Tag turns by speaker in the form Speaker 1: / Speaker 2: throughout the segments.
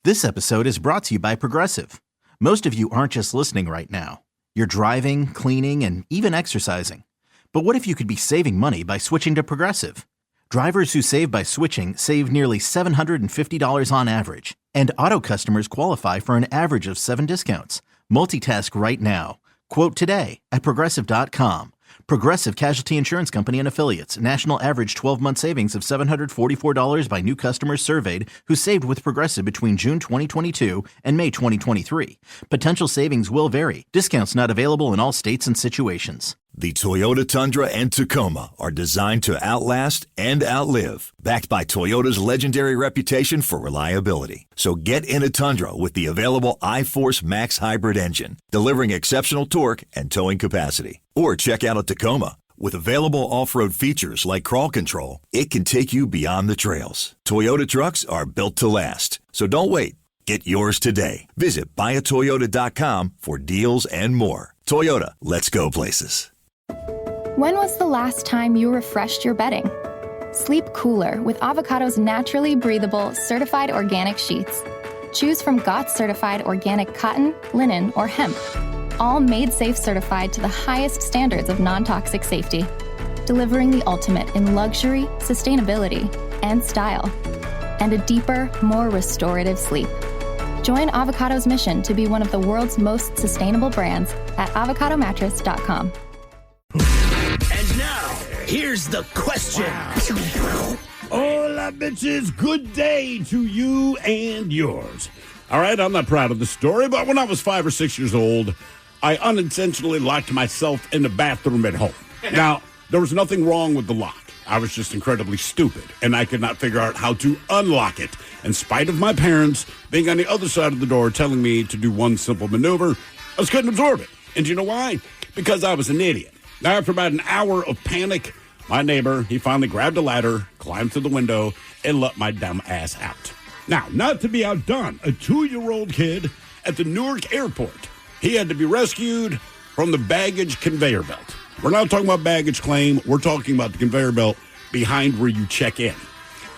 Speaker 1: This episode is brought to you by Progressive. Most of you aren't just listening right now. You're driving, cleaning, and even exercising. But what if you could be saving money by switching to Progressive? Drivers who save by switching save nearly $750 on average. And auto customers qualify for an average of 7 discounts. Multitask right now. Quote today at Progressive.com. Progressive Casualty Insurance Company and Affiliates. National average 12-month savings of $744 by new customers surveyed who saved with Progressive between June 2022 and May 2023. Potential savings will vary. Discounts not available in all states and situations.
Speaker 2: The Toyota Tundra and Tacoma are designed to outlast and outlive, backed by Toyota's legendary reputation for reliability. So get in a Tundra with the available iForce Max hybrid engine, delivering exceptional torque and towing capacity. Or check out a Tacoma. With available off-road features like crawl control, it can take you beyond the trails. Toyota trucks are built to last. So don't wait. Get yours today. Visit buyatoyota.com for deals and more. Toyota, let's go places.
Speaker 3: When was the last time you refreshed your bedding? Sleep cooler with Avocado's naturally breathable, certified organic sheets. Choose from GOTS certified organic cotton, linen, or hemp. All made safe certified to the highest standards of non-toxic safety. Delivering the ultimate in luxury, sustainability, and style. And a deeper, more restorative sleep. Join Avocado's mission to be one of the world's most sustainable brands at avocadomattress.com.
Speaker 4: And now, here's the question.
Speaker 5: Hola, bitches. Good day to you and yours. All right, I'm not proud of the story, but when I was 5 or 6 years old, I unintentionally locked myself in the bathroom at home. Now, there was nothing wrong with the lock. I was just incredibly stupid, and I could not figure out how to unlock it, in spite of my parents being on the other side of the door telling me to do one simple maneuver. I just couldn't absorb it. And do you know why? Because I was an idiot. Now, after about an hour of panic, my neighbor, he finally grabbed a ladder, climbed through the window, and let my dumb ass out. Now, not to be outdone, a 2-year-old kid at the Newark airport, he had to be rescued from the baggage conveyor belt. We're not talking about baggage claim. We're talking about the conveyor belt behind where you check in.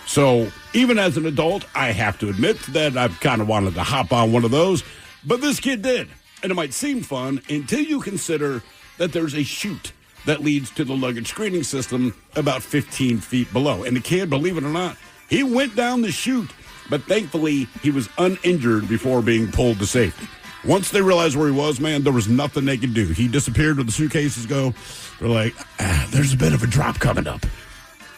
Speaker 5: So even as an adult, I have to admit that I've kind of wanted to hop on one of those, but this kid did. And it might seem fun until you consider that there's a chute that leads to the luggage screening system about 15 feet below. And the kid, believe it or not, he went down the chute, but thankfully he was uninjured before being pulled to safety. Once they realized where he was, man, there was nothing they could do. He disappeared where the suitcases go. They're like, there's a bit of a drop coming up.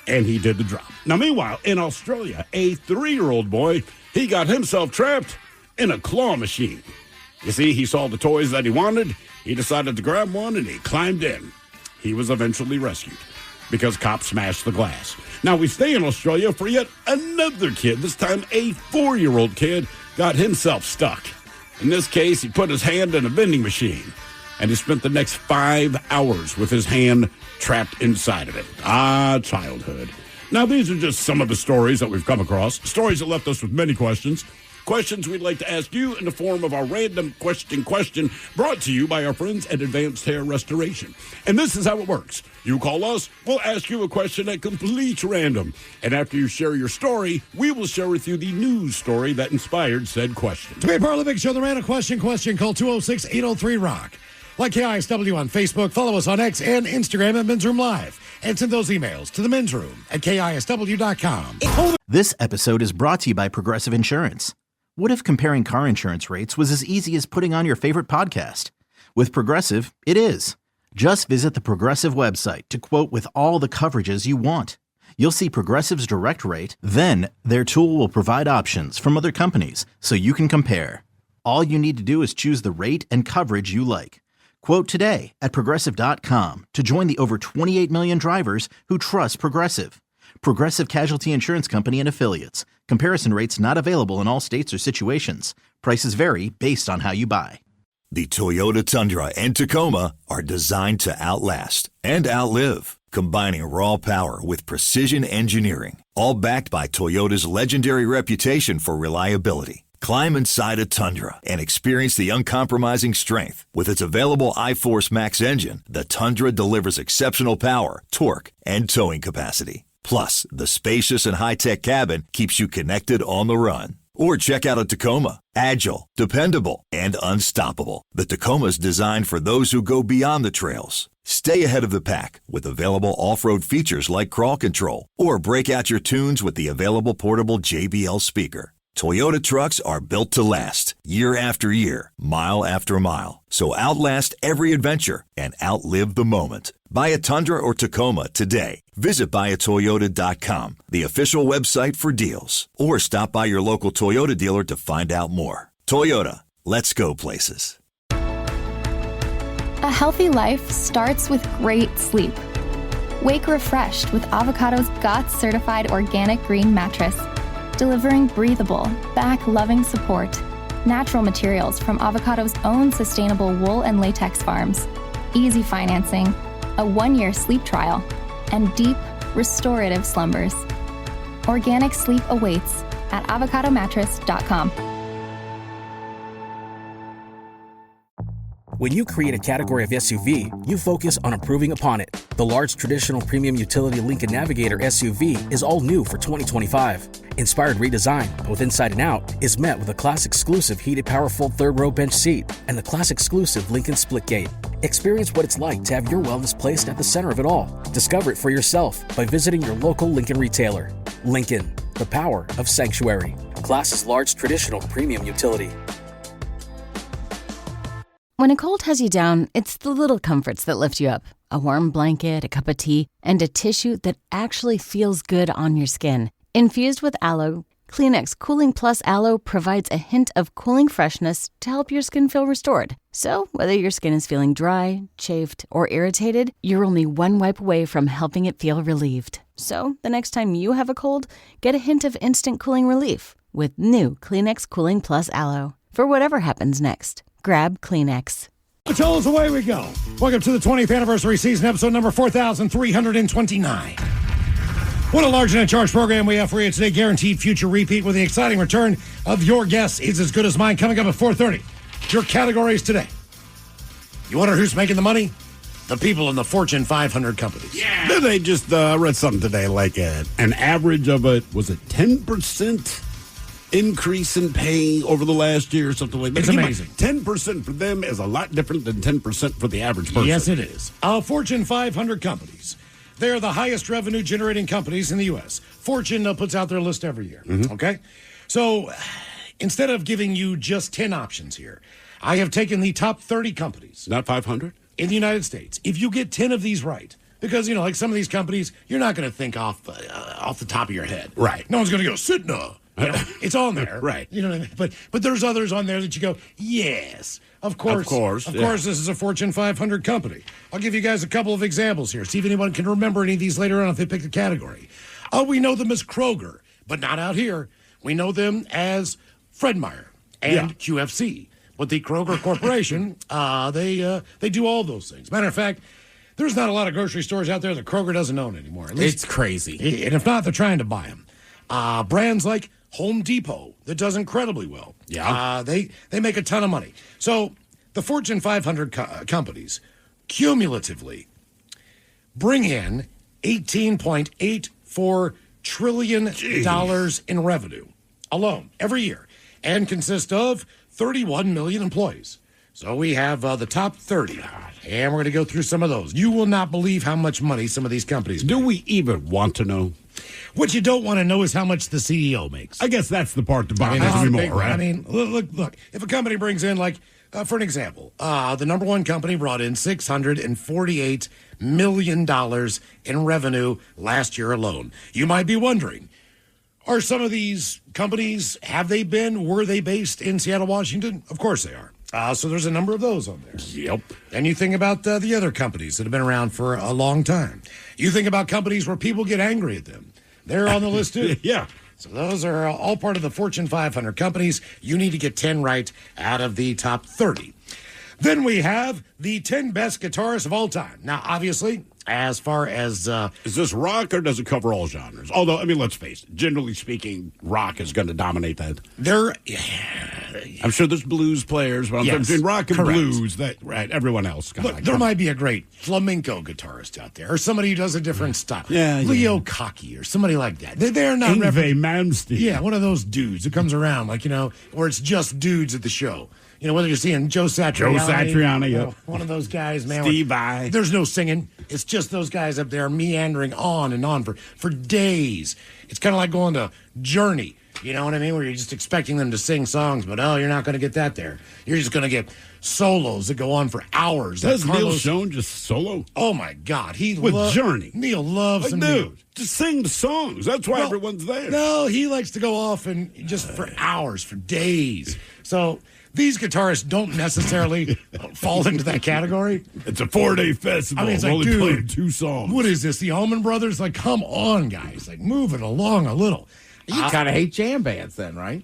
Speaker 5: And he did the drop. Now, meanwhile, in Australia, a 3-year-old boy, he got himself trapped in a claw machine. You see, he saw the toys that he wanted. He decided to grab one, and he climbed in. He was eventually rescued because cops smashed the glass. Now, we stay in Australia for yet another kid. This time, a 4-year-old kid got himself stuck. In this case, he put his hand in a vending machine, and he spent the next 5 hours with his hand trapped inside of it. Childhood. Now, these are just some of the stories that we've come across, stories that left us with many questions. Questions we'd like to ask you in the form of our random question brought to you by our friends at Advanced Hair Restoration. And this is how it works. You call us, we'll ask you a question at complete random. And after you share your story, we will share with you the news story that inspired said question.
Speaker 6: To be a part of the big show, the random question, call 206-803-ROCK. Like KISW on Facebook, follow us on X and Instagram at Men's Room Live. And send those emails to the Men's Room at KISW.com.
Speaker 1: This episode is brought to you by Progressive Insurance. What if comparing car insurance rates was as easy as putting on your favorite podcast? With Progressive, it is. Just visit the Progressive website to quote with all the coverages you want. You'll see Progressive's direct rate, then their tool will provide options from other companies so you can compare. All you need to do is choose the rate and coverage you like. Quote today at Progressive.com to join the over 28 million drivers who trust Progressive. Progressive Casualty Insurance Company and Affiliates. Comparison rates not available in all states or situations. Prices vary based on how you buy.
Speaker 2: The Toyota Tundra and Tacoma are designed to outlast and outlive, combining raw power with precision engineering, all backed by Toyota's legendary reputation for reliability. Climb inside a Tundra and experience the uncompromising strength. With its available iForce Max engine, the Tundra delivers exceptional power, torque, and towing capacity. Plus, the spacious and high-tech cabin keeps you connected on the run. Or check out a Tacoma. Agile, dependable, and unstoppable. The Tacoma's designed for those who go beyond the trails. Stay ahead of the pack with available off-road features like crawl control, or break out your tunes with the available portable JBL speaker. Toyota trucks are built to last, year after year, mile after mile. So outlast every adventure and outlive the moment. Buy a Tundra or Tacoma today. Visit buyatoyota.com, the official website for deals. Or stop by your local Toyota dealer to find out more. Toyota, let's go places.
Speaker 3: A healthy life starts with great sleep. Wake refreshed with Avocado's GOTS certified organic green mattress, delivering breathable, back-loving support. Natural materials from Avocado's own sustainable wool and latex farms, easy financing, a 1-year sleep trial, and deep, restorative slumbers. Organic sleep awaits at avocadomattress.com.
Speaker 7: When you create a category of SUV, you focus on improving upon it. The large traditional premium utility Lincoln Navigator SUV is all new for 2025. Inspired redesign, both inside and out, is met with a class-exclusive heated power-fold third-row bench seat and the class-exclusive Lincoln Splitgate. Experience what it's like to have your wellness placed at the center of it all. Discover it for yourself by visiting your local Lincoln retailer. Lincoln, the power of sanctuary. Class's large traditional premium utility.
Speaker 8: When a cold has you down, it's the little comforts that lift you up. A warm blanket, a cup of tea, and a tissue that actually feels good on your skin. Infused with aloe, Kleenex Cooling Plus Aloe provides a hint of cooling freshness to help your skin feel restored. So, whether your skin is feeling dry, chafed, or irritated, you're only one wipe away from helping it feel relieved. So, the next time you have a cold, get a hint of instant cooling relief with new Kleenex Cooling Plus Aloe. For whatever happens next, grab Kleenex.
Speaker 6: Tell us, away we go. Welcome to the 20th anniversary season, episode number 4,329. What a large net charge program we have for you today. Guaranteed future repeat with the exciting return of Your Guess Is As Good As Mine coming up at 4:30. Your categories today. You wonder who's making the money? The people in the Fortune 500 companies.
Speaker 5: Yeah. They just read something today like an average of was it 10% increase in pay over the last year or something like that.
Speaker 6: It's amazing.
Speaker 5: 10% for them is a lot different than 10% for the average person.
Speaker 6: Yes, it is. Fortune 500 companies. They're the highest revenue generating companies in the U.S. Fortune puts out their list every year. Mm-hmm. Okay? So instead of giving you just 10 options here, I have taken the top 30 companies.
Speaker 5: Not 500?
Speaker 6: In the United States. If you get 10 of these right, because, like some of these companies, you're not going to think off the top of your head.
Speaker 5: Right.
Speaker 6: No one's going to go, Cigna. It's on there.
Speaker 5: Right.
Speaker 6: You know what I mean? But there's others on there that you go, yes, of course. Of course, this is a Fortune 500 company. I'll give you guys a couple of examples here. See if anyone can remember any of these later on if they pick the category. We know them as Kroger, but not out here. We know them as Fred Meyer and QFC. But the Kroger Corporation, they do all those things. Matter of fact, there's not a lot of grocery stores out there that Kroger doesn't own anymore. At least,
Speaker 4: it's crazy.
Speaker 6: And if not, they're trying to buy them. Brands like Home Depot that does incredibly well.
Speaker 5: Yeah.
Speaker 6: They make a ton of money. So the Fortune 500 companies cumulatively bring in $18.84 trillion in revenue alone every year and consist of 31 million employees. So we have the top 30, and we're going to go through some of those. You will not believe how much money some of these companies make.
Speaker 5: Do we even want to know?
Speaker 6: What you don't want to know is how much the CEO makes.
Speaker 5: I guess that's the part that bothers me more, right?
Speaker 6: I mean, look. If a company brings in, for an example, the number one company brought in $648 million in revenue last year alone. You might be wondering, are some of these companies, were they based in Seattle, Washington? Of course they are. So there's a number of those on there.
Speaker 5: Yep.
Speaker 6: And you think about the other companies that have been around for a long time. You think about companies where people get angry at them. They're on the list too.
Speaker 5: Yeah.
Speaker 6: So those are all part of the Fortune 500 companies. You need to get 10 right out of the top 30. Then we have the 10 best guitarists of all time. Now, obviously, as far as...
Speaker 5: is this rock or does it cover all genres? Although, let's face it, generally speaking, rock is going to dominate that. I'm sure there's blues players, but I'm
Speaker 6: Yes,
Speaker 5: between rock and
Speaker 6: correct.
Speaker 5: blues. Right? Everyone else.
Speaker 6: Look, there might be a great flamenco guitarist out there, or somebody who does a different style.
Speaker 5: Yeah,
Speaker 6: Leo Cocky or somebody like that. They're not
Speaker 5: Yngwie Malmsteen.
Speaker 6: Yeah, one of those dudes who comes around, like, where it's just dudes at the show. Whether you're seeing Joe Satriani.
Speaker 5: Yep.
Speaker 6: One of those guys, man.
Speaker 5: Steve Vai.
Speaker 6: There's no singing. It's just those guys up there meandering on and on for days. It's kind of like going to Journey. You know what I mean? Where you're just expecting them to sing songs, but you're not going to get that there. You're just going to get solos that go on for hours.
Speaker 5: Does
Speaker 6: like
Speaker 5: Neil Schon just solo?
Speaker 6: Oh my God,
Speaker 5: with Journey.
Speaker 6: Neil loves
Speaker 5: Like,
Speaker 6: him.
Speaker 5: dude, just sing the songs. That's why everyone's there.
Speaker 6: No, he likes to go off and just for hours, for days. So these guitarists don't necessarily fall into that category.
Speaker 5: It's a 4-day festival.
Speaker 6: I mean, it's
Speaker 5: We're
Speaker 6: like,
Speaker 5: only
Speaker 6: dude,
Speaker 5: playing 2 songs.
Speaker 6: What is this? The Allman Brothers? Like, come on, guys! Like, move it along a little.
Speaker 9: You kind of hate jam bands then, right?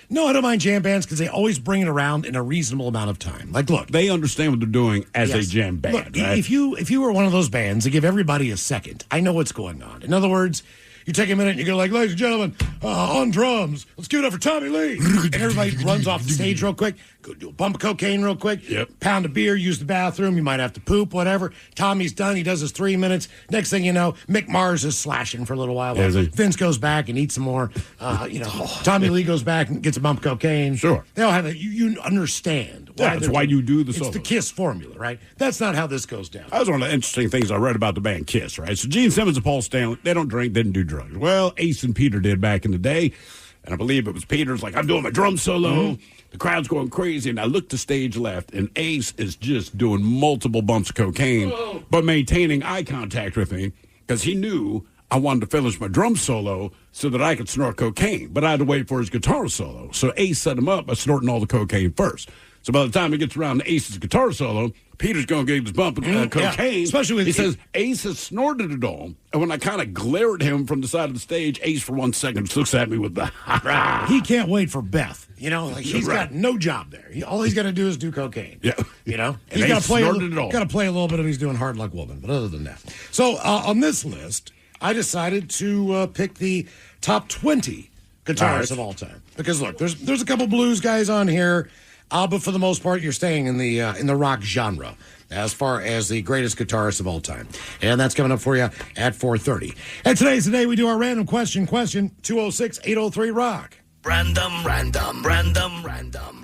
Speaker 6: No, I don't mind jam bands because they always bring it around in a reasonable amount of time. Like, look,
Speaker 5: They understand what they're doing as
Speaker 6: yes.
Speaker 5: a jam band,
Speaker 6: Look,
Speaker 5: right?
Speaker 6: If you were one of those bands that give everybody a second, I know what's going on. In other words, you take a minute and you go like, ladies and gentlemen, on drums, let's give it up for Tommy Lee. And everybody runs off the stage real quick, go do a bump of cocaine real quick, pound of beer, use the bathroom, you might have to poop, whatever. Tommy's done, he does his 3 minutes. Next thing you know, Mick Mars is slashing for a little while.
Speaker 5: Is he?
Speaker 6: Vince goes back and eats some more. Tommy Lee goes back and gets a bump of cocaine.
Speaker 5: Sure.
Speaker 6: They all have it. You understand.
Speaker 5: Yeah, that's why you do the
Speaker 6: It's
Speaker 5: solos.
Speaker 6: the KISS formula, right? That's not how this goes down.
Speaker 5: That was one of the interesting things I read about the band KISS, right? So Gene Simmons and Paul Stanley, they don't drink, didn't do drugs. Well, Ace and Peter did back in the day. And I believe it was Peter's like, I'm doing my drum solo. The crowd's going crazy. And I look to stage left, and Ace is just doing multiple bumps of cocaine, but maintaining eye contact with me because he knew I wanted to finish my drum solo so that I could snort cocaine. But I had to wait for his guitar solo. So Ace set him up by snorting all the cocaine first. So by the time he gets around to Ace's guitar solo, Peter's going to get his bump of cocaine.
Speaker 6: Especially with
Speaker 5: he says Ace has snorted it all. And when I kind of glare at him from the side of the stage, Ace for 1 second just looks at me with the
Speaker 6: He can't wait for Beth. He's got no job there. All he's got to do is do cocaine.
Speaker 5: Yeah.
Speaker 6: And
Speaker 5: And
Speaker 6: he's got
Speaker 5: Ace
Speaker 6: to play
Speaker 5: snorted it all.
Speaker 6: got to play a little bit of he's doing Hard Luck Woman, but other than that. So on this list, I decided to pick the top 20 guitarists of all time. Because look, there's a couple blues guys on here, but for the most part, you're staying in the rock genre as far as the greatest guitarists of all time. And that's coming up for you at 4:30. And today's the day we do our random question, 206-803-ROCK.
Speaker 4: Random.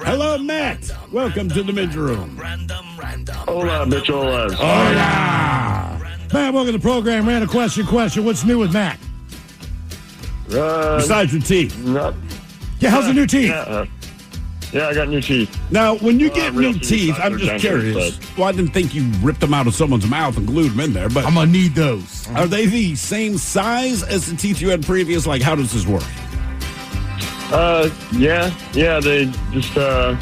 Speaker 5: Hello, Matt. Welcome to the mid-room.
Speaker 10: Hola, Mitchell.
Speaker 5: Oh, yeah.
Speaker 6: Matt, welcome to the program. Random question. What's new with Matt?
Speaker 5: Besides your teeth.
Speaker 6: How's the new teeth?
Speaker 10: Yeah, I got new teeth.
Speaker 5: Now, when you get
Speaker 10: real
Speaker 5: new
Speaker 10: teeth,
Speaker 5: teeth,
Speaker 10: not
Speaker 5: I'm
Speaker 10: for
Speaker 5: just
Speaker 10: dentures,
Speaker 5: curious.
Speaker 10: but-
Speaker 5: Well, I didn't think you ripped them out of someone's mouth and glued them in there, but
Speaker 9: I'm going to need those.
Speaker 5: are they the same size as the teeth you had previous? Like, how does this work?
Speaker 10: Yeah, they just, I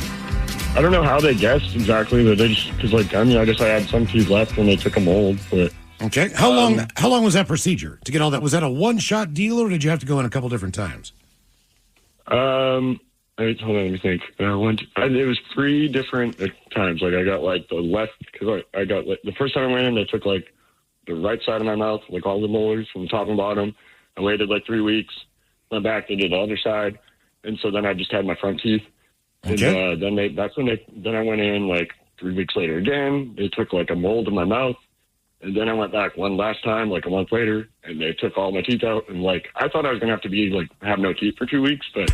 Speaker 10: don't know how they guessed exactly, but they just, because, I guess I had some teeth left when they took a mold, but.
Speaker 6: Okay. How long was that procedure to get all that? Was that a one-shot deal, or did you have to go in a couple different times?
Speaker 10: Hold on, let me think. It was 3 different times. I got the left, because I got the first time I went in, they took the right side of my mouth, all the molars from top and bottom. I waited 3 weeks. Went back, they did the other side, and so then I just had my front teeth.
Speaker 6: Okay.
Speaker 10: And then I went in 3 weeks later again. They took a mold in my mouth, and then I went back one last time a month later, and they took all my teeth out. And I thought I was gonna have to be have no teeth for 2 weeks, but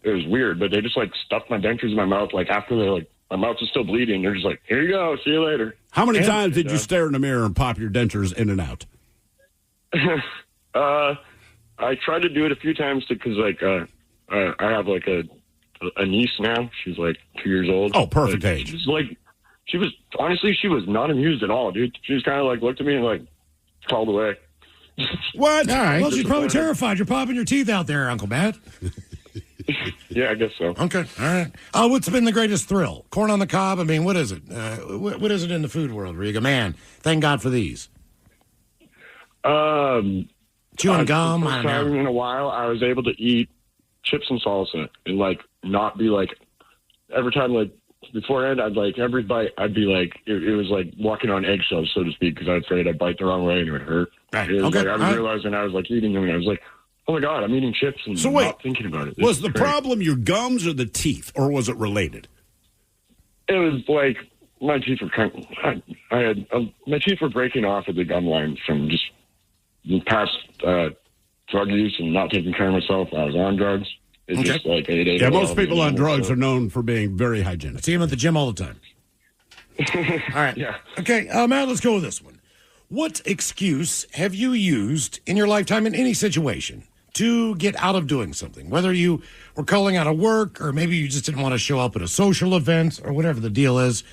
Speaker 10: it was weird. But they just stuffed my dentures in my mouth. After they my mouth was still bleeding, they're just here you go, see you later.
Speaker 5: How many times did you stare in the mirror and pop your dentures in and out?
Speaker 10: I tried to do it a few times because I have a niece now. She's 2 years old.
Speaker 5: Oh, perfect age.
Speaker 10: She was not amused at all, dude. She just kind of looked at me and called away.
Speaker 5: What?
Speaker 6: All right. Well, she's probably terrified. You're popping your teeth out there, Uncle Matt.
Speaker 10: Yeah, I guess so.
Speaker 6: Okay. All right. What's been the greatest thrill? Corn on the cob? I mean, what is it? What is it in the food world where you go, man, thank God for these? Chewing gum?
Speaker 10: First
Speaker 6: I don't
Speaker 10: time
Speaker 6: know.
Speaker 10: in a while, I was able to eat chips and salsa and not be every time beforehand, every bite, I'd be it was walking on eggshells, so to speak, because I was afraid I'd bite the wrong way and it would hurt.
Speaker 6: Right.
Speaker 10: It was
Speaker 6: Okay.
Speaker 10: I was
Speaker 6: All right.
Speaker 10: realizing I was eating them and I was oh my God, I'm eating chips and
Speaker 5: So wait,
Speaker 10: not thinking about it.
Speaker 5: Was
Speaker 10: It's
Speaker 5: the
Speaker 10: great.
Speaker 5: problem your gums or the teeth, or was it related?
Speaker 10: It was like my teeth were my teeth were breaking off at the gum line from just past drug use and not taking care of myself. I was on drugs. It's just like
Speaker 5: Yeah, most people on drugs are known for being very hygienic.
Speaker 6: I see him at the gym all the time. All right.
Speaker 10: Yeah.
Speaker 6: Okay, Matt, let's go with this one. What excuse have you used in your lifetime in any situation to get out of doing something? Whether you were calling out of work or maybe you just didn't want to show up at a social event or whatever the deal is.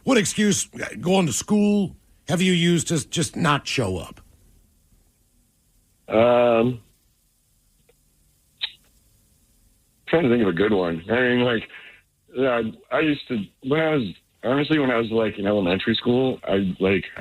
Speaker 6: What excuse, going to school, have you used to just not show up?
Speaker 10: Trying to think of a good one. I mean, like, yeah, I used to when I was like in elementary school. I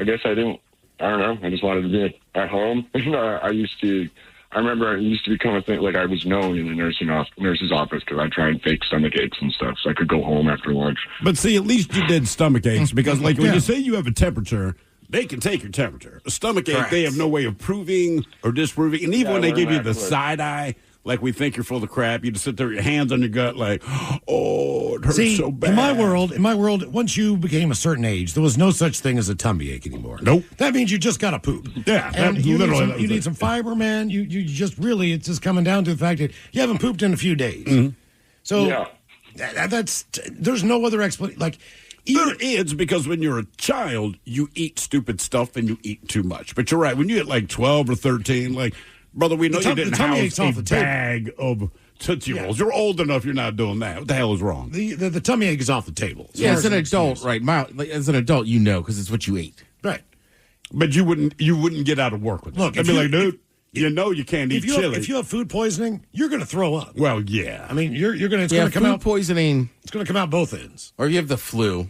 Speaker 10: guess I don't know. I just wanted to be at home. I remember it used to become a thing. Like I was known in the nurse's office because I try and fake stomach aches and stuff, so I could go home after lunch.
Speaker 5: But see, at least you did stomach aches because, like, when you say you have a temperature, they can take your temperature. A stomach ache,
Speaker 6: Correct.
Speaker 5: they have no way of proving or disproving. And even
Speaker 10: Yeah,
Speaker 5: when they
Speaker 10: we're
Speaker 5: give you
Speaker 10: not
Speaker 5: the
Speaker 10: close.
Speaker 5: side eye, like we think you're full of crap, you just sit there with your hands on your gut, like, oh, it hurts
Speaker 6: See,
Speaker 5: so bad.
Speaker 6: in my world, once you became a certain age, there was no such thing as a tummy ache anymore.
Speaker 5: Nope.
Speaker 6: That means you just got to poop.
Speaker 5: Yeah,
Speaker 6: and
Speaker 5: that-
Speaker 6: you
Speaker 5: literally,
Speaker 6: need
Speaker 5: that
Speaker 6: some, you
Speaker 5: was
Speaker 6: need
Speaker 5: it.
Speaker 6: some fiber, man. You just really, it's just coming down to the fact that you haven't pooped in a few days.
Speaker 5: Mm-hmm.
Speaker 6: So
Speaker 10: Yeah.
Speaker 6: that's there's no other explanation. Like,
Speaker 5: There is, because when you're a child, you eat stupid stuff and you eat too much. But you're right. When you get like 12 or 13, like, brother, we know you didn't
Speaker 6: the tummy
Speaker 5: house
Speaker 6: ache's off
Speaker 5: a
Speaker 6: the table.
Speaker 5: bag of Tootsie Rolls. You're old enough, you're not doing that. What the hell is wrong?
Speaker 6: the tummy ache is off the table.
Speaker 9: Yeah, as an adult,
Speaker 6: excuse.
Speaker 9: right? As an adult, you know, because it's what you ate.
Speaker 6: Right.
Speaker 5: But you wouldn't get out of work with it.
Speaker 6: Look,
Speaker 5: I'd
Speaker 6: if
Speaker 5: be
Speaker 6: you-
Speaker 5: like, dude, you know you can't eat chili.
Speaker 6: If you have food poisoning, you're going to throw up.
Speaker 5: Well, yeah.
Speaker 6: I mean, you're going to
Speaker 9: Yeah,
Speaker 6: come
Speaker 9: food
Speaker 6: out.
Speaker 9: poisoning,
Speaker 6: It's going to come out both ends.
Speaker 9: or you have the flu.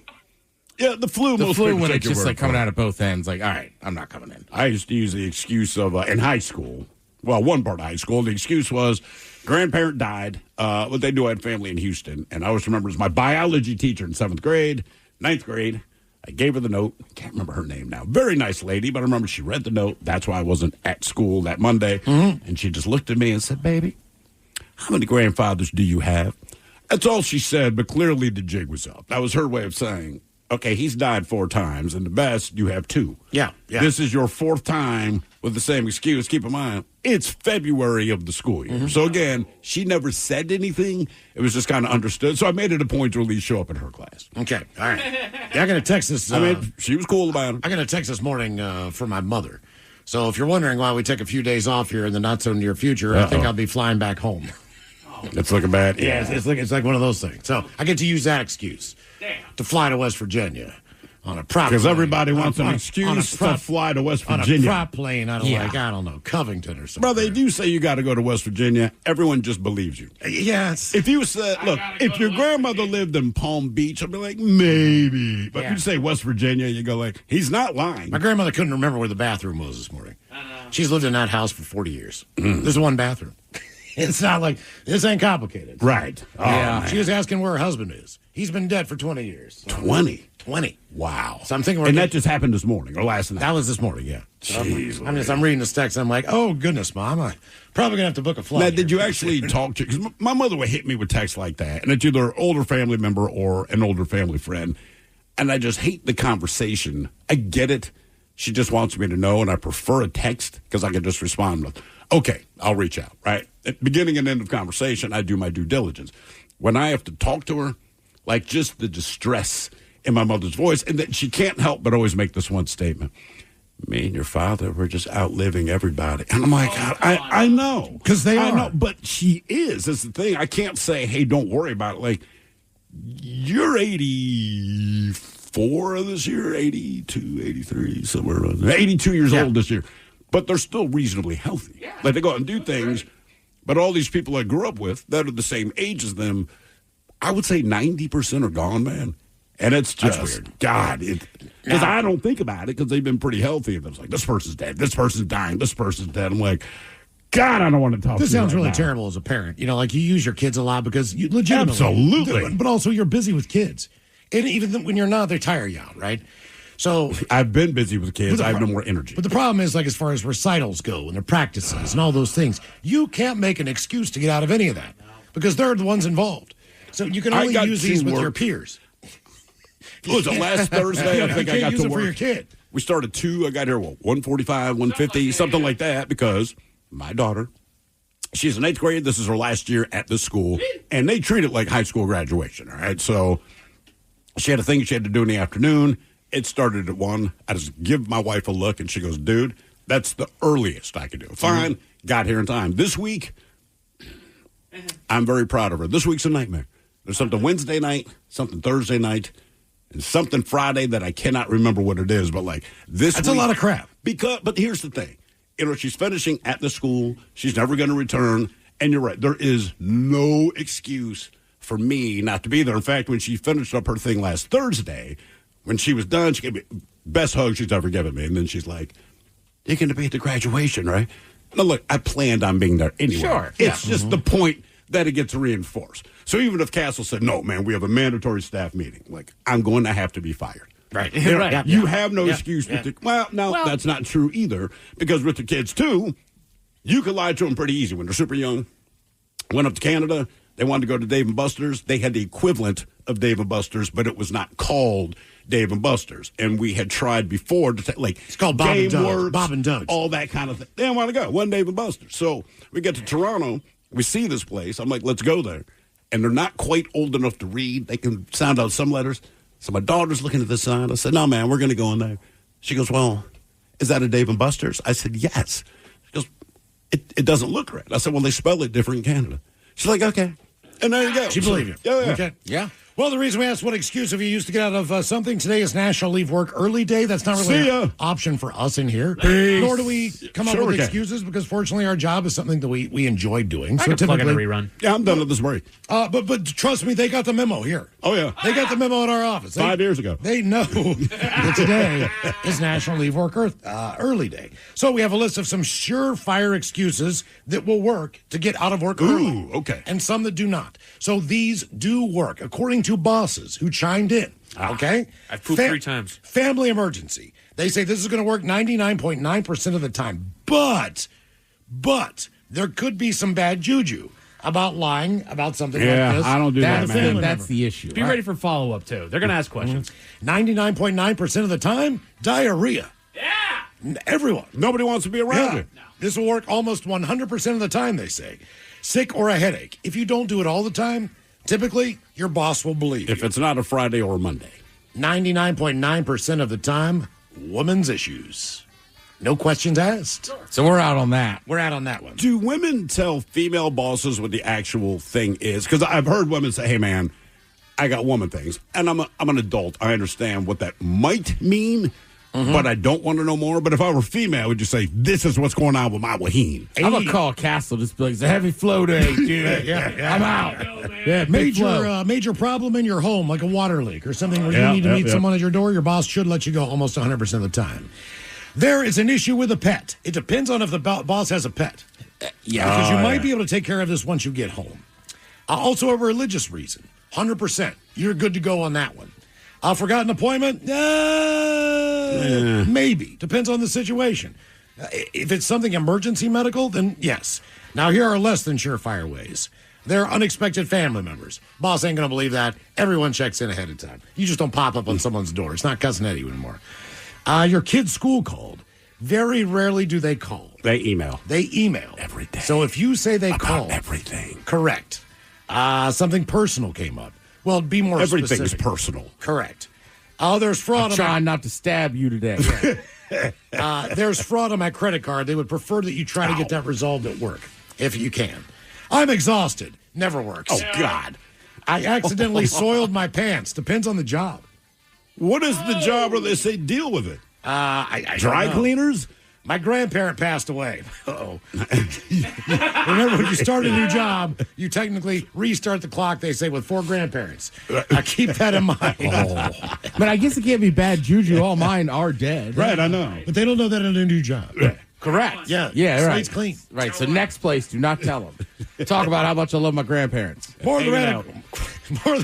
Speaker 5: Yeah, the flu.
Speaker 9: The
Speaker 5: most
Speaker 9: flu
Speaker 5: people
Speaker 9: when
Speaker 5: take
Speaker 9: it's
Speaker 5: your
Speaker 9: just
Speaker 5: word
Speaker 9: like
Speaker 5: for
Speaker 9: coming
Speaker 5: it.
Speaker 9: out of both ends. Like, all right, I'm not coming in.
Speaker 5: I used to use the excuse of, in high school, well, one part of high school, the excuse was grandparent died. What they do, I had family in Houston. And I always remember it was my biology teacher in 7th grade, 9th grade. I gave her the note. I can't remember her name now. Very nice lady, but I remember she read the note. That's why I wasn't at school that Monday.
Speaker 6: Mm-hmm.
Speaker 5: And she just looked at me and said, baby, how many grandfathers do you have? That's all she said, but clearly the jig was up. That was her way of saying, okay, he's died 4 times, and the best, you have 2.
Speaker 6: Yeah.
Speaker 5: This is your 4th time with the same excuse. Keep in mind, it's February of the school year. So, again, she never said anything. It was just kind of understood. So I made it a point to at least show up in her class.
Speaker 6: Okay. All right. Yeah, I got a text this.
Speaker 5: I mean, she was cool about it.
Speaker 6: I got a text this morning from my mother. So if you're wondering why we take a few days off here in the not so near future, I think I'll be flying back home.
Speaker 5: It's looking bad.
Speaker 6: Yeah, it's like one of those things. So I get to use that excuse to fly to West Virginia on a prop.
Speaker 5: Because
Speaker 6: plane.
Speaker 5: everybody wants an
Speaker 6: On a
Speaker 5: excuse
Speaker 6: prop-
Speaker 5: to fly to West
Speaker 6: on
Speaker 5: Virginia.
Speaker 6: a prop plane out of like, I don't know, Covington or something.
Speaker 5: Bro, they do say you got to go to West Virginia. Everyone just believes you.
Speaker 6: Yes.
Speaker 5: If you said, look, if your grandmother lived in Palm Beach, I'd be like, maybe. But
Speaker 6: Yeah.
Speaker 5: you say West Virginia, you go like, he's not lying.
Speaker 6: My grandmother couldn't remember where the bathroom was this morning. She's lived in that house for 40 years. There's one bathroom. It's not like, this ain't complicated.
Speaker 5: Right. Oh, man.
Speaker 6: She was asking where her husband is. He's been dead for 20 years.
Speaker 5: 20.
Speaker 6: 20.
Speaker 5: Wow.
Speaker 6: So I'm thinking we're
Speaker 5: And that
Speaker 6: getting-
Speaker 5: just happened this morning or last night.
Speaker 6: That was this morning, yeah. So
Speaker 5: Jeez,
Speaker 6: I'm reading this text. I'm like, oh, goodness, Mom. I'm probably going to have to book a flight.
Speaker 5: Now, did
Speaker 6: here.
Speaker 5: you actually talk to? Because my mother would hit me with texts like that, and it's either an older family member or an older family friend, and I just hate the conversation. I get it. She just wants me to know, and I prefer a text because I can just respond with, okay, I'll reach out, right? At the beginning and end of conversation, I do my due diligence. When I have to talk to her, like just the distress in my mother's voice, and that she can't help but always make this one statement. Me and your father, we're just outliving everybody. And I'm like, I know.
Speaker 6: 'Cause they
Speaker 5: I
Speaker 6: are.
Speaker 5: know, but she is. That's the thing. I can't say, hey, don't worry about it. Like, you're 84 this year, 82, 83, somewhere around there. 82 years old this year. But they're still reasonably healthy. Like, they go out and do things. But all these people I grew up with that are the same age as them, I would say 90% are gone, man. And it's just,
Speaker 6: weird.
Speaker 5: God, because I don't think about it because they've been pretty healthy. And it's like, this person's dead, this person's dying, this person's dead. I'm like, God, I don't want to talk to you.
Speaker 6: This sounds
Speaker 5: right
Speaker 6: really
Speaker 5: now.
Speaker 6: terrible as a parent. You know, like you use your kids a lot because you legitimately.
Speaker 5: Absolutely.
Speaker 6: But also you're busy with kids. And even when you're not, they tire you out, right? So
Speaker 5: I've been busy with kids. I have no more energy.
Speaker 6: But the problem is, like, as far as recitals go and their practices and all those things, you can't make an excuse to get out of any of that because they're the ones involved. So you can only use these with your peers.
Speaker 5: Was it last Thursday? I think I got
Speaker 6: use
Speaker 5: to
Speaker 6: it
Speaker 5: work.
Speaker 6: for your kid.
Speaker 5: We started 2. I got here, 1:45, 1:50, something like that, because my daughter, she's in 8th grade. This is her last year at this school, and they treat it like high school graduation, all right? So she had a thing she had to do in the afternoon. It started at 1. I just give my wife a look, and she goes, dude, that's the earliest I could do. Fine, got here in time. This week, I'm very proud of her. This week's a nightmare. There's something Wednesday night, something Thursday night, and something Friday that I cannot remember what it is, but like this
Speaker 6: That's
Speaker 5: week,
Speaker 6: a lot of crap.
Speaker 5: But here's the thing. She's finishing at the school. She's never going to return. And you're right. There is no excuse for me not to be there. In fact, when she finished up her thing last Thursday, when she was done, she gave me the best hug she's ever given me. And then she's like, you're going to be at the graduation, right? Now, look, I planned on being there anyway.
Speaker 9: Sure.
Speaker 5: It's just the point that it gets reinforced. So even if Castle said, no, man, we have a mandatory staff meeting, like, I'm going to have to be fired.
Speaker 6: Right.
Speaker 5: Right. You have no excuse. Well, that's not true either, because with the kids, too, you can lie to them pretty easy when they're super young. Went up to Canada. They wanted to go to Dave & Buster's. They had the equivalent of Dave & Buster's, but it was not called Dave & Buster's. And we had tried before to say, like,
Speaker 6: it's called Bob and Doug.
Speaker 5: Works,
Speaker 6: Bob and Doug's.
Speaker 5: all that kind of thing. They didn't want to go. One Dave & Buster's. So we get to Toronto. We see this place. I'm like, let's go there. And they're not quite old enough to read. They can sound out some letters. So my daughter's looking at the sign. I said, no, man, we're going to go in there. She goes, well, is that a Dave & Buster's? I said, yes. She goes, it doesn't look right. I said, well, they spell it different in Canada. She's like, okay. And there you go.
Speaker 6: She believed you.
Speaker 5: Yeah.
Speaker 6: Okay.
Speaker 9: Yeah.
Speaker 6: Well, the reason we asked what excuse have you used to get out of something today is National Leave Work Early Day. That's not really an option for us in here.
Speaker 5: Peace.
Speaker 6: Nor do we come up with excuses because, fortunately, our job is something that we enjoy doing.
Speaker 11: I can plug in a rerun.
Speaker 5: Yeah, I'm done with this break.
Speaker 6: But trust me, they got the memo here.
Speaker 5: Oh, yeah.
Speaker 6: They got the memo in our office.
Speaker 5: 5 years ago.
Speaker 6: They know that today is National Leave Work Early Day. So we have a list of some surefire excuses that will work to get out of work early.
Speaker 5: Ooh, okay.
Speaker 6: And some that do not. So these do work, according to bosses who chimed in. Okay?
Speaker 11: I've pooped 3 times.
Speaker 6: Family emergency. They say this is going to work 99.9% of the time. But there could be some bad juju about lying about something like this.
Speaker 5: I don't do that, man.
Speaker 9: That's the issue.
Speaker 11: Be ready for follow-up, too. They're going to ask questions.
Speaker 6: 99.9% of the time, diarrhea.
Speaker 11: Yeah!
Speaker 6: Everyone.
Speaker 5: Nobody wants to be around you.
Speaker 6: No. This will work almost 100% of the time, they say. Sick or a headache. If you don't do it all the time, typically, your boss will believe
Speaker 5: If
Speaker 6: you.
Speaker 5: it's not a Friday or a Monday.
Speaker 6: 99.9% of the time, women's issues. No questions asked.
Speaker 9: So we're out on that.
Speaker 6: We're out on that one.
Speaker 5: Do women tell female bosses what the actual thing is? Because I've heard women say, hey, man, I got woman things. And I'm an adult. I understand what that might mean, but I don't want to know more. But if I were female, I would just say, this is what's going on with my waheen.
Speaker 9: I'm going to call Castle. Just be like, it's a heavy flow day, dude.
Speaker 6: Yeah.
Speaker 9: I'm out. Yeah,
Speaker 6: Major problem in your home, like a water leak or something where you need to meet someone at your door, your boss should let you go almost 100% of the time. There is an issue with a pet. It depends on if the boss has a pet.
Speaker 9: Yeah.
Speaker 6: Because you might be able to take care of this once you get home. Also, a religious reason. 100%. You're good to go on that one. Forgotten appointment? Maybe. Depends on the situation. If it's something emergency medical, then yes. Now, here are less than surefire ways. They're unexpected family members. Boss ain't going to believe that. Everyone checks in ahead of time. You just don't pop up on someone's door. It's not Cousin Eddie anymore. Your kid's school called. Very rarely do they call.
Speaker 5: They email.
Speaker 6: They email.
Speaker 5: Every day.
Speaker 6: So if you say they
Speaker 5: About
Speaker 6: call.
Speaker 5: everything.
Speaker 6: Correct. Something personal came up. Well, be more
Speaker 5: Everything
Speaker 6: specific.
Speaker 5: is personal.
Speaker 6: Correct. There's fraud.
Speaker 9: I'm trying not to stab you today.
Speaker 6: There's fraud on my credit card. They would prefer that you try to get that resolved at work, if you can. I'm exhausted. Never works.
Speaker 5: Oh, God.
Speaker 6: I accidentally soiled my pants. Depends on the job.
Speaker 5: What is the job where they say deal with it?
Speaker 6: I don't
Speaker 5: Dry
Speaker 6: know.
Speaker 5: cleaners?
Speaker 6: My grandparent passed away. Uh-oh. Remember, when you start a new job, you technically restart the clock, they say, with 4 grandparents. Keep that in mind.
Speaker 9: But I guess it can't be bad juju. All mine are dead.
Speaker 5: Right, I know.
Speaker 6: But they don't know that in a new job.
Speaker 9: Correct.
Speaker 6: Yeah.
Speaker 9: Yeah, right.
Speaker 6: Slate's clean.
Speaker 9: Right. So next place, do not tell them. Talk about how much I love my grandparents.
Speaker 6: More of the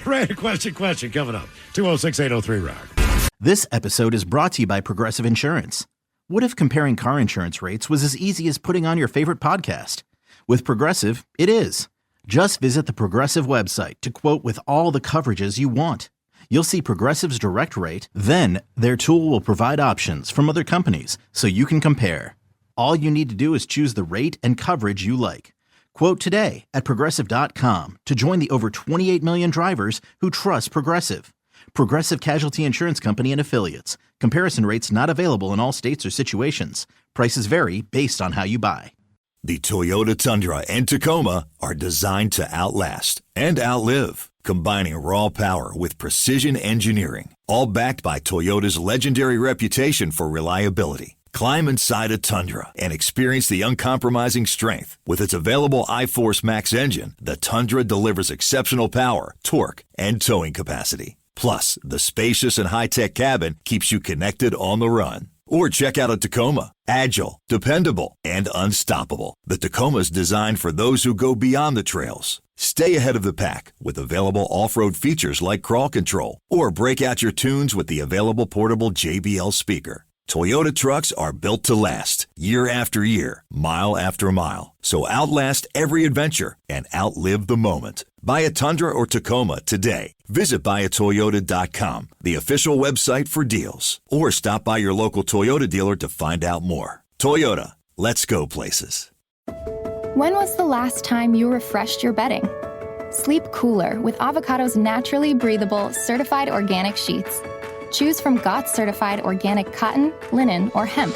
Speaker 6: random question coming up. 206-803-ROCK.
Speaker 1: This episode is brought to you by Progressive Insurance. What if comparing car insurance rates was as easy as putting on your favorite podcast? With Progressive, it is. Just visit the Progressive website to quote with all the coverages you want. You'll see Progressive's direct rate, then their tool will provide options from other companies so you can compare. All you need to do is choose the rate and coverage you like. Quote today at Progressive.com to join the over 28 million drivers who trust Progressive. Progressive Casualty Insurance Company and Affiliates. Comparison rates not available in all states or situations. Prices vary based on how you buy.
Speaker 2: The Toyota Tundra and Tacoma are designed to outlast and outlive, combining raw power with precision engineering, all backed by Toyota's legendary reputation for reliability. Climb inside a Tundra and experience the uncompromising strength. With its available iForce Max engine, the Tundra delivers exceptional power, torque, and towing capacity. Plus, the spacious and high-tech cabin keeps you connected on the run. Or check out a Tacoma. Agile, dependable, and unstoppable. The Tacoma's designed for those who go beyond the trails. Stay ahead of the pack with available off-road features like crawl control. Or break out your tunes with the available portable JBL speaker. Toyota trucks are built to last, year after year, mile after mile. So outlast every adventure and outlive the moment. Buy a Tundra or Tacoma today. Visit buyatoyota.com, the official website for deals. Or stop by your local Toyota dealer to find out more. Toyota, let's go places.
Speaker 3: When was the last time you refreshed your bedding? Sleep cooler with Avocado's naturally breathable, certified organic sheets. Choose from GOTS certified organic cotton, linen, or hemp.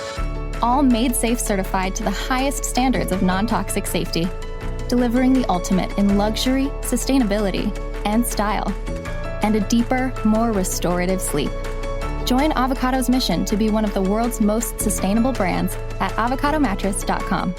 Speaker 3: All made safe certified to the highest standards of non-toxic safety. Delivering the ultimate in luxury, sustainability, and style. And a deeper, more restorative sleep. Join Avocado's mission to be one of the world's most sustainable brands at avocadomattress.com.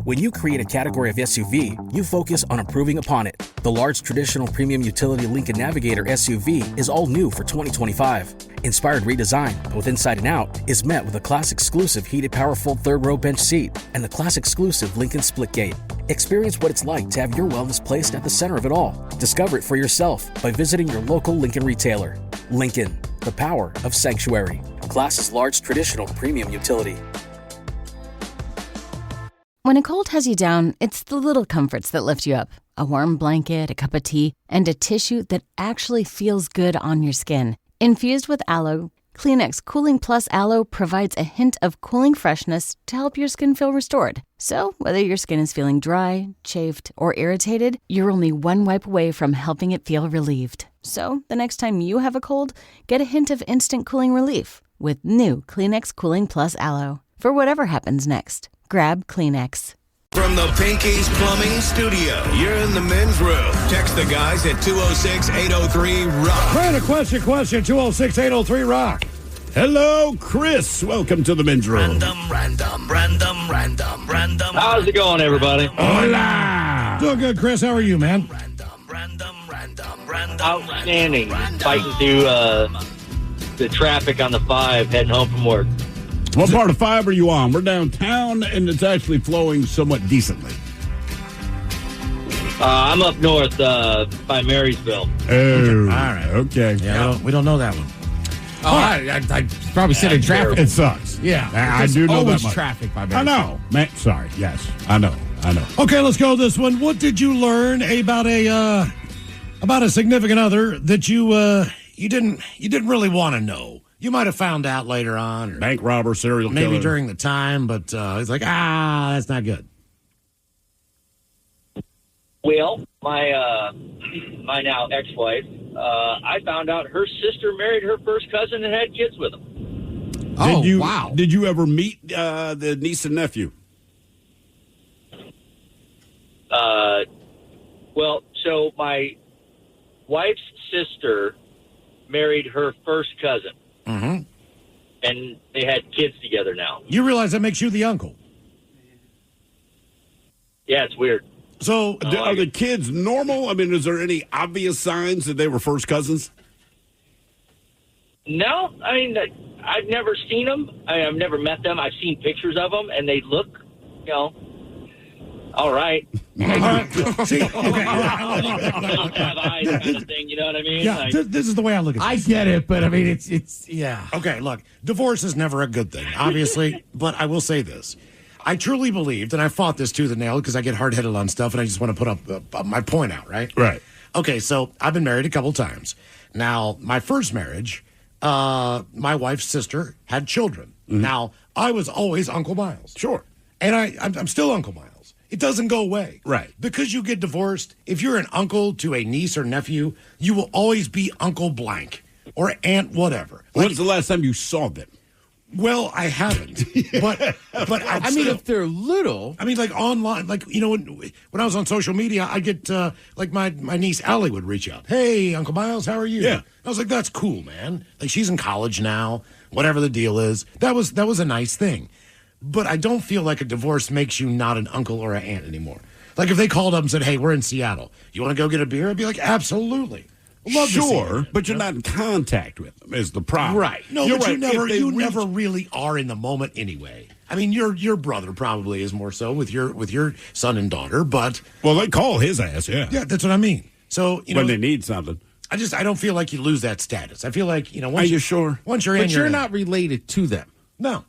Speaker 7: When you create a category of SUV, you focus on improving upon it. The large traditional premium utility Lincoln Navigator SUV is all new for 2025. Inspired redesign, both inside and out, is met with a class-exclusive heated power-fold third-row bench seat and the class-exclusive Lincoln Splitgate. Experience what it's like to have your wellness placed at the center of it all. Discover it for yourself by visiting your local Lincoln retailer. Lincoln, the power of sanctuary. Class's large traditional premium utility.
Speaker 8: When a cold has you down, it's the little comforts that lift you up. A warm blanket, a cup of tea, and a tissue that actually feels good on your skin. Infused with aloe, Kleenex Cooling Plus Aloe provides a hint of cooling freshness to help your skin feel restored. So, whether your skin is feeling dry, chafed, or irritated, you're only one wipe away from helping it feel relieved. So, the next time you have a cold, get a hint of instant cooling relief with new Kleenex Cooling Plus Aloe. For whatever happens next, grab Kleenex.
Speaker 4: From the Pinky's Plumbing Studio, you're in the men's room. Text the guys at 206-803-ROCK.
Speaker 6: Random question, 206-803-ROCK.
Speaker 5: Hello, Chris. Welcome to the men's room.
Speaker 4: Random.
Speaker 12: How's it going, everybody?
Speaker 5: Hola.
Speaker 6: Doing good, Chris. How are you, man?
Speaker 12: Outstanding. Fighting through the traffic on the 5 heading home from work.
Speaker 5: What part of 5 are you on? We're downtown, and it's actually flowing somewhat decently.
Speaker 12: I'm up north by Marysville.
Speaker 5: Oh,
Speaker 6: all right.
Speaker 5: Okay.
Speaker 6: Yeah, we don't know that one.
Speaker 9: Oh, I probably sit in traffic.
Speaker 5: It sucks.
Speaker 9: Yeah.
Speaker 5: I do know that
Speaker 9: always
Speaker 5: much.
Speaker 9: traffic by
Speaker 5: I know. Man, sorry. Yes. I know.
Speaker 6: Okay, let's go with this one. What did you learn about a significant other that you didn't really want to know? You might have found out later on. Or
Speaker 5: bank robber, serial killer.
Speaker 6: Maybe during the time, but it's like, that's not good.
Speaker 12: Well, my now ex-wife, I found out her sister married her first cousin and had kids with him.
Speaker 9: Wow.
Speaker 5: Did you ever meet the niece and nephew?
Speaker 12: Well, so my wife's sister married her first cousin.
Speaker 6: Mm-hmm.
Speaker 12: And they had kids together now.
Speaker 6: You realize that makes you the uncle.
Speaker 12: Yeah, it's weird.
Speaker 6: So,
Speaker 5: are the kids normal? I mean, is there any obvious signs that they were first cousins?
Speaker 12: No, I mean, I've never seen them. I've never met them. I've seen pictures of them, and they look, All right.
Speaker 6: All right. See, okay.
Speaker 12: Don't have eyes kind of thing, you know what I mean?
Speaker 6: Yeah,
Speaker 12: Like,
Speaker 6: this is the way I look at
Speaker 9: I
Speaker 6: this.
Speaker 9: get it, but I mean, it's yeah.
Speaker 6: Okay, look, divorce is never a good thing, obviously, but I will say this. I truly believed, and I fought this tooth and nail because I get hard-headed on stuff, and I just want to put up my point out, right?
Speaker 5: Right.
Speaker 6: Okay, so I've been married a couple times. Now, my first marriage, my wife's sister had children. Now, I was always Uncle Miles.
Speaker 5: Sure.
Speaker 6: And I'm still Uncle Miles. It doesn't go away.
Speaker 5: Right.
Speaker 6: Because you get divorced, if you're an uncle to a niece or nephew, you will always be Uncle Blank or Aunt whatever.
Speaker 5: When's the last time you saw them?
Speaker 6: Well, I haven't. but
Speaker 9: I mean, if they're little,
Speaker 6: I mean, like online, like, you know, when I was on social media, I get, like my niece Allie would reach out. Hey, Uncle Miles, how are you?
Speaker 5: Yeah.
Speaker 6: I was like, that's cool, man. Like, she's in college now, whatever the deal is. That was a nice thing. But I don't feel like a divorce makes you not an uncle or an aunt anymore. Like, if they called up and said, hey, we're in Seattle. You want to go get a beer? I'd be like, absolutely. Love to see
Speaker 5: Sure,
Speaker 6: you.
Speaker 5: but you're not in contact with them is the problem.
Speaker 9: Right.
Speaker 6: No,
Speaker 5: You're
Speaker 6: but
Speaker 5: right.
Speaker 6: you never really are in the moment anyway. I mean, your brother probably is more so with your son and daughter, but
Speaker 5: Well, they call his ass, yeah.
Speaker 6: yeah, that's what I mean. So, you know,
Speaker 5: When they need something.
Speaker 6: I don't feel like you lose that status. I feel like, you know,
Speaker 5: Are
Speaker 6: once
Speaker 5: you sure?
Speaker 6: Once you're in,
Speaker 9: but you're
Speaker 6: in.
Speaker 9: not related to them.
Speaker 6: No,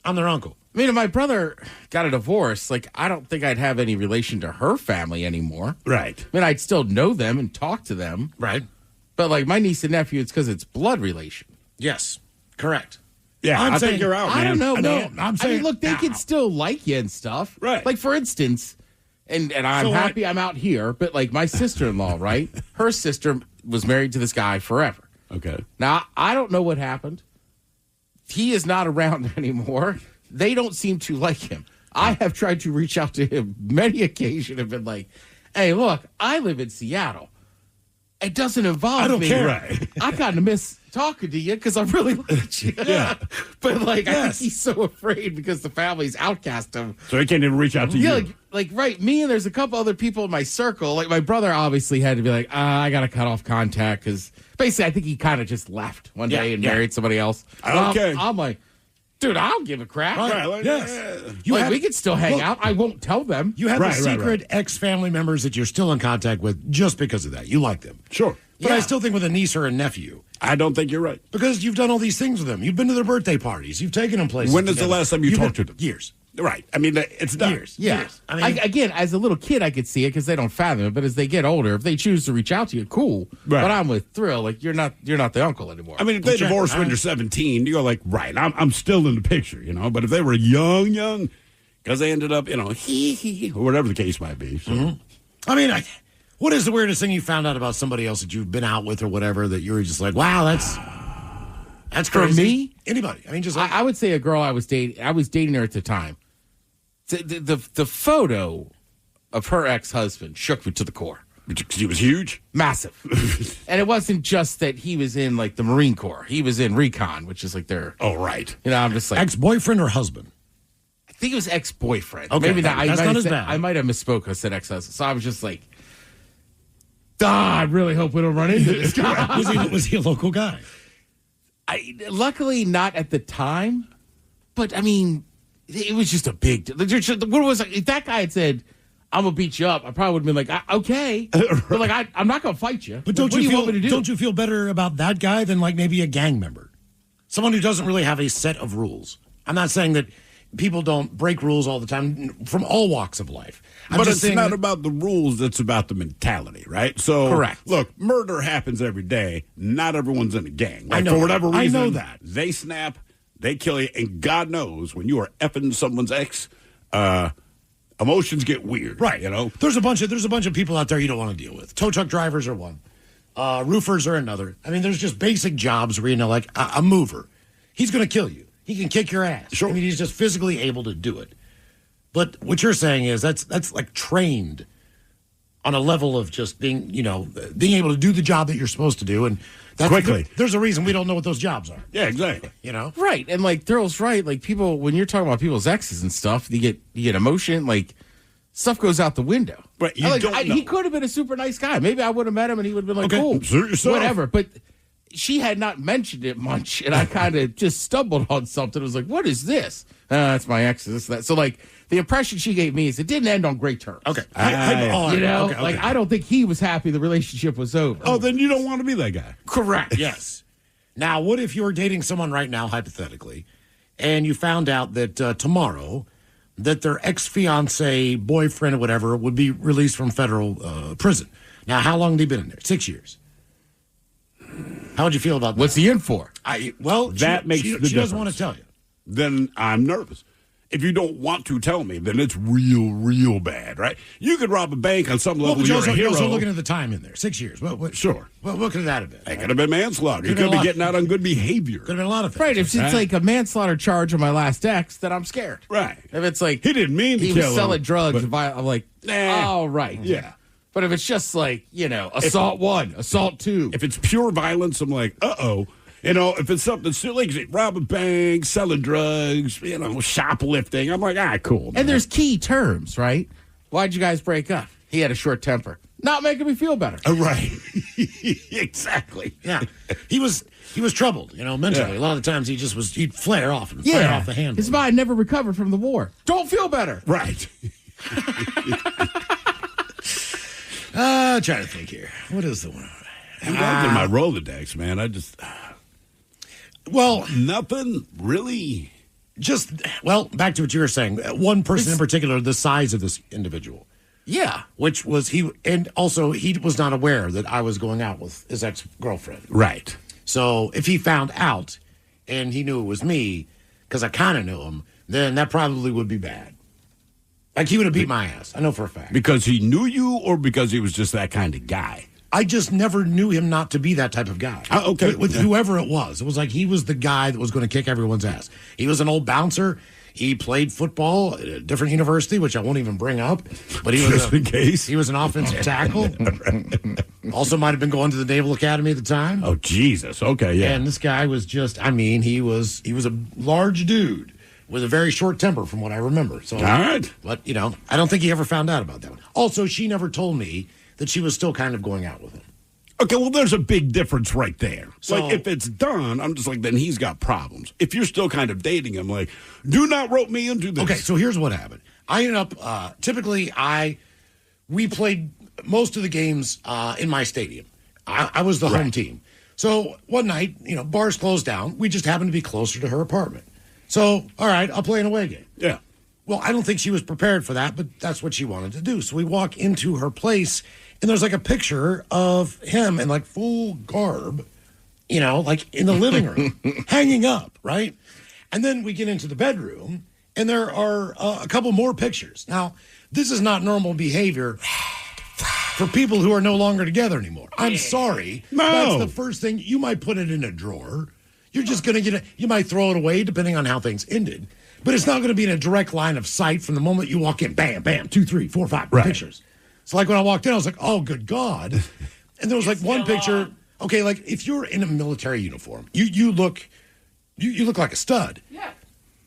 Speaker 6: I'm their uncle.
Speaker 9: I mean, if my brother got a divorce, like, I don't think I'd have any relation to her family anymore.
Speaker 5: Right.
Speaker 9: I mean, I'd still know them and talk to them.
Speaker 6: Right.
Speaker 9: But, like, my niece and nephew, it's because it's blood relation.
Speaker 6: Yes, correct.
Speaker 5: Yeah,
Speaker 6: I'm
Speaker 5: I
Speaker 6: saying-
Speaker 5: think you're out, man.
Speaker 9: I don't know.
Speaker 6: No,
Speaker 9: No,
Speaker 6: I'm saying-
Speaker 9: I mean, look, they can still like you and stuff.
Speaker 5: Right.
Speaker 9: Like, for instance, and I'm
Speaker 6: So what-
Speaker 9: happy I'm out here, but, like, my sister-in-law, right? Her sister was married to this guy forever.
Speaker 5: Okay.
Speaker 9: Now, I don't know what happened. He is not around anymore. They don't seem to like him. I have tried to reach out to him many occasions and been like, hey, look, I live in Seattle. It doesn't involve
Speaker 6: I don't
Speaker 9: me.
Speaker 6: care.
Speaker 5: Right.
Speaker 9: I kind of miss talking to you because I really like you.
Speaker 5: Yeah.
Speaker 9: But, like, I
Speaker 6: Yes.
Speaker 9: think he's so afraid because the family's outcast him.
Speaker 5: So he can't even reach out to
Speaker 9: Yeah,
Speaker 5: you.
Speaker 9: like, right, me and there's a couple other people in my circle. Like, my brother obviously had to be like, I got to cut off contact because basically I think he kind of just left one day and married somebody else.
Speaker 5: Okay.
Speaker 9: I'm like, dude, I don't give a crap.
Speaker 5: Right, like,
Speaker 6: Yes.
Speaker 9: Like, we could still hang out. I won't tell them.
Speaker 6: You have
Speaker 5: Right,
Speaker 6: the
Speaker 5: right,
Speaker 6: secret ex-family members that you're still in contact with just because of that. You like them.
Speaker 5: Sure.
Speaker 6: But I still think with a niece or a nephew,
Speaker 5: I don't think you're right.
Speaker 6: because you've done all these things with them. You've been to their birthday parties. You've taken them places.
Speaker 5: When is the
Speaker 6: together.
Speaker 5: last time you
Speaker 6: You've
Speaker 5: talked
Speaker 6: been-
Speaker 5: to them?
Speaker 6: Years.
Speaker 5: Right. I mean, it's done.
Speaker 6: Years.
Speaker 9: Yeah.
Speaker 6: Years. I mean,
Speaker 9: Again, as a little kid, I could see it because they don't fathom it. But as they get older, if they choose to reach out to you, cool.
Speaker 5: Right.
Speaker 9: But I'm with Thrill. Like, you're not the uncle anymore.
Speaker 5: I mean, if they
Speaker 6: Okay,
Speaker 5: divorce
Speaker 6: all
Speaker 5: when
Speaker 6: right.
Speaker 5: you're 17, you go like, right, I'm still in the picture, you know. But if they were young, because they ended up, you know, or whatever the case might be. So.
Speaker 6: I mean, what is the weirdest thing you found out about somebody else that you've been out with or whatever that you were just like, wow, that's
Speaker 9: For
Speaker 6: crazy?
Speaker 9: me?
Speaker 6: Anybody? I mean, just like,
Speaker 9: I would say a girl I was dating her at the time. The photo of her ex-husband shook me to the core.
Speaker 5: Because he was huge?
Speaker 9: Massive. And it wasn't just that he was in, like, the Marine Corps. He was in recon, which is like their,
Speaker 5: Oh, right.
Speaker 9: you know, I'm just like,
Speaker 6: ex-boyfriend or husband?
Speaker 9: I think it was ex-boyfriend.
Speaker 6: Okay,
Speaker 9: Maybe not.
Speaker 6: that's not as bad.
Speaker 9: I might have misspoke. I said ex-husband. So I was just like, I really hope we don't run into this guy.
Speaker 6: Was he a local guy?
Speaker 9: Luckily, not at the time. But, I mean, it was just a big... What was if that guy had said, I'm going to beat you up, I probably would have been like, okay. But, like, I'm not going to fight you.
Speaker 6: But don't
Speaker 9: what do
Speaker 6: you
Speaker 9: you
Speaker 6: feel?
Speaker 9: want me to do?
Speaker 6: Don't you feel better about that guy than like maybe a gang member, someone who doesn't really have a set of rules? I'm not saying that people don't break rules all the time from all walks of life. I'm
Speaker 5: But
Speaker 6: just
Speaker 5: it's
Speaker 6: saying
Speaker 5: not
Speaker 6: that-
Speaker 5: about the rules, it's about the mentality, right? So,
Speaker 9: Correct.
Speaker 5: Look, murder happens every day. Not everyone's in a gang. Like,
Speaker 6: I know
Speaker 5: for whatever
Speaker 6: that. I
Speaker 5: reason,
Speaker 6: know that.
Speaker 5: they snap, they kill you, and God knows when you are effing someone's ex, emotions get weird.
Speaker 6: Right.
Speaker 5: You know?
Speaker 6: There's a bunch of people out there you don't want to deal with. Tow truck drivers are one. Roofers are another. I mean, there's just basic jobs where, you know, like a mover. He's going to kill you. He can kick your ass.
Speaker 5: Sure.
Speaker 6: I mean, he's just physically able to do it. But what you're saying is that's like trained on a level of just being, you know, being able to do the job that you're supposed to do. And that's,
Speaker 5: Quickly.
Speaker 6: There's a reason we don't know what those jobs are.
Speaker 5: Yeah, exactly.
Speaker 6: You know?
Speaker 9: Right. And, like, Thrill's right. Like, people, when you're talking about people's exes and stuff, you get emotion. Like, stuff goes out the window.
Speaker 5: Right, you
Speaker 9: Like,
Speaker 5: don't know.
Speaker 9: he could have been a super nice guy. Maybe I would have met him and he would have been like,
Speaker 5: Okay,
Speaker 9: cool.
Speaker 5: suit yourself.
Speaker 9: Whatever. But she had not mentioned it much, and I kind of just stumbled on something. I was like, what is this? That's my ex, this, that. So, like, the impression she gave me is it didn't end on great terms.
Speaker 6: Okay.
Speaker 9: I don't think he was happy the relationship was over.
Speaker 5: Oh, then you don't want to be that guy.
Speaker 9: Correct.
Speaker 6: Yes. Now, what if you were dating someone right now, hypothetically, and you found out that tomorrow that their ex-fiance, boyfriend, or whatever would be released from federal prison? Now, how long have they been in there? 6 years. How would you feel about that?
Speaker 9: What's he in for?
Speaker 5: That makes the difference.
Speaker 6: She doesn't want to tell you.
Speaker 5: Then I'm nervous. If you don't want to tell me, then it's real bad, right? You could rob a bank on some level. You're a hero.
Speaker 6: You're also looking at the time in there. 6 years.
Speaker 5: Sure.
Speaker 6: What could that have been?
Speaker 5: It could have been manslaughter. You could be getting out on good behavior.
Speaker 6: Could have been a lot of things.
Speaker 9: Right. If it's like a manslaughter charge on my last ex, then I'm scared.
Speaker 5: Right.
Speaker 9: If it's like
Speaker 5: he didn't mean to kill him.
Speaker 9: He was selling drugs. I'm like, all right.
Speaker 5: Yeah.
Speaker 9: But if it's just like, assault 1, assault 2.
Speaker 5: If it's pure violence, I'm like, uh-oh. If it's something silly, like rob a bank, selling drugs, shoplifting, I'm like, cool. Man.
Speaker 9: And there's key terms, right? Why'd you guys break up? He had a short temper. Not making me feel better.
Speaker 5: Right. Exactly.
Speaker 6: Yeah. He was troubled, mentally. Yeah. A lot of the times he'd flare off flare off the handle.
Speaker 9: His mind never recovered from the war. Don't feel better.
Speaker 5: Right.
Speaker 6: Trying to think here. What is the one?
Speaker 5: I'm going through my Rolodex, man. Nothing really.
Speaker 6: Back to what you were saying. One person in particular, the size of this individual.
Speaker 9: Yeah.
Speaker 6: Which was he, and also he was not aware that I was going out with his ex-girlfriend.
Speaker 5: Right.
Speaker 6: So if he found out and he knew it was me, because I kind of knew him, then that probably would be bad. Like he would have beat my ass. I know for a fact.
Speaker 5: Because he knew you or because he was just that kind of guy?
Speaker 6: I just never knew him not to be that type of guy.
Speaker 5: Okay.
Speaker 6: With whoever it was like he was the guy that was going to kick everyone's ass. He was an old bouncer. He played football at a different university, which I won't even bring up. But he was
Speaker 5: just in case.
Speaker 6: He was an offensive tackle. Also might have been going to the Naval Academy at the time.
Speaker 5: Oh, Jesus. Okay, yeah.
Speaker 6: And this guy was just, he was a large dude with a very short temper from what I remember. So,
Speaker 5: all right.
Speaker 6: But, I don't think he ever found out about that one. Also, she never told me that she was still kind of going out with him.
Speaker 5: Okay, well, there's a big difference right there.
Speaker 6: So,
Speaker 5: like, if it's done, I'm just like, then he's got problems. If you're still kind of dating him, like, do not rope me into this.
Speaker 6: Okay, so here's what happened. I ended up, we played most of the games in my stadium. I was the home team. So one night, bars closed down. We just happened to be closer to her apartment. So, all right, I'll play an away game.
Speaker 5: Yeah.
Speaker 6: Well, I don't think she was prepared for that, but that's what she wanted to do. So we walk into her place, and there's like a picture of him in like full garb, like in the living room, hanging up, right? And then we get into the bedroom, and there are a couple more pictures. Now, this is not normal behavior for people who are no longer together anymore. I'm sorry.
Speaker 5: No.
Speaker 6: That's the first thing. You might put it in a drawer. You're just going to get it. You might throw it away depending on how things ended. But it's not going to be in a direct line of sight from the moment you walk in. Bam, bam, 2, 3, 4, 5 pictures. So like when I walked in, I was like, oh, good God. And there was like one picture. Okay, like if you're in a military uniform, you look like a stud.
Speaker 9: Yeah.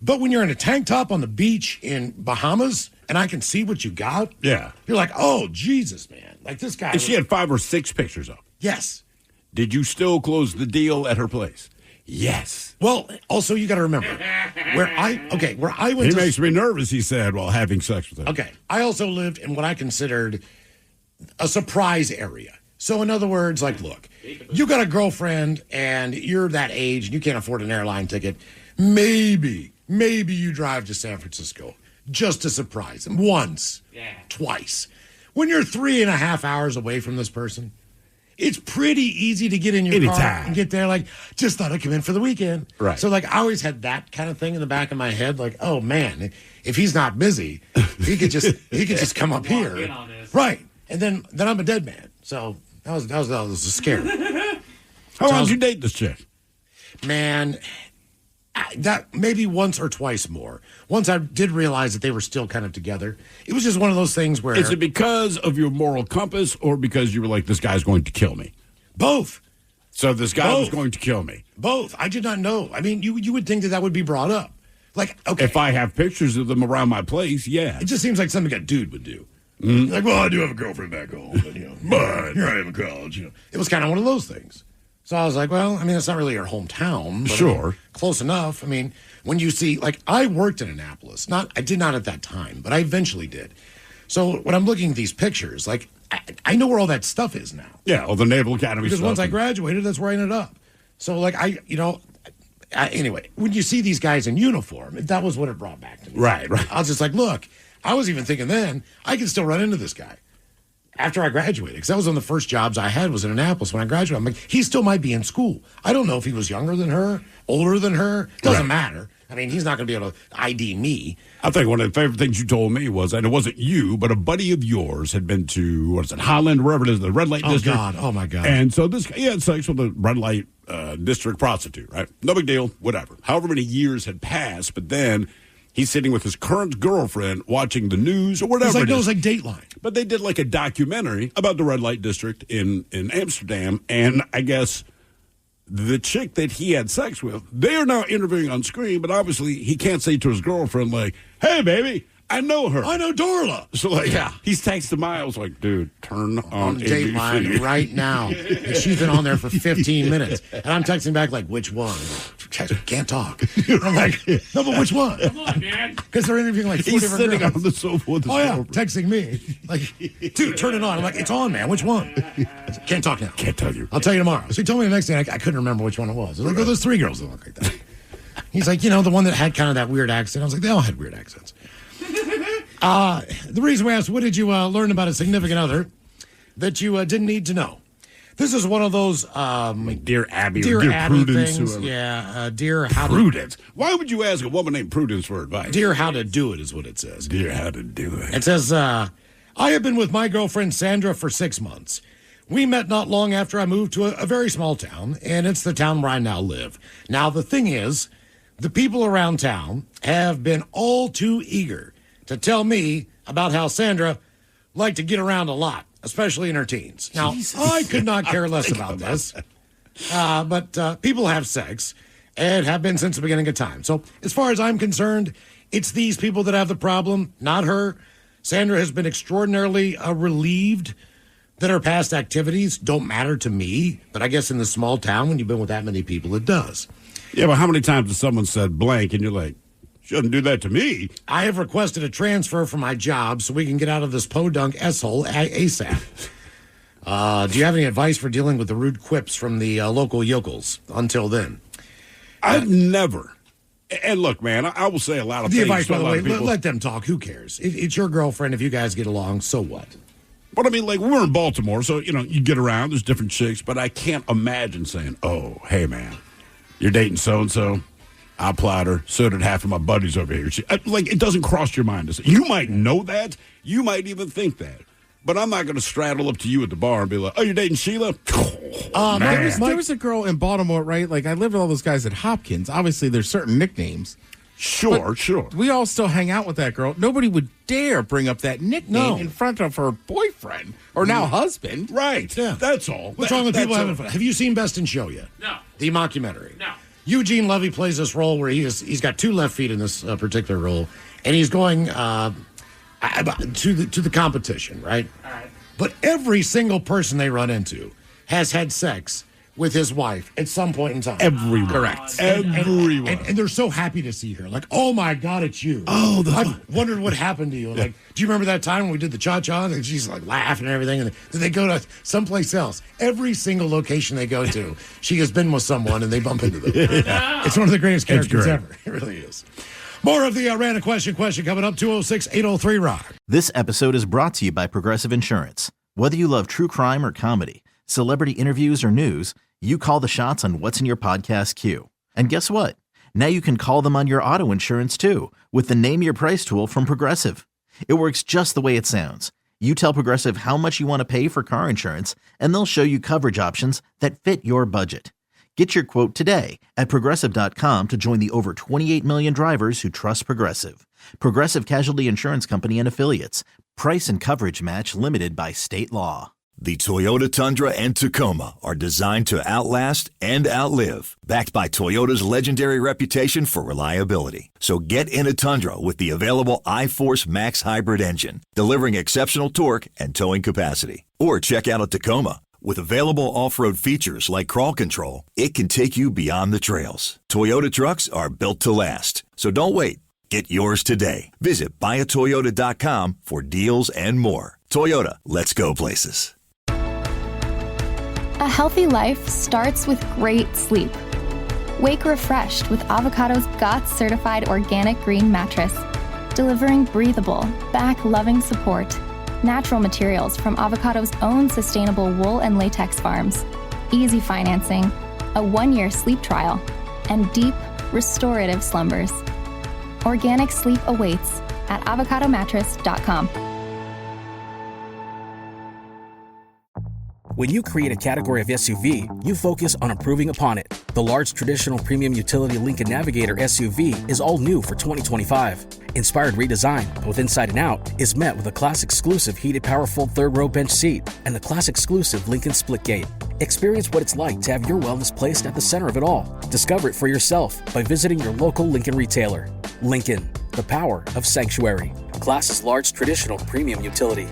Speaker 6: But when you're in a tank top on the beach in Bahamas and I can see what you got,
Speaker 5: yeah,
Speaker 6: you're like, oh, Jesus, man. Like this guy.
Speaker 5: And she had 5 or 6 pictures up.
Speaker 6: Yes.
Speaker 5: Did you still close the deal at her place? Yes.
Speaker 6: Well, also you got to remember where I went.
Speaker 5: He makes me nervous, he said, while having sex with her.
Speaker 6: Okay. I also lived in what I considered a surprise area. So in other words, like, look, you got a girlfriend and you're that age and you can't afford an airline ticket. Maybe you drive to San Francisco just to surprise him once, twice. When you're 3.5 hours away from this person, it's pretty easy to get in your car and get there. Like, just thought I'd come in for the weekend.
Speaker 5: Right.
Speaker 6: So, like, I always had that kind of thing in the back of my head. Like, oh man, if he's not busy, he could just come up here. Right. And then I'm a dead man. So that was a scare.
Speaker 5: How long did you date this chick?
Speaker 6: Man, that maybe once or twice more. Once I did realize that they were still kind of together. It was just one of those things where...
Speaker 5: Is it because of your moral compass or because you were like, this guy's going to kill me?
Speaker 6: Both.
Speaker 5: So this guy was going to kill me?
Speaker 6: Both. I did not know. I mean, you would think that would be brought up. Like, okay.
Speaker 5: If I have pictures of them around my place, yeah.
Speaker 6: It just seems like something a dude would do. Like, well, I do have a girlfriend back home, but, but here I am in college. It was kind of one of those things. So I was like, well, I mean, it's not really our hometown. But
Speaker 5: Sure.
Speaker 6: I mean, close enough. I mean, when you see, like, I worked in Annapolis. I did not at that time, but I eventually did. So when I'm looking at these pictures, like, I know where all that stuff is now.
Speaker 5: Yeah, well, the Naval Academy
Speaker 6: Because
Speaker 5: stuff.
Speaker 6: once I graduated, that's where I ended up. So, like, anyway, when you see these guys in uniform, that was what it brought back to me.
Speaker 5: Right.
Speaker 6: I was just like, look, I was even thinking then, I can still run into this guy after I graduated. Because that was one of the first jobs I had was in Annapolis when I graduated. I'm like, he still might be in school. I don't know if he was younger than her, older than her. Doesn't matter. I mean, he's not going to be able to ID me.
Speaker 5: I think one of the favorite things you told me was, and it wasn't you, but a buddy of yours had been to, what is it, Highland, wherever it is, the red light district.
Speaker 6: Oh, my God.
Speaker 5: And so this guy, he had sex with a red light district prostitute, right? No big deal, whatever. However many years had passed, but then he's sitting with his current girlfriend watching the news or whatever.
Speaker 6: It was like Dateline.
Speaker 5: But they did like a documentary about the red light district in Amsterdam, and I guess the chick that he had sex with, they are now interviewing on screen, but obviously he can't say to his girlfriend, like, hey, baby, I know her.
Speaker 6: I know Dorla.
Speaker 5: So, like, he's texting Miles, like, dude, turn on
Speaker 6: Dateline right now. And she's been on there for 15 minutes. And I'm texting back, like, which one? Can't talk. I'm like, no, but which one?
Speaker 11: Come on, man.
Speaker 6: Because they're interviewing like 4
Speaker 5: He's
Speaker 6: different
Speaker 5: sitting
Speaker 6: girls.
Speaker 5: on the sofa with his girlfriend.
Speaker 6: Texting me. Like, dude, turn it on. I'm like, it's on, man. Which one? Can't talk now.
Speaker 5: Can't tell you.
Speaker 6: I'll tell you tomorrow. So he told me the next day, I couldn't remember which one it was. I was like, oh, there's 3 girls that look like that. He's like, the one that had kind of that weird accent. I was like, they all had weird accents. The reason we asked, what did you learn about a significant other that you didn't need to know? This is one of those
Speaker 5: Like Dear Abby
Speaker 6: Dear
Speaker 5: or Dear
Speaker 6: Abby
Speaker 5: Prudence.
Speaker 6: things.
Speaker 5: Whoever.
Speaker 6: Yeah, Dear How
Speaker 5: Prudence. Why would you ask a woman named Prudence for advice?
Speaker 6: Dear How to Do It is what it says.
Speaker 5: Dear How to Do It.
Speaker 6: It says, I have been with my girlfriend Sandra for 6 months. We met not long after I moved to a very small town, and it's the town where I now live. Now, the thing is, the people around town have been all too eager to tell me about how Sandra liked to get around a lot, especially in her teens. Now, I could not care less about this, but people have sex and have been since the beginning of time. So as far as I'm concerned, it's these people that have the problem, not her. Sandra has been extraordinarily relieved that her past activities don't matter to me, but I guess in the small town, when you've been with that many people, it does.
Speaker 5: Yeah, but how many times has someone said blank and you're like, shouldn't do that to me?
Speaker 6: I have requested a transfer from my job so we can get out of this podunk S-hole ASAP. Do you have any advice for dealing with the rude quips from the local yokels until then?
Speaker 5: I've never. And look, man, I will say a lot of
Speaker 6: The
Speaker 5: things.
Speaker 6: advice,
Speaker 5: to
Speaker 6: by
Speaker 5: a
Speaker 6: the
Speaker 5: lot
Speaker 6: way,
Speaker 5: of people.
Speaker 6: let them talk. Who cares? It's your girlfriend. If you guys get along, so what?
Speaker 5: But I mean, like, we were in Baltimore, so, you get around, there's different chicks, but I can't imagine saying, oh, hey, man, you're dating so-and-so. I plowed her. So did half of my buddies over here. It doesn't cross your mind to say. You might know that. You might even think that. But I'm not going to straddle up to you at the bar and be like, oh, you're dating Sheila?
Speaker 9: There was a girl in Baltimore, right? Like, I lived with all those guys at Hopkins. Obviously, there's certain nicknames.
Speaker 5: Sure.
Speaker 9: We all still hang out with that girl. Nobody would dare bring up that nickname in front of her boyfriend or now husband.
Speaker 5: Right. Yeah. That's all.
Speaker 6: What's wrong with people having fun? Have you seen Best in Show yet?
Speaker 11: No.
Speaker 6: The mockumentary?
Speaker 11: No.
Speaker 6: Eugene Levy plays this role where he's got 2 left feet in this particular role, and he's going to the competition, right?
Speaker 11: All right.
Speaker 6: But every single person they run into has had sex with his wife at some point in time.
Speaker 5: Everyone.
Speaker 9: Correct.
Speaker 5: Everyone.
Speaker 6: And they're so happy to see her. Like, oh my God, it's you.
Speaker 5: Oh,
Speaker 6: I've wondered what happened to you. Like, do you remember that time when we did the cha-cha? And she's like laughing and everything. And then they go to someplace else. Every single location they go to, she has been with someone and they bump into them. It's one of the greatest characters ever. It really is. More of the random question coming up, 206-803-ROCK.
Speaker 1: This episode is brought to you by Progressive Insurance. Whether you love true crime or comedy, celebrity interviews or news, you call the shots on what's in your podcast queue. And guess what? Now you can call them on your auto insurance too with the Name Your Price tool from Progressive. It works just the way it sounds. You tell Progressive how much you want to pay for car insurance, and they'll show you coverage options that fit your budget. Get your quote today at Progressive.com to join the over 28 million drivers who trust Progressive. Progressive Casualty Insurance Company and Affiliates. Price and coverage match limited by state law.
Speaker 2: The Toyota Tundra and Tacoma are designed to outlast and outlive, backed by Toyota's legendary reputation for reliability. So get in a Tundra with the available iForce Max hybrid engine, delivering exceptional torque and towing capacity. Or check out a Tacoma, With available off-road features like crawl control, it can take you beyond the trails. Toyota trucks are built to last. So don't wait. Get yours today. Visit buyatoyota.com for deals and more. Toyota, let's go places.
Speaker 3: A healthy life starts with great sleep. Wake refreshed with Avocado's GOTS certified organic green mattress, delivering breathable, back-loving support. Natural materials from Avocado's own sustainable wool and latex farms, easy financing, a 1-year sleep trial, and deep, restorative slumbers. Organic sleep awaits at avocadomattress.com.
Speaker 7: When you create a category of SUV, you focus on improving upon it. The large traditional premium utility Lincoln Navigator SUV is all new for 2025. Inspired redesign, both inside and out, is met with a class-exclusive heated power-fold third-row bench seat and the class-exclusive Lincoln Splitgate. Experience what it's like to have your wellness placed at the center of it all. Discover it for yourself by visiting your local Lincoln retailer. Lincoln, the power of sanctuary. Class's large traditional premium utility.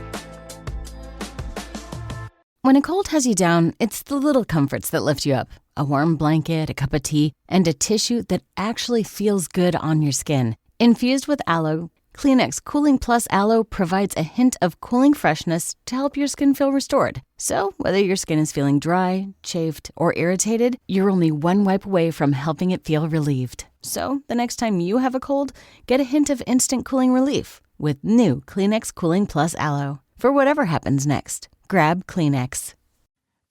Speaker 8: When a cold has you down, it's the little comforts that lift you up. A warm blanket, a cup of tea, and a tissue that actually feels good on your skin. Infused with aloe, Kleenex Cooling Plus Aloe provides a hint of cooling freshness to help your skin feel restored. So, whether your skin is feeling dry, chafed, or irritated, you're only one wipe away from helping it feel relieved. So, the next time you have a cold, get a hint of instant cooling relief with new Kleenex Cooling Plus Aloe. For whatever happens next, grab Kleenex.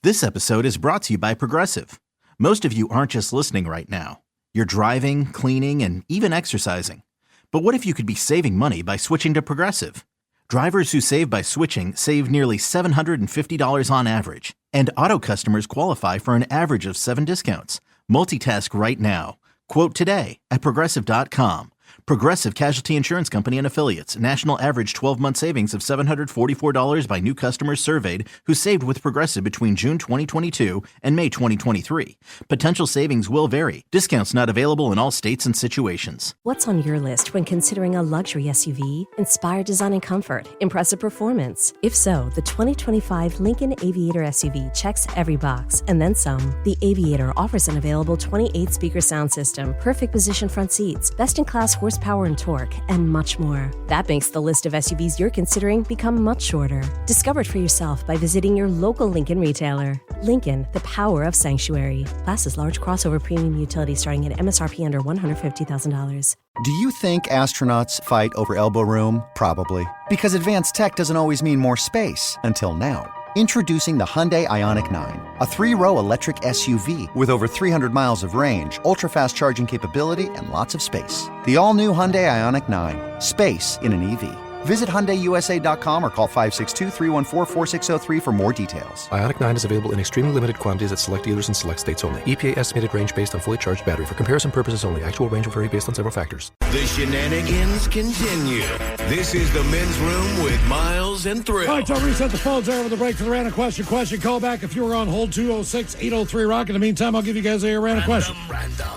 Speaker 1: This episode is brought to you by Progressive. Most of you aren't just listening right now. You're driving, cleaning, and even exercising. But what if you could be saving money by switching to Progressive? Drivers who save by switching save nearly $750 on average. And auto customers qualify for an average of 7 discounts. Multitask right now. Quote today at Progressive.com. Progressive Casualty Insurance Company and Affiliates. National average 12-month savings of $744 by new customers surveyed who saved with Progressive between June 2022 and May 2023. Potential savings will vary. Discounts not available in all states and situations.
Speaker 13: What's on your list when considering a luxury SUV? Inspired design and comfort, impressive performance. If so, the 2025 Lincoln Aviator SUV checks every box, and then some. The Aviator offers an available 28-speaker sound system, perfect position front seats, best-in-class horsepower and torque, and much more. That makes the list of SUVs you're considering become much shorter. Discover it for yourself by visiting your local Lincoln retailer. Lincoln, the power of sanctuary. Class's large crossover premium utility starting at MSRP under $150,000.
Speaker 14: Do you think astronauts fight over elbow room? Probably. Because advanced tech doesn't always mean more space. Until now. Introducing the Hyundai Ioniq 9, a 3-row electric SUV with over 300 miles of range, ultra-fast charging capability, and lots of space. The all-new Hyundai Ioniq 9. Space in an EV. Visit HyundaiUSA.com or call 562-314-4603 for more details.
Speaker 15: Ioniq 9 is available in extremely limited quantities at select dealers in select states only. EPA estimated range based on fully charged battery. For comparison purposes only. Actual range will vary based on several factors.
Speaker 4: The shenanigans continue. This is the Men's Room with Miles and Thrill.
Speaker 6: All right, so I'll reset the phones there with the break for the random question. Call back if you were on hold, 206-803-ROCK. In the meantime, I'll give you guys a random question.
Speaker 4: Random.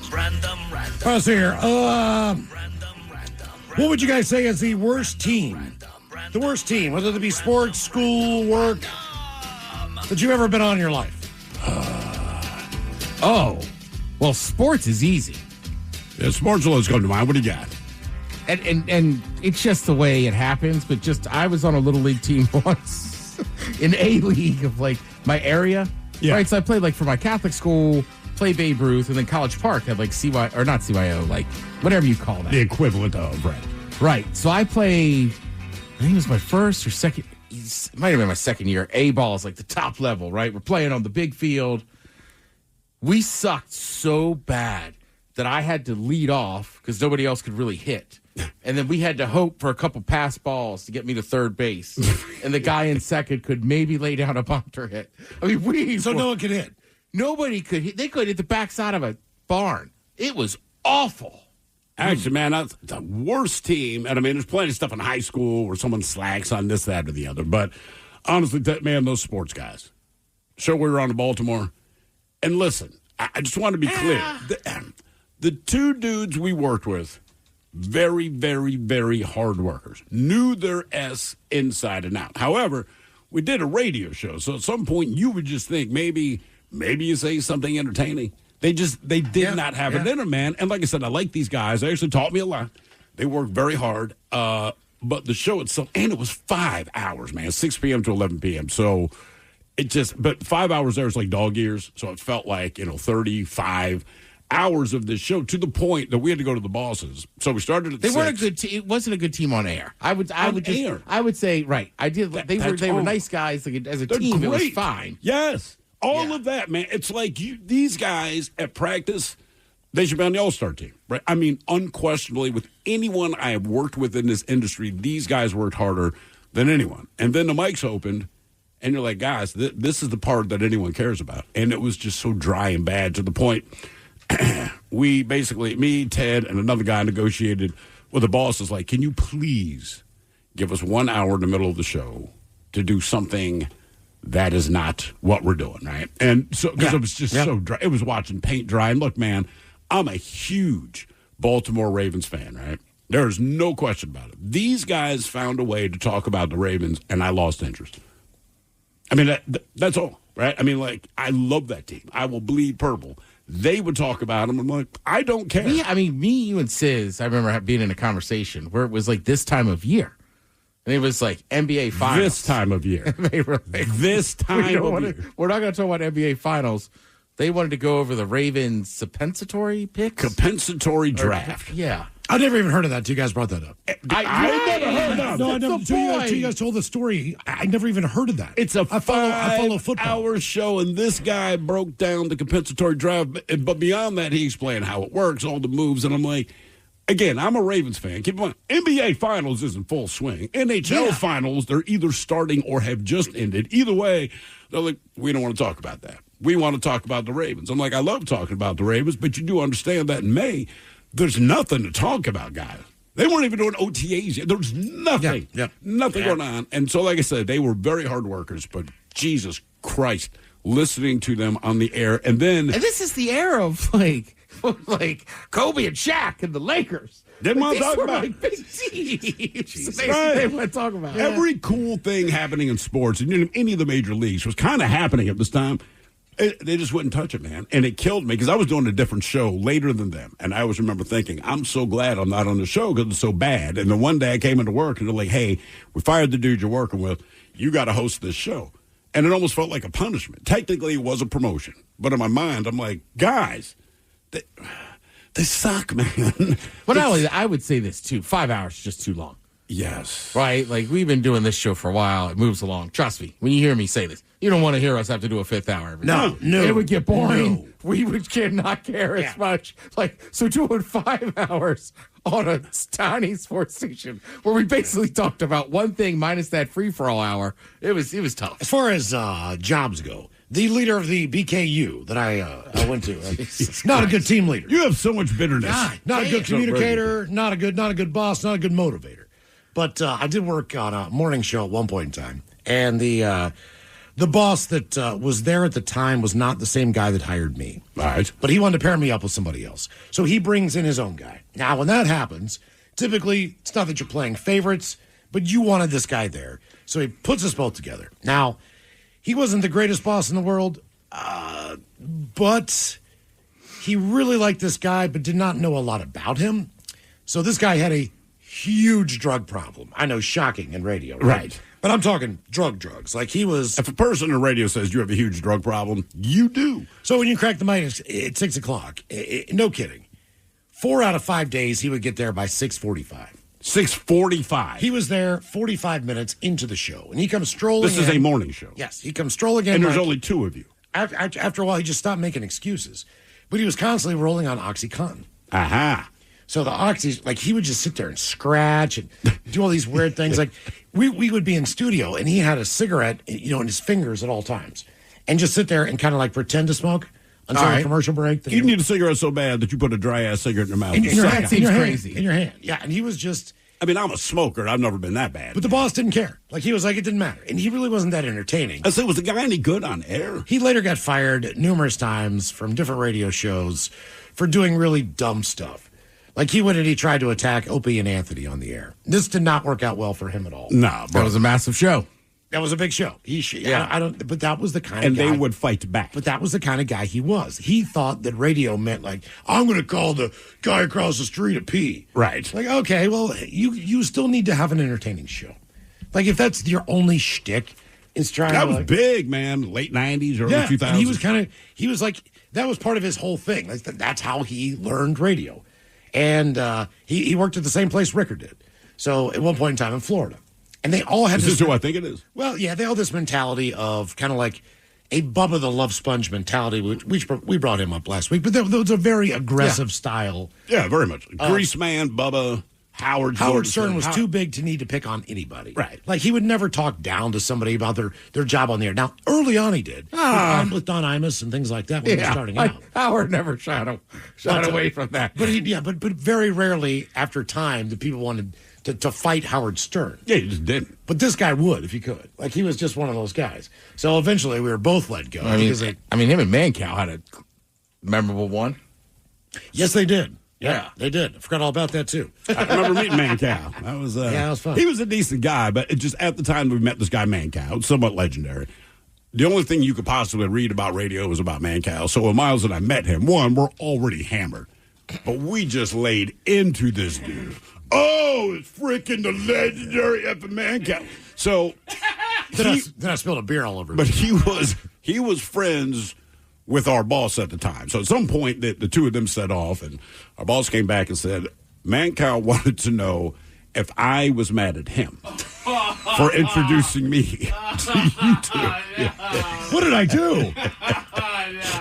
Speaker 6: All right, so here. What would you guys say is the worst team? The worst team, whether it be sports, school, work, that you've ever been on in your life?
Speaker 9: Well, sports is easy.
Speaker 5: Yeah, sports always come to mind. What do you got?
Speaker 9: And it's just the way it happens, but just I was on a little league team once in A league of like my area.
Speaker 5: Yeah.
Speaker 9: Right. So I played like for my Catholic school, play Babe Ruth, and then College Park had like CY or not CYO, like whatever you call that.
Speaker 5: The equivalent of, right.
Speaker 9: Right. So I played, I think it was my first or second, it might have been my second year. A ball is like the top level, right? We're playing on the big field. We sucked so bad that I had to lead off because nobody else could really hit. And then we had to hope for a couple pass balls to get me to third base. And the guy in second could maybe lay down a bunter hit. I mean,
Speaker 6: no one could hit.
Speaker 9: Nobody could hit. They could hit the backside of a barn. It was awful.
Speaker 5: Actually, man, that's the worst team. And I mean, there's plenty of stuff in high school where someone slacks on this, that, or the other. But honestly, those sports guys. So we were on to Baltimore. And listen, I just want to be clear. The two dudes we worked with, very, very, very hard workers, knew their S inside and out. However, we did a radio show. So at some point, you would just think maybe you say something entertaining. They did not have it in them, man. And like I said, I like these guys. They actually taught me a lot. They worked very hard. But the show itself, and it was 5 hours, man, 6 p.m. to 11 p.m. So but 5 hours there is like dog years. So it felt like, 35 hours of this show to the point that we had to go to the bosses. So we started at 6.
Speaker 9: They weren't a good team. It wasn't a good team on air. I would say, right. I did. They were nice guys. Like, as a team, it was fine.
Speaker 5: Yes. All of that, man. It's like these guys at practice, they should be on the All-Star team, right? I mean, unquestionably, with anyone I have worked with in this industry, these guys worked harder than anyone. And then the mics opened, and you're like, guys, this is the part that anyone cares about. And it was just so dry and bad to the point we basically, me, Ted, and another guy negotiated with the boss. Is like, can you please give us 1 hour in the middle of the show to do something that is not what we're doing, right? And so, because it was just so dry. It was watching paint dry. And look, man, I'm a huge Baltimore Ravens fan, right? There's no question about it. These guys found a way to talk about the Ravens, and I lost interest. I mean, that's all, right? I mean, like, I love that team. I will bleed purple. They would talk about them. I'm like, I don't care.
Speaker 9: Me, you, and Sis, I remember being in a conversation where it was like this time of year. And it was like NBA Finals.
Speaker 5: This time of year.
Speaker 9: They were like,
Speaker 5: this time of year.
Speaker 9: We're not going to talk about NBA Finals. They wanted to go over the Ravens' compensatory picks.
Speaker 5: Compensatory draft.
Speaker 9: Yeah.
Speaker 6: I never even heard of that until you guys brought that up.
Speaker 5: I never heard of that.
Speaker 6: No, I never. Until you guys told the story, I never even heard of that.
Speaker 5: It's a
Speaker 6: I follow football.
Speaker 5: 5-hour show, and this guy broke down the compensatory draft. But beyond that, he explained how it works, all the moves, and I'm like, again, I'm a Ravens fan. Keep in mind, NBA Finals is in full swing. NHL Finals, they're either starting or have just ended. Either way, they're like, we don't want to talk about that. We want to talk about the Ravens. I'm like, I love talking about the Ravens, but you do understand that in May, there's nothing to talk about, guys. They weren't even doing OTAs yet. There was nothing. Nothing going on. And so, like I said, they were very hard workers, but Jesus Christ, listening to them on the air. And
Speaker 9: this is the era of like Kobe and Shaq and the Lakers.
Speaker 5: Didn't want to talk about
Speaker 9: like big teams. They want to talk about
Speaker 5: every cool thing happening in sports and any of the major leagues was kind of happening at this time. They just wouldn't touch it, man. And it killed me because I was doing a different show later than them. And I always remember thinking, I'm so glad I'm not on the show because it's so bad. And then one day I came into work and they're like, hey, we fired the dude you're working with. You got to host this show. And it almost felt like a punishment. Technically, it was a promotion. But in my mind, I'm like, guys, they suck, man.
Speaker 9: But not only that, I would say this, too. 5 hours is just too long.
Speaker 5: Yes.
Speaker 9: Right? Like, we've been doing this show for a while. It moves along. Trust me. When you hear me say this, you don't want to hear us have to do a 5th hour every day.
Speaker 6: No.
Speaker 9: It would get boring. No. We would not care as much. Like, so doing 5 hours on a tiny sports station where we basically talked about one thing minus that free-for-all hour, it was tough.
Speaker 6: As far as jobs go, the leader of the BKU that I went to, not a good team leader.
Speaker 5: You have so much bitterness.
Speaker 6: Not a good communicator, not a good boss, not a good motivator. But I did work on a morning show at one point in time, and the boss that was there at the time was not the same guy that hired me.
Speaker 5: Right.
Speaker 6: But he wanted to pair me up with somebody else. So he brings in his own guy. Now, when that happens, typically it's not that you're playing favorites, but you wanted this guy there. So he puts us both together. Now, he wasn't the greatest boss in the world, but he really liked this guy, but did not know a lot about him. So this guy had a huge drug problem. I know, shocking in radio, right? But I'm talking drugs. Like he was.
Speaker 5: If a person in radio says you have a huge drug problem, you do.
Speaker 6: So when you crack the mic at 6 o'clock, no kidding, 4 out of 5 days he would get there by 6:45.
Speaker 5: 6:45.
Speaker 6: He was there 45 minutes into the show, and he comes strolling.
Speaker 5: This is a morning show.
Speaker 6: Yes, he comes strolling in,
Speaker 5: and there's only 2 of you.
Speaker 6: After a while, he just stopped making excuses, but he was constantly rolling on OxyContin.
Speaker 5: Aha.
Speaker 6: So the oxy, like he would just sit there and scratch and do all these weird things. Like we would be in studio and he had a cigarette, in his fingers at all times, and just sit there and kind of like pretend to smoke until the commercial break.
Speaker 5: You need a cigarette so bad that you put a dry ass cigarette in your mouth.
Speaker 6: In your hand,
Speaker 9: seems crazy.
Speaker 6: In your hand, yeah. And he was just.
Speaker 5: I mean, I'm a smoker. I've never been that bad.
Speaker 6: But the boss didn't care. Like he was like, it didn't matter, and he really wasn't that entertaining.
Speaker 5: I said, was the guy any good on air?
Speaker 6: He later got fired numerous times from different radio shows for doing really dumb stuff. Like he went and he tried to attack Opie and Anthony on the air. This did not work out well for him at all.
Speaker 5: No,
Speaker 9: that was a massive show.
Speaker 6: That was a big show. I don't. But that was the kind
Speaker 5: and
Speaker 6: of guy.
Speaker 5: they would fight back.
Speaker 6: But that was the kind of guy he was. He thought that radio meant like, I'm going to call the guy across the street a P.
Speaker 5: Right.
Speaker 6: Like, okay, well, you still need to have an entertaining show. Like, if that's your only shtick, is trying
Speaker 5: that
Speaker 6: to.
Speaker 5: Was
Speaker 6: like,
Speaker 5: big, man. Late 90s, early 2000s.
Speaker 6: And he was like, that was part of his whole thing. That's how he learned radio. And he worked at the same place Ricker did. So at one point in time in Florida. And they all had
Speaker 5: Is this who I think it is?
Speaker 6: Well, yeah, they all this mentality of kind of like a Bubba the Love Sponge mentality, which we brought him up last week. But there was a very aggressive style.
Speaker 5: Yeah, very much. Grease Man, Bubba, Howard
Speaker 6: Stern was too big to need to pick on anybody.
Speaker 5: Right.
Speaker 6: Like, he would never talk down to somebody about their job on the air. Now, early on he did. With Don Imus and things like that when he was starting out.
Speaker 9: Howard never shied away from that.
Speaker 6: But but very rarely after time did people wanted to fight Howard Stern.
Speaker 5: Yeah, he just didn't.
Speaker 6: But this guy would if he could. Like, he was just one of those guys. So eventually we were both let go.
Speaker 9: I mean, him and Mancow had a memorable one.
Speaker 6: Yes, they did. Yeah, they did. I forgot all about that, too.
Speaker 5: I remember meeting Mancow. That was
Speaker 6: that was fun.
Speaker 5: He was a decent guy, but it just at the time we met this guy Mancow, it's somewhat legendary. The only thing you could possibly read about radio was about Mancow. So when Miles and I met him, one, we're already hammered. But we just laid into this dude. Oh, it's freaking the legendary effing Mancow. So
Speaker 6: then I spilled a beer all over him.
Speaker 5: But he was friends with our boss at the time. So at some point, the two of them set off, and our boss came back and said, Mancow wanted to know if I was mad at him for introducing me to you two. Yeah.
Speaker 6: What did I do?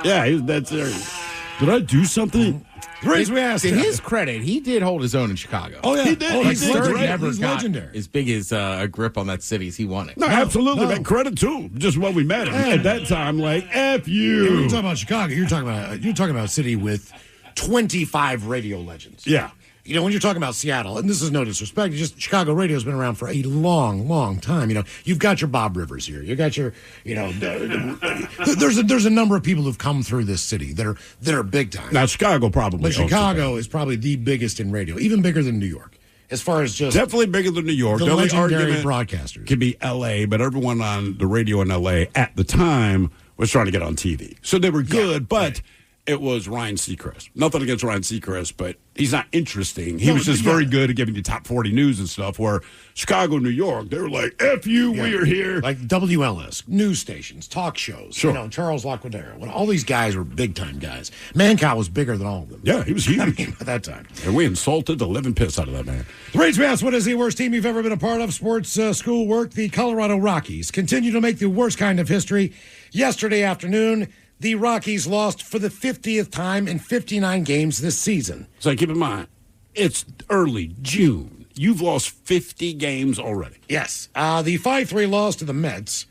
Speaker 5: Yeah, he was dead serious. Did I do something?
Speaker 9: To his credit, he did hold his own in Chicago.
Speaker 6: Oh, yeah.
Speaker 5: He did.
Speaker 9: Stern never
Speaker 6: He's
Speaker 9: got
Speaker 6: legendary.
Speaker 9: as big as a grip on that city as he wanted.
Speaker 5: No, absolutely. Man, credit to him. Just when we met him at that time, like, F you.
Speaker 6: When you're talking about Chicago, you're talking about a city with 25 radio legends.
Speaker 5: Yeah.
Speaker 6: You know, when you're talking about Seattle, and this is no disrespect, just Chicago radio's been around for a long, long time. You know, you've got your Bob Rivers here. You got your, there's a number of people who've come through this city that are big time.
Speaker 5: Now, Chicago probably.
Speaker 6: But Chicago is probably the biggest in radio, even bigger than New York. As far as just
Speaker 5: definitely bigger than New York.
Speaker 6: The legendary broadcasters
Speaker 5: could be L.A., but everyone on the radio in L.A. at the time was trying to get on TV, so they were good. But it was Ryan Seacrest. Nothing against Ryan Seacrest, but he's not interesting. He was just very good at giving you top 40 news and stuff. Where Chicago, New York, they were like, "F you, we are here."
Speaker 6: Like WLS, news stations, talk shows.
Speaker 5: Sure.
Speaker 6: You know, Charles Laquadero. When all these guys were big time guys. Mancow was bigger than all of them.
Speaker 5: Yeah, he was huge.
Speaker 6: I mean, at that time.
Speaker 5: And we insulted the living piss out of that man.
Speaker 6: The Rage Mass, what is the worst team you've ever been a part of? Sports, school, work. The Colorado Rockies continue to make the worst kind of history. Yesterday afternoon, the Rockies lost for the 50th time in 59 games this season.
Speaker 5: So keep in mind, it's early June. You've lost 50 games already.
Speaker 6: Yes. The 5-3 loss to the Mets.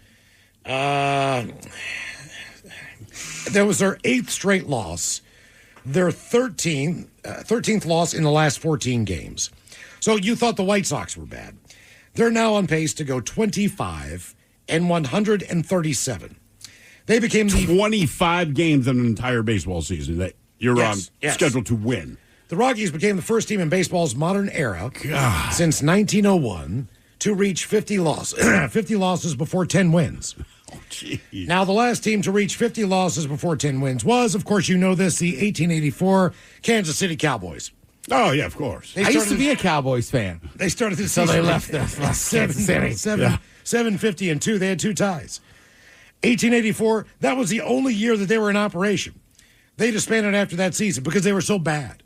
Speaker 6: That was their 8th straight loss. Their 13th loss in the last 14 games. So you thought the White Sox were bad. They're now on pace to go 25 and 137. They became
Speaker 5: 25 games in an entire baseball season that you're scheduled to win.
Speaker 6: The Rockies became the first team in baseball's modern era since 1901 to reach 50 losses. 50 losses before 10 wins.
Speaker 5: Oh, geez.
Speaker 6: Now, the last team to reach 50 losses before 10 wins was, of course, you know this, the 1884 Kansas City Cowboys.
Speaker 5: Oh, yeah, of course.
Speaker 9: I used to be a Cowboys fan.
Speaker 6: They started the
Speaker 9: So
Speaker 6: season.
Speaker 9: they left Kansas City.
Speaker 6: 750 and 2. They had 2 ties. 1884, that was the only year that they were in operation. They disbanded after that season because they were so bad.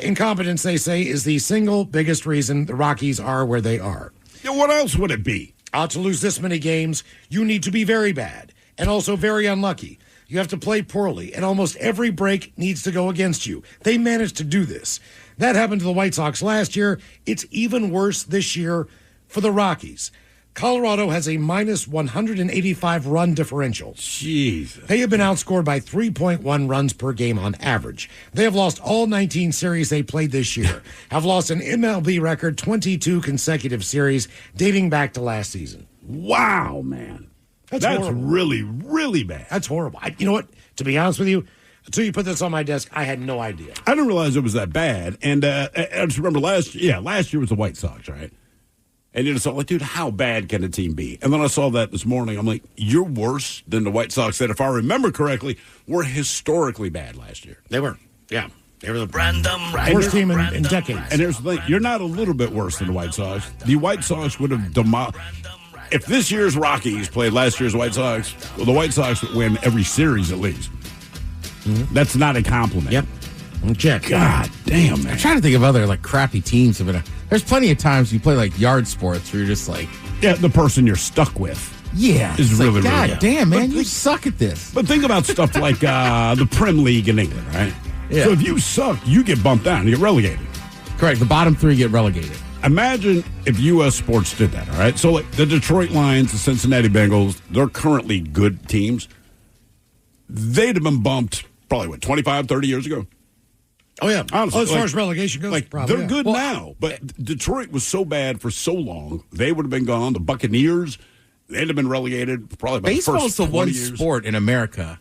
Speaker 6: Incompetence, they say, is the single biggest reason the Rockies are where they are.
Speaker 5: Yeah, what else would it be?
Speaker 6: To lose this many games, you need to be very bad and also very unlucky. You have to play poorly, and almost every break needs to go against you. They managed to do this. That happened to the White Sox last year. It's even worse this year for the Rockies. Colorado has a minus 185 run differential.
Speaker 5: Jesus.
Speaker 6: They have been outscored by 3.1 runs per game on average. They have lost all 19 series they played this year, have lost an MLB record 22 consecutive series dating back to last season.
Speaker 5: Wow, man. That's
Speaker 6: horrible.
Speaker 5: really, really bad.
Speaker 6: That's horrible. You know what? To be honest with you, until you put this on my desk, I had no idea.
Speaker 5: I didn't realize it was that bad. And I just remember last year was the White Sox, right? And you just thought, like, dude, how bad can a team be? And then I saw that this morning. I'm like, you're worse than the White Sox that, if I remember correctly, were historically bad last year.
Speaker 6: They were. Yeah. They were the
Speaker 5: worst
Speaker 6: team in decades.
Speaker 5: And here's the thing. You're not a little bit worse than the White Sox. The White Sox would have demolished. If this year's Rockies played last year's White Sox, well, the White Sox would win every series at least. Mm-hmm. That's not a compliment.
Speaker 6: Yep. Check.
Speaker 5: God damn, man.
Speaker 9: I'm trying to think of other, like, crappy teams. There's plenty of times you play, like, yard sports where you're just like...
Speaker 5: Yeah, the person you're stuck with.
Speaker 9: Yeah.
Speaker 5: Is really,
Speaker 9: like, God
Speaker 5: really
Speaker 9: damn, man, you suck at this.
Speaker 5: But think about stuff like the Prem League in England, right?
Speaker 9: Yeah.
Speaker 5: So if you suck, you get bumped down. You get relegated.
Speaker 9: Correct. The bottom three get relegated.
Speaker 5: Imagine if U.S. sports did that, all right? So, like, the Detroit Lions, the Cincinnati Bengals, they're currently good teams. They'd have been bumped probably, 25, 30 years ago?
Speaker 6: Oh, yeah.
Speaker 5: Honestly,
Speaker 6: as far as relegation goes,
Speaker 5: like,
Speaker 6: probably,
Speaker 5: they're good now. But Detroit was so bad for so long, they would have been gone. The Buccaneers, they'd have been relegated probably about
Speaker 9: Baseball's
Speaker 5: the
Speaker 9: the one
Speaker 5: years.
Speaker 9: sport in America.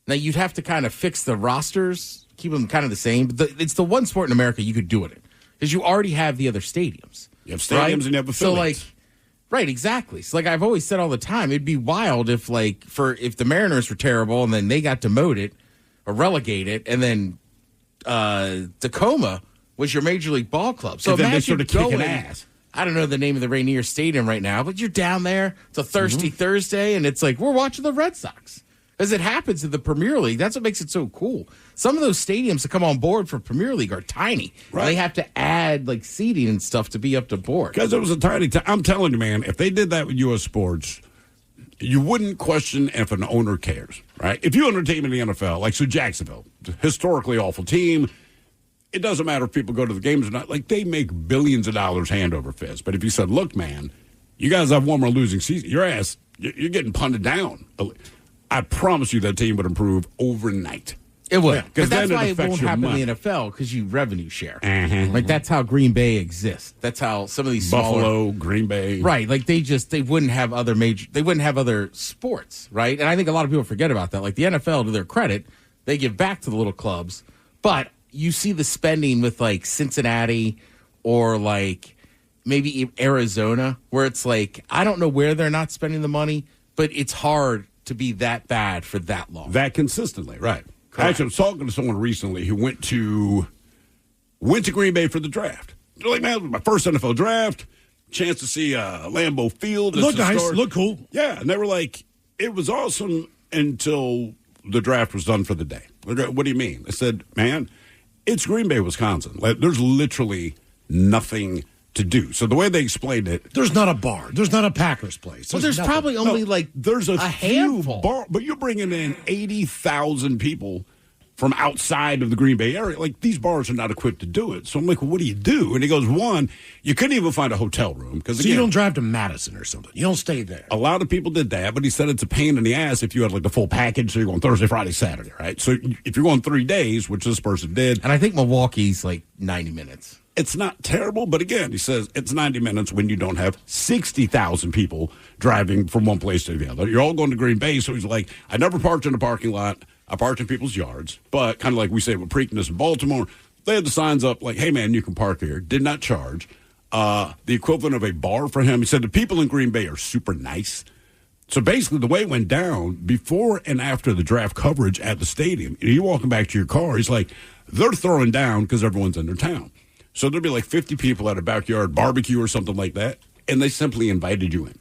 Speaker 9: Now, you'd have to kind of fix the rosters, keep them kind of the same. But it's the one sport in America you could do it in. Because you already have the other stadiums.
Speaker 5: You have stadiums, right? And you have affiliates.
Speaker 9: So, like, right, exactly. So, like, I've always said all the time, it'd be wild if, like, if the Mariners were terrible and then they got demoted or relegated, and then Tacoma was your Major League Ball club. So
Speaker 5: and then
Speaker 9: imagine
Speaker 5: they started kicking ass.
Speaker 9: I don't know the name of the Rainier Stadium right now, but you're down there. It's a thirsty Thursday, and it's like, we're watching the Red Sox. As it happens in the Premier League, that's what makes it so cool. Some of those stadiums that come on board for Premier League are tiny. Right. They have to add, like, seating and stuff to be up to board.
Speaker 5: Because it was a tiny I'm telling you, man, if they did that with U.S. sports, you wouldn't question if an owner cares, right? If you own a team in the NFL, like, so Jacksonville, historically awful team, it doesn't matter if people go to the games or not. Like, they make billions of dollars hand over fist. But if you said, look, man, you guys have one more losing season, your ass, you're getting punted down. I promise you that team would improve overnight.
Speaker 9: It would.
Speaker 5: Yeah,
Speaker 9: but that's why it
Speaker 5: affects
Speaker 9: won't
Speaker 5: your
Speaker 9: happen
Speaker 5: money.
Speaker 9: in the NFL, because you revenue share.
Speaker 5: Mm-hmm.
Speaker 9: Like, that's how Green Bay exists. That's how some of these
Speaker 5: Buffalo, Green Bay.
Speaker 9: Right. Like, they wouldn't have other sports, right? And I think a lot of people forget about that. Like, the NFL, to their credit, they give back to the little clubs. But you see the spending with, like, Cincinnati or, like, maybe Arizona, where it's like, I don't know where they're not spending the money, but it's hard to be that bad for that long.
Speaker 5: That consistently, right.
Speaker 9: Correct.
Speaker 5: Actually, I was talking to someone recently who went to Green Bay for the draft. They're like, man, it was my first NFL draft, chance to see Lambeau Field.
Speaker 6: Look nice, look cool.
Speaker 5: Yeah, and they were like, it was awesome until the draft was done for the day. What do you mean? I said, man, it's Green Bay, Wisconsin. Like, there's literally nothing to do. So the way they explained it,
Speaker 6: there's not a bar, there's not a Packers place.
Speaker 9: Well, there's probably only
Speaker 5: there's a few
Speaker 9: handful.
Speaker 5: bar, but you're bringing in 80,000 people from outside of the Green Bay area. Like, these bars are not equipped to do it. So I'm like, well, what do you do? And he goes, one, you couldn't even find a hotel room because
Speaker 6: you don't drive to Madison or something. You don't stay there.
Speaker 5: A lot of people did that, but he said it's a pain in the ass if you had, like, the full package. So you're going Thursday, Friday, Saturday, right? So if you're going 3 days, which this person did,
Speaker 9: and I think Milwaukee's like 90 minutes.
Speaker 5: It's not terrible, but again, he says it's 90 minutes when you don't have 60,000 people driving from one place to the other. You're all going to Green Bay, so he's like, I never parked in a parking lot. I parked in people's yards. But kind of like we say with Preakness in Baltimore, they had the signs up like, hey, man, you can park here. Did not charge. The equivalent of a bar for him. He said the people in Green Bay are super nice. So basically, the way it went down, before and after the draft coverage at the stadium, you're walking back to your car, he's like, they're throwing down because everyone's in their town. So there'd be like 50 people at a backyard barbecue or something like that, and they simply invited you in.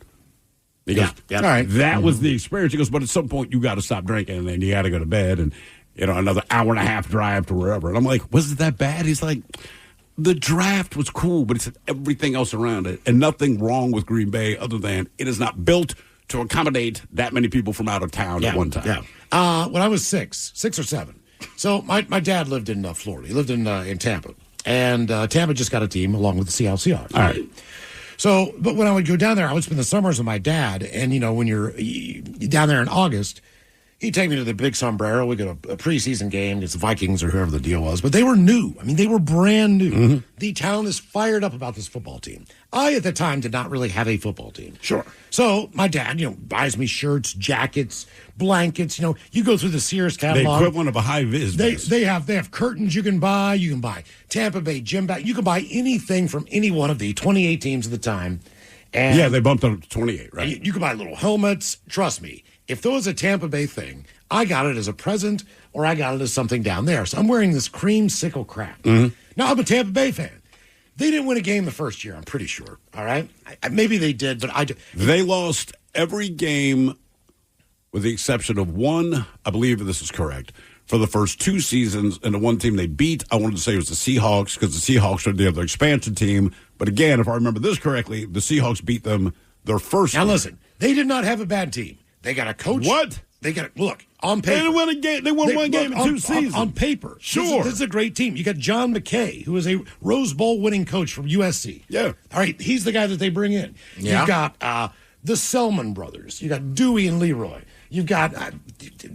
Speaker 5: He goes,
Speaker 6: all
Speaker 5: right. That was the experience. He goes, but at some point you got to stop drinking, and then you got to go to bed, and another hour and a half drive to wherever. And I'm like, was it that bad? He's like, the draft was cool, but it's everything else around it, and nothing wrong with Green Bay other than it is not built to accommodate that many people from out of town at one time.
Speaker 6: Yeah. When I was 6 or 7, so my dad lived in Florida. He lived in Tampa. And Tampa just got a team along with the Seattle Seahawks.
Speaker 5: All right.
Speaker 6: So, but when I would go down there, I would spend the summers with my dad. And, when you're down there in August, He'd take me to the Big Sombrero. We go to a preseason game against the Vikings or whoever the deal was. But they were new. I mean, they were brand new.
Speaker 5: Mm-hmm.
Speaker 6: The town is fired up about this football team. I, at the time, did not really have a football team.
Speaker 5: Sure.
Speaker 6: So my dad, buys me shirts, jackets, blankets. You go through the Sears catalog.
Speaker 5: The equivalent of a high-vis vest.
Speaker 6: They have curtains you can buy. You can buy Tampa Bay gym bag. You can buy anything from any one of the 28 teams at the time. And
Speaker 5: yeah, they bumped up to 28, right?
Speaker 6: You can buy little helmets. Trust me. If there was a Tampa Bay thing, I got it as a present or I got it as something down there. So I'm wearing this creamsicle crap.
Speaker 5: Mm-hmm.
Speaker 6: Now, I'm a Tampa Bay fan. They didn't win a game the first year, I'm pretty sure. All right? Maybe they did, but
Speaker 5: They lost every game with the exception of one, I believe this is correct, for the first 2 seasons. And the one team they beat, I wanted to say it was the Seahawks because the Seahawks are the other expansion team. But again, if I remember this correctly, the Seahawks beat them their first
Speaker 6: Now,
Speaker 5: year.
Speaker 6: listen, they did not have a bad team. They got a coach.
Speaker 5: What?
Speaker 6: They got look on paper.
Speaker 5: They didn't win a game. They won one game in 2 seasons.
Speaker 6: On paper,
Speaker 5: Sure.
Speaker 6: This is a great team. You got John McKay, who is a Rose Bowl winning coach from USC.
Speaker 5: Yeah.
Speaker 6: All right, he's the guy that they bring in.
Speaker 9: Yeah.
Speaker 6: You've got the Selman brothers. You got Dewey and Leroy. You've got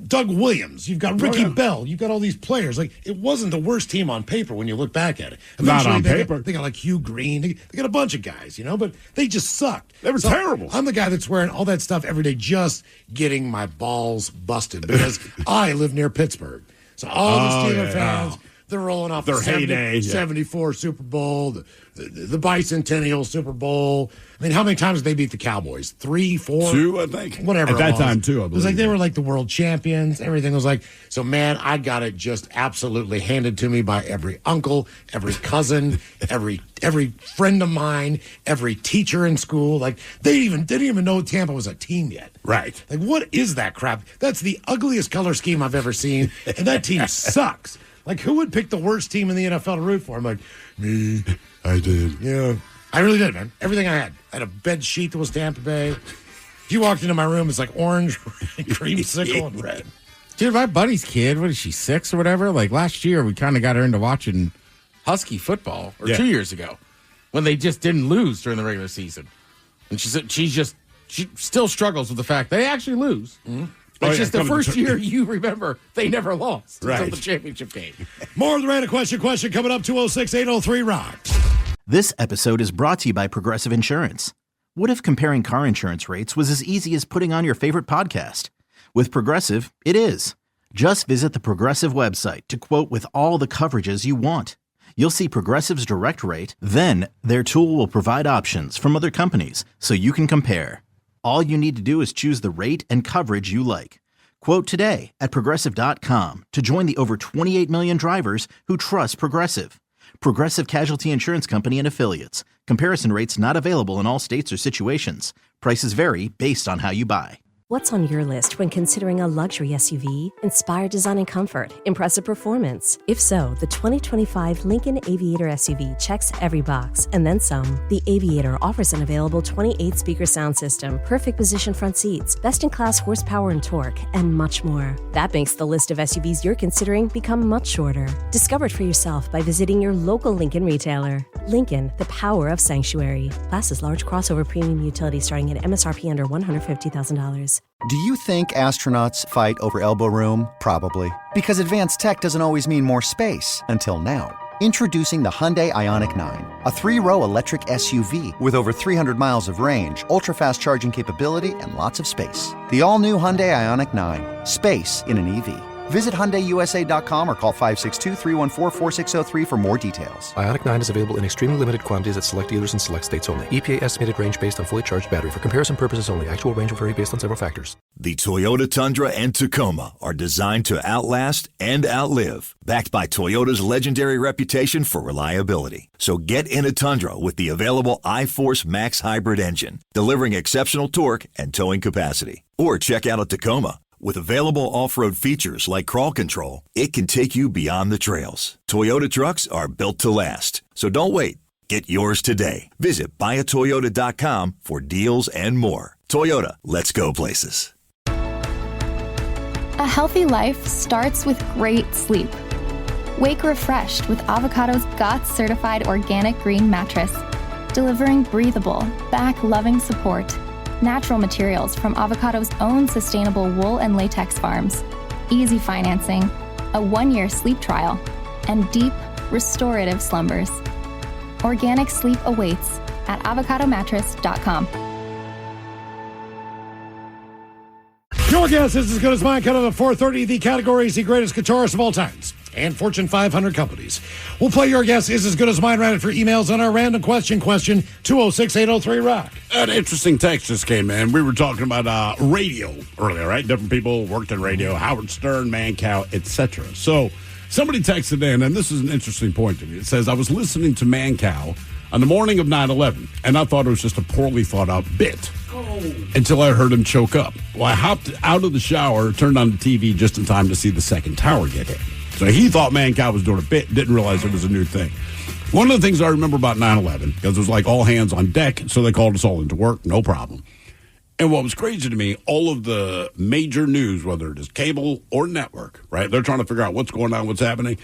Speaker 6: Doug Williams. You've got Ricky Bell. You've got all these players. Like, it wasn't the worst team on paper when you look back at it.
Speaker 5: Not on
Speaker 6: they
Speaker 5: paper.
Speaker 6: They got like Hugh Green. They got a bunch of guys, but they just sucked.
Speaker 5: They were terrible.
Speaker 6: I'm the guy that's wearing all that stuff every day, just getting my balls busted because I live near Pittsburgh. So all the Steeler fans, they're rolling off
Speaker 5: Their
Speaker 6: the 70,
Speaker 5: heyday,
Speaker 6: 74 Super Bowl, the bicentennial Super Bowl. I mean, how many times did they beat the Cowboys? 3, 4?
Speaker 5: 2, I think.
Speaker 6: Whatever.
Speaker 5: At that
Speaker 6: it was.
Speaker 5: time, too, I
Speaker 6: It was like
Speaker 5: believe.
Speaker 6: they were like the world champions. Everything was like, so man, I got it just absolutely handed to me by every uncle, every cousin, every friend of mine, every teacher in school. Like, they didn't even know Tampa was a team yet.
Speaker 5: Right.
Speaker 6: Like, what is that crap? That's the ugliest color scheme I've ever seen, and that team sucks. Like, who would pick the worst team in the NFL to root for? I'm like, me.
Speaker 5: I did.
Speaker 6: Yeah. I really did, man. Everything I had. I had a bed sheet that was Tampa Bay. If you walked into my room, it's like orange, creamsicle, and red.
Speaker 9: Dude, my buddy's kid, what is she, 6 or whatever? Like, last year, we kind of got her into watching Husky football, or 2 years ago, when they just didn't lose during the regular season. And she said she still struggles with the fact they actually lose. Mm-hmm. It's just the first year you remember they never lost until the championship game.
Speaker 6: More of the random question coming up, 206-803-ROCK.
Speaker 1: This episode is brought to you by Progressive Insurance. What if comparing car insurance rates was as easy as putting on your favorite podcast? With Progressive, it is. Just visit the Progressive website to quote with all the coverages you want. You'll see Progressive's direct rate, then their tool will provide options from other companies so you can compare. All you need to do is choose the rate and coverage you like. Quote today at Progressive.com to join the over 28 million drivers who trust Progressive. Progressive Casualty Insurance Company and Affiliates. Comparison rates not available in all states or situations. Prices vary based on how you buy.
Speaker 13: What's on your list when considering a luxury SUV? Inspired design and comfort, impressive performance. If so, the 2025 Lincoln Aviator SUV checks every box, and then some. The Aviator offers an available 28-speaker sound system, perfect position front seats, best-in-class horsepower and torque, and much more. That makes the list of SUVs you're considering become much shorter. Discover it for yourself by visiting your local Lincoln retailer. Lincoln, the power of sanctuary. Classes large crossover premium utility starting at MSRP under $150,000.
Speaker 14: Do you think astronauts fight over elbow room? Probably. Because advanced tech doesn't always mean more space. Until now. Introducing the Hyundai Ioniq 9. A 3-row electric SUV with over 300 miles of range, ultra-fast charging capability, and lots of space. The all-new Hyundai Ioniq 9. Space in an EV. Visit HyundaiUSA.com or call 562-314-4603 for more details.
Speaker 15: Ioniq 9 is available in extremely limited quantities at select dealers and select states only. EPA estimated range based on fully charged battery. For comparison purposes only. Actual range will vary based on several factors.
Speaker 2: The Toyota Tundra and Tacoma are designed to outlast and outlive, backed by Toyota's legendary reputation for reliability. So get in a Tundra with the available iForce Max hybrid engine, delivering exceptional torque and towing capacity. Or check out a Tacoma. With available off-road features like crawl control, it can take you beyond the trails. Toyota trucks are built to last. So don't wait. Get yours today. Visit buyatoyota.com for deals and more. Toyota, let's go places.
Speaker 3: A healthy life starts with great sleep. Wake refreshed with Avocado's GOTS certified organic green mattress, delivering breathable, back-loving support natural materials from Avocado's own sustainable wool and latex farms, easy financing, a 1-year sleep trial, and deep, restorative slumbers. Organic sleep awaits at avocadomattress.com.
Speaker 6: Your guess is as good as mine. Kind of at 4:30. The category is the greatest guitarist of all times and Fortune 500 companies. We'll play Your Guess is as good as mine right after emails on our random question 206-803-ROCK.
Speaker 5: An interesting text just came in. We were talking about radio earlier, right? Different people worked in radio, Howard Stern, Mancow, etc. So somebody texted in, and this is an interesting point to me. It says, I was listening to Mancow on the morning of 9/11, and I thought it was just a poorly thought out bit. Until I heard him choke up. Well, I hopped out of the shower, turned on the TV just in time to see the second tower get hit. So he thought Mancow was doing a bit, didn't realize it was a new thing. One of the things I remember about 9/11, because it was like all hands on deck, so they called us all into work, no problem. And what was crazy to me, all of the major news, whether it is cable or network, right, they're trying to figure out what's going on, what's happening.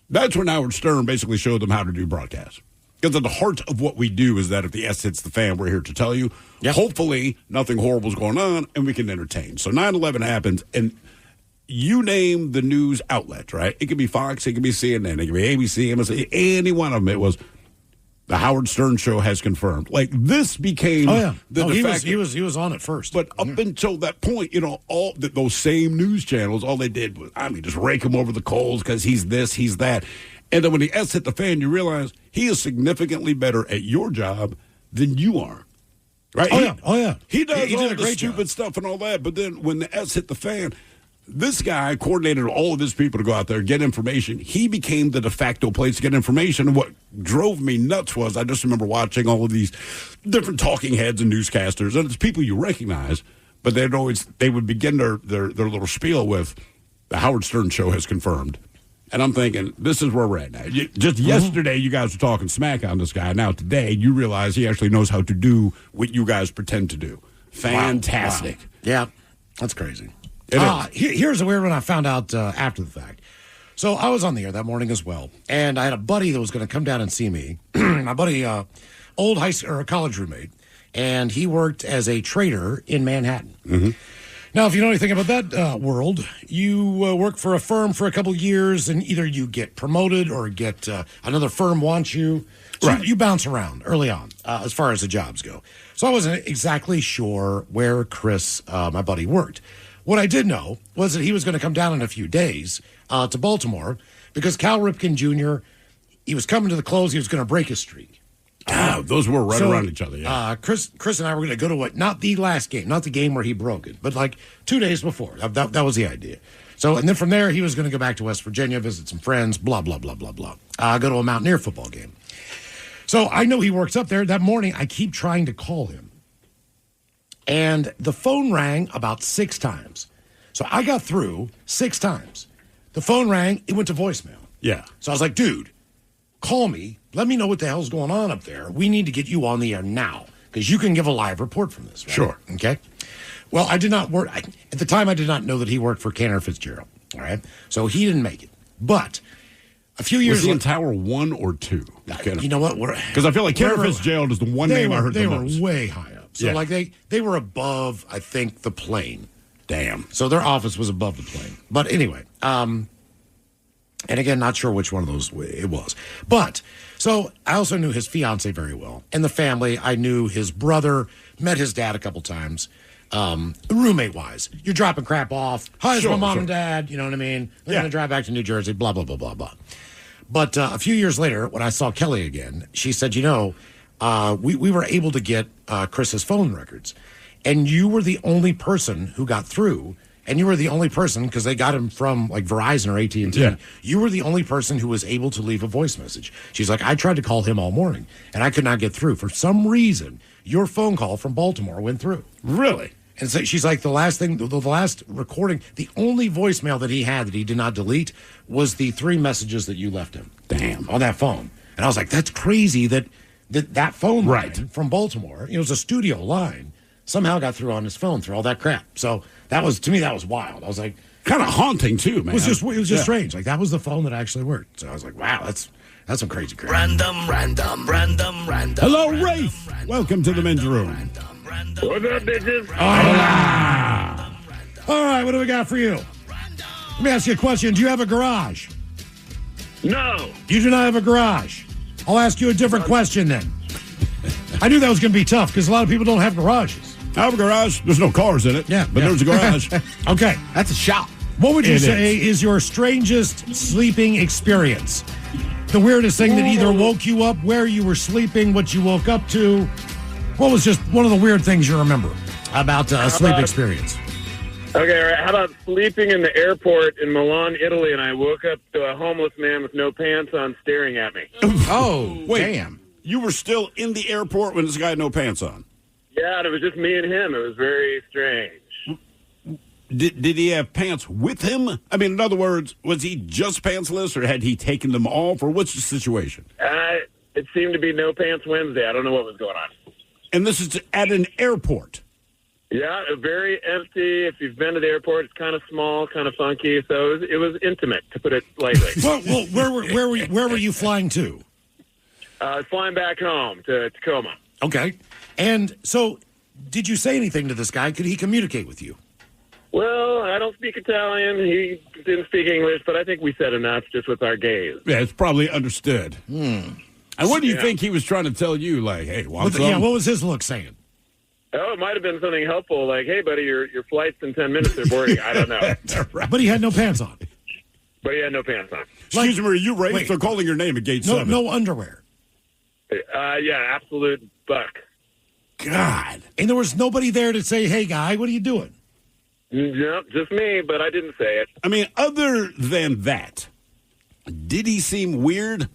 Speaker 5: That's when Howard Stern basically showed them how to do broadcasts. Because at the heart of what we do is that if the S hits the fan, we're here to tell you. Yep. Hopefully, nothing horrible is going on, and we can entertain. So 9/11 happens, and you name the news outlet, right? It could be Fox, it could be CNN, it could be ABC, MSNBC, any one of them. It was the Howard Stern show has confirmed. Like, this became
Speaker 6: he was on it first.
Speaker 5: But up until that point, you know, all those same news channels, all they did was, just rake him over the coals because he's this, he's that. And then when the S hit the fan, you realize he is significantly better at your job than you are. Right?
Speaker 6: Oh, yeah.
Speaker 5: He does
Speaker 6: he
Speaker 5: all
Speaker 6: did a
Speaker 5: the
Speaker 6: great
Speaker 5: stupid
Speaker 6: job.
Speaker 5: stuff and all that, but then when the S hit the fan, this guy coordinated all of his people to go out there and get information. He became the de facto place to get information. And what drove me nuts was I just remember watching all of these different talking heads and newscasters, and it's people you recognize, but they would begin their little spiel with, the Howard Stern show has confirmed. And I'm thinking, this is where we're at now. Just yesterday, you guys were talking smack on this guy. Now today, you realize he actually knows how to do what you guys pretend to do. Fantastic.
Speaker 6: Wow. Yeah, that's crazy. Here's a weird one I found out after the fact. So I was on the air that morning as well, and I had a buddy that was going to come down and see me. My buddy, old college roommate, and he worked as a trader in Manhattan. Mm-hmm. Now, if you know anything about that world, you work for a firm for a couple of years, and either you get promoted or get another firm wants you. So you bounce around early on as far as the jobs go. So I wasn't exactly sure where Chris, my buddy, worked. What I did know was that he was going to come down in a few days to Baltimore because Cal Ripken Jr., he was coming to the close. He was going to break his streak.
Speaker 5: Those were right around each other, yeah.
Speaker 6: Chris and I were going to go to not the last game, not the game where he broke it, but like 2 days before. That was the idea. So, and then from there, he was going to go back to West Virginia, visit some friends, blah, blah, blah, blah, blah. Go to a Mountaineer football game. So I know he works up there. That morning, I keep trying to call him. And the phone rang about 6 times. So I got through 6 times. The phone rang. It went to voicemail.
Speaker 5: Yeah.
Speaker 6: So I was like, dude, call me. Let me know what the hell's going on up there. We need to get you on the air now because you can give a live report from this, right?
Speaker 5: Sure.
Speaker 6: Okay. Well, I did not work. At the time, I did not know that he worked for Cantor Fitzgerald. All right. So he didn't make it. But a few years
Speaker 5: was he in Tower 1 or 2?
Speaker 6: You know what?
Speaker 5: Because I feel like Cantor Fitzgerald is the one name I heard the most.
Speaker 6: They were way high up. So like they were above, I think, the plane.
Speaker 5: Damn.
Speaker 6: So their office was above the plane. But anyway, and again, not sure which one of those it was. But, so I also knew his fiance very well. And the family, I knew his brother, met his dad a couple times. Roommate-wise, you're dropping crap off. Hi, it's my mom and dad, you know what I mean? They're going to drive back to New Jersey, blah, blah, blah, blah, blah. But a few years later, when I saw Kelly again, she said, we were able to get Chris's phone records. And you were the only person who got through. And you were the only person, because they got him from like Verizon or AT&T. Yeah. You were the only person who was able to leave a voice message. She's like, I tried to call him all morning, and I could not get through. For some reason, your phone call from Baltimore went through.
Speaker 5: Really?
Speaker 6: And so she's like, the last recording, the only voicemail that he had that he did not delete was the 3 messages that you left him.
Speaker 5: Damn.
Speaker 6: On that phone. And I was like, that's crazy that phone line from Baltimore, it was a studio line, somehow got through on his phone through all that crap. So to me, that was wild. I was like,
Speaker 5: kind of haunting too, man.
Speaker 6: It was just strange. Like that was the phone that actually worked. So I was like, wow, that's some crazy crap.
Speaker 4: Random.
Speaker 5: Hello, Rafe. Welcome to the men's room.
Speaker 10: What's up, bitches?
Speaker 6: Hola. All right, what do we got for you? Let me ask you a question. Do you have a garage?
Speaker 10: No.
Speaker 6: You do not have a garage. I'll ask you a different question then. I knew that was going to be tough because a lot of people don't have garages.
Speaker 5: I have a garage. There's no cars in it.
Speaker 6: Yeah,
Speaker 5: but there's a garage.
Speaker 6: Okay.
Speaker 9: That's a shop.
Speaker 6: What would you
Speaker 5: It
Speaker 6: say is your strangest sleeping experience? The weirdest thing that either woke you up where you were sleeping, what you woke up to. What was just one of the weird things you remember about a sleep experience?
Speaker 10: Okay, all right. How about sleeping in the airport in Milan, Italy, and I woke up to a homeless man with no pants on staring at me.
Speaker 9: Oh,
Speaker 5: Wait.
Speaker 9: damn.
Speaker 5: You were still in the airport when this guy had no pants on.
Speaker 10: Yeah, and it was just me and him. It was very strange.
Speaker 5: Did he have pants with him? I mean, in other words, was he just pantsless, or had he taken them off, or what's the situation?
Speaker 10: It seemed to be no pants Wednesday. I don't know what was going on.
Speaker 5: And this is at an airport.
Speaker 10: Yeah, very empty. If you've been to the airport, it's kind of small, kind of funky. So it was intimate, to put it lightly.
Speaker 6: Well, where were you flying to?
Speaker 10: Flying back home to Tacoma.
Speaker 6: Okay. And so, did you say anything to this guy? Could he communicate with you?
Speaker 10: Well, I don't speak Italian. He didn't speak English, but I think we said enough just with our gaze.
Speaker 5: Yeah, it's probably understood. And what do you think he was trying to tell you? Like, hey, want some?
Speaker 6: Yeah, what was his look saying?
Speaker 10: Oh, it might have been something helpful, like, hey, buddy, your flight's in 10 minutes. They're boarding. I don't know.
Speaker 6: But he had no pants on.
Speaker 10: But he had no pants on.
Speaker 5: Excuse me, are you raised? They're calling your name at gate 7.
Speaker 6: No underwear.
Speaker 10: Yeah, absolute buck.
Speaker 6: God. And there was nobody there to say, hey, guy, what are you doing?
Speaker 10: Nope, just me, but I didn't say it.
Speaker 5: I mean, other than that, did he seem weird?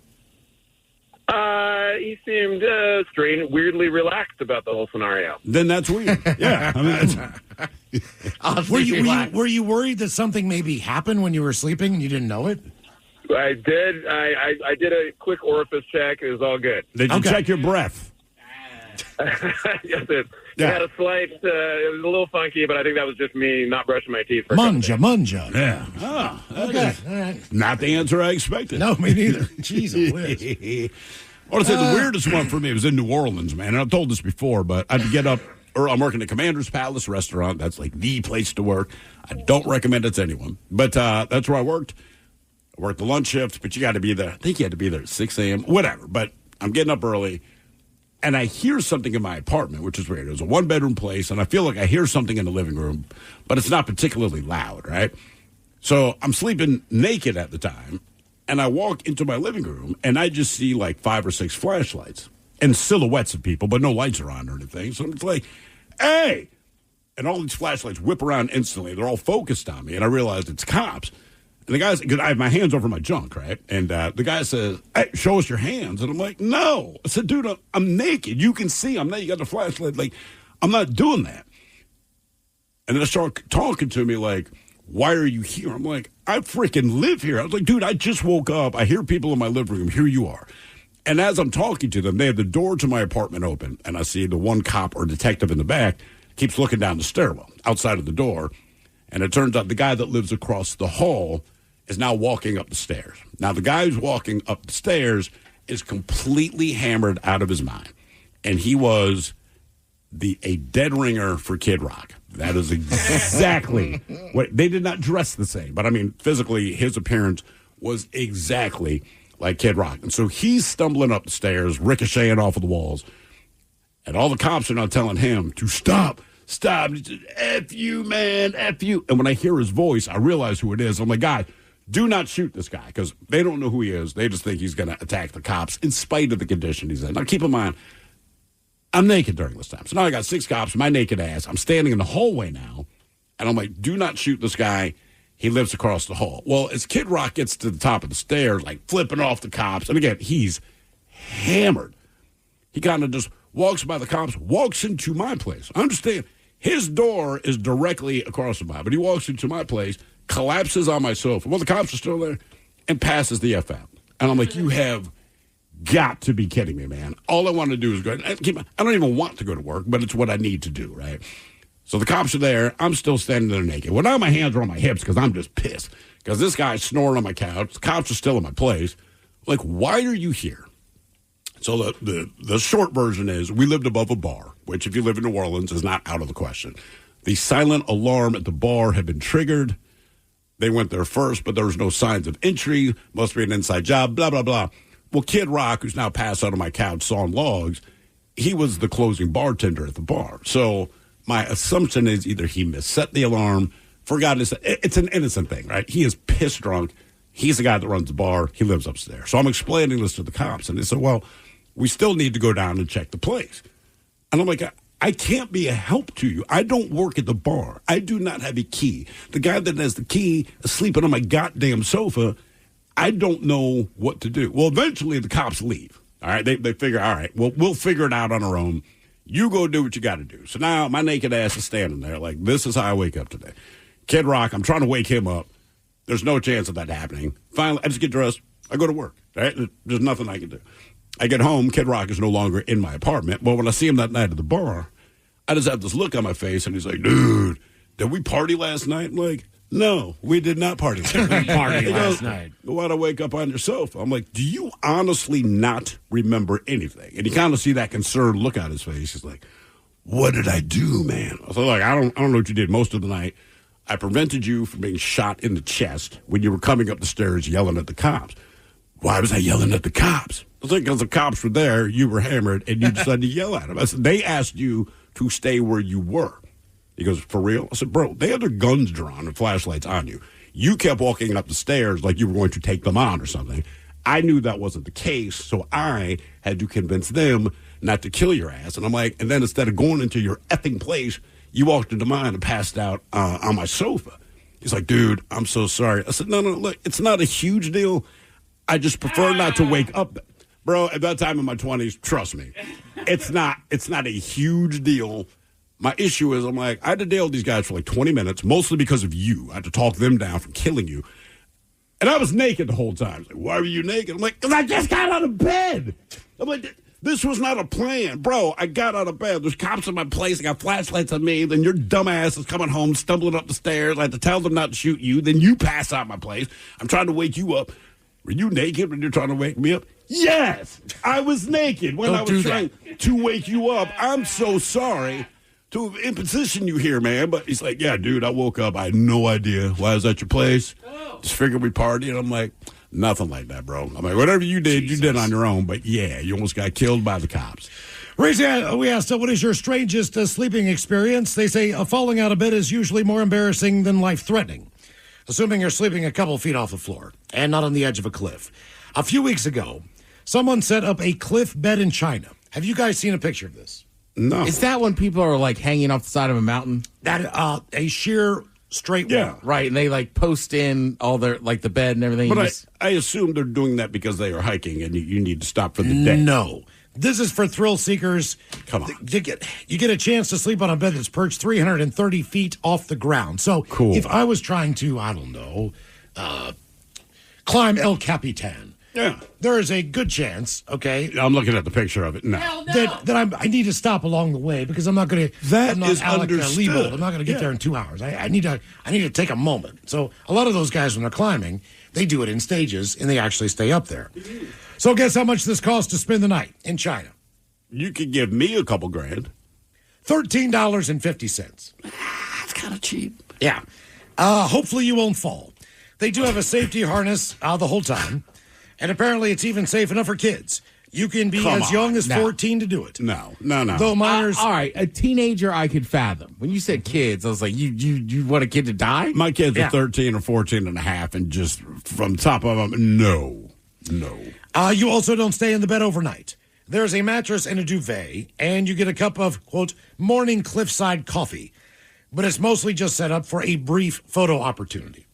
Speaker 10: He seemed strange, weirdly relaxed about the whole scenario.
Speaker 5: Then that's weird. Yeah. I mean,
Speaker 6: were you worried that something maybe happened when you were sleeping and you didn't know it?
Speaker 10: I did. I did a quick orifice check. It was all good.
Speaker 5: Did you check your breath?
Speaker 10: Yes, it had a slight. It was a little funky, but I think that was just me not brushing my teeth. For
Speaker 6: Munja.
Speaker 5: Yeah. Oh, okay.
Speaker 6: All right.
Speaker 5: Not the answer I expected.
Speaker 6: No, me neither. Jeez, Whiz.
Speaker 5: I want to say the weirdest one for me was in New Orleans, man. And I've told this before, but I'd get up, or I'm working at Commander's Palace restaurant. That's like the place to work. I don't recommend it to anyone, but that's where I worked. I worked the lunch shift, but you got to be there. I think you had to be there at 6 a.m., whatever. But I'm getting up early. And I hear something in my apartment, which is weird. It was a one-bedroom place, and I feel like I hear something in the living room, but it's not particularly loud, right? So I'm sleeping naked at the time, and I walk into my living room, and I just see like 5 or 6 flashlights and silhouettes of people, but no lights are on or anything. So it's like, hey! And all these flashlights whip around instantly. They're all focused on me, and I realized it's cops. And the guy, because I have my hands over my junk, right? And the guy says, hey, show us your hands. And I'm like, no. I said, dude, I'm naked. You can see I'm naked. You got the flashlight. Like, I'm not doing that. And then they start talking to me like, why are you here? I'm like, I freaking live here. I was like, dude, I just woke up. I hear people in my living room. Here you are. And as I'm talking to them, they have the door to my apartment open. And I see the one cop or detective in the back keeps looking down the stairwell outside of the door. And it turns out the guy that lives across the hall is now walking up the stairs. Now, the guy who's walking up the stairs is completely hammered out of his mind. And he was a dead ringer for Kid Rock. That is exactly what they did not dress the same. But I mean, physically, his appearance was exactly like Kid Rock. And so he's stumbling up the stairs, ricocheting off of the walls. And all the cops are now telling him to stop. And he says, F you, man, F you. And when I hear his voice, I realize who it is. I'm like, God, do not shoot this guy, because they don't know who he is. They just think he's going to attack the cops in spite of the condition he's in. Now, keep in mind, I'm naked during this time. So now I got 6 cops, my naked ass. I'm standing in the hallway now, and I'm like, do not shoot this guy. He lives across the hall. Well, as Kid Rock gets to the top of the stairs, like flipping off the cops, and again, he's hammered. He kind of just walks by the cops, walks into my place. I understand his door is directly across from mine, but he walks into my place, collapses on my sofa while the cops are still there, and passes the F out. And I'm like, you have got to be kidding me, man. All I want to do is go. I don't even want to go to work, but it's what I need to do, right? So the cops are there. I'm still standing there naked. Well, now my hands are on my hips because I'm just pissed. Because this guy's snoring on my couch. The cops are still in my place. Like, why are you here? So the short version is we lived above a bar. which if you live in New Orleans is not out of the question. The silent alarm at the bar had been triggered. They went there first, but there was no signs of entry. Must be an inside job, blah, blah, blah. Well, Kid Rock, who's now passed out on my couch sawing logs, he was the closing bartender at the bar. So my assumption is either he misset the alarm, forgot his. It's an innocent thing, right? He is piss drunk. He's the guy that runs the bar. He lives upstairs. So I'm explaining this to the cops, and they said, well, we still need to go down and check the place. And I'm like, I can't be a help to you. I don't work at the bar. I do not have a key. The guy that has the key is sleeping on my goddamn sofa. I don't know what to do. Well, eventually the cops leave. All right, they figure, all right, well, we'll figure it out on our own. You go do what you got to do. So now my naked ass is standing there like, this is how I wake up today. Kid Rock, I'm trying to wake him up. There's no chance of that happening. Finally, I just get dressed. I go to work. Right? There's nothing I can do. I get home. Kid Rock is no longer in my apartment. But when I see him that night at the bar, I just have this look on my face, and he's like, dude, did we party last night? I'm like, no, we did not party last night. Why'd I wake up on your sofa? I'm like, do you honestly not remember anything? And you kind of see that concerned look on his face. He's like, what did I do, man? I was like, I don't know what you did most of the night. I prevented you from being shot in the chest when you were coming up the stairs yelling at the cops. Why was I yelling at the cops? I was like, because the cops were there, you were hammered, and you decided to yell at them. I said, they asked you to stay where you were. He goes, for real? I said, bro, they had their guns drawn and flashlights on you. You kept walking up the stairs like you were going to take them on or something. I knew that wasn't the case, so I had to convince them not to kill your ass. And I'm like, and then instead of going into your effing place, you walked into mine and passed out on my sofa. He's like, dude, I'm so sorry. I said, no, look, it's not a huge deal. I just prefer not to wake up. Bro, at that time in my 20s, trust me, it's not a huge deal. My issue is, I'm like, I had to deal with these guys for like 20 minutes, mostly because of you. I had to talk them down from killing you. And I was naked the whole time. Like, why were you naked? I'm like, because I just got out of bed. I'm like, this was not a plan. Bro, I got out of bed. There's cops in my place. I got flashlights on me. Then your dumbass is coming home, stumbling up the stairs. I had to tell them not to shoot you. Then you pass out my place. I'm trying to wake you up. Were you naked when you're trying to wake me up? Yes, I was naked when I was trying to wake you up. I'm so sorry to have imposition you here, man. But he's like, yeah, dude, I woke up. I had no idea. Why I was at your place? Just figured we party. And I'm like, nothing like that, bro. I'm like, whatever you did, you did on your own. But yeah, you almost got killed by the cops.
Speaker 6: We asked, what is your strangest sleeping experience? They say falling out of bed is usually more embarrassing than life-threatening, assuming you're sleeping a couple feet off the floor and not on the edge of a cliff. A few weeks ago, someone set up a cliff bed in China. Have you guys seen a picture of this?
Speaker 5: No.
Speaker 9: Is that when people are like hanging off the side of a mountain?
Speaker 6: That a sheer straight wall.
Speaker 9: Right, and they like post in all their like the bed and everything.
Speaker 5: But I assume they're doing that because they are hiking and you need to stop for the day.
Speaker 6: No. This is for thrill seekers.
Speaker 5: Come on.
Speaker 6: You get a chance to sleep on a bed that's perched 330 feet off the ground. So if I was trying to, I don't know, climb El Capitan, there is a good chance, okay?
Speaker 5: I'm looking at the picture of it now.
Speaker 6: That I need to stop along the way because I'm not going to.
Speaker 5: That is understood.
Speaker 6: I'm not going to get there in 2 hours. I need to take a moment. So a lot of those guys, when they're climbing, they do it in stages and they actually stay up there. So guess how much this costs to spend the night in China?
Speaker 5: You could give me a couple grand.
Speaker 6: $13.50.
Speaker 5: That's kind of cheap.
Speaker 6: Yeah. Hopefully you won't fall. They do have a safety harness the whole time. And apparently it's even safe enough for kids. You can be as young as 14 to do it.
Speaker 5: No.
Speaker 6: Though minors...
Speaker 9: all right, a teenager I could fathom. When you said kids, I was like, you want a kid to die?
Speaker 5: My kids are 13 or 14 and a half, and just from top of them, no.
Speaker 6: You also don't stay in the bed overnight. There's a mattress and a duvet, and you get a cup of, quote, morning cliffside coffee. But it's mostly just set up for a brief photo opportunity.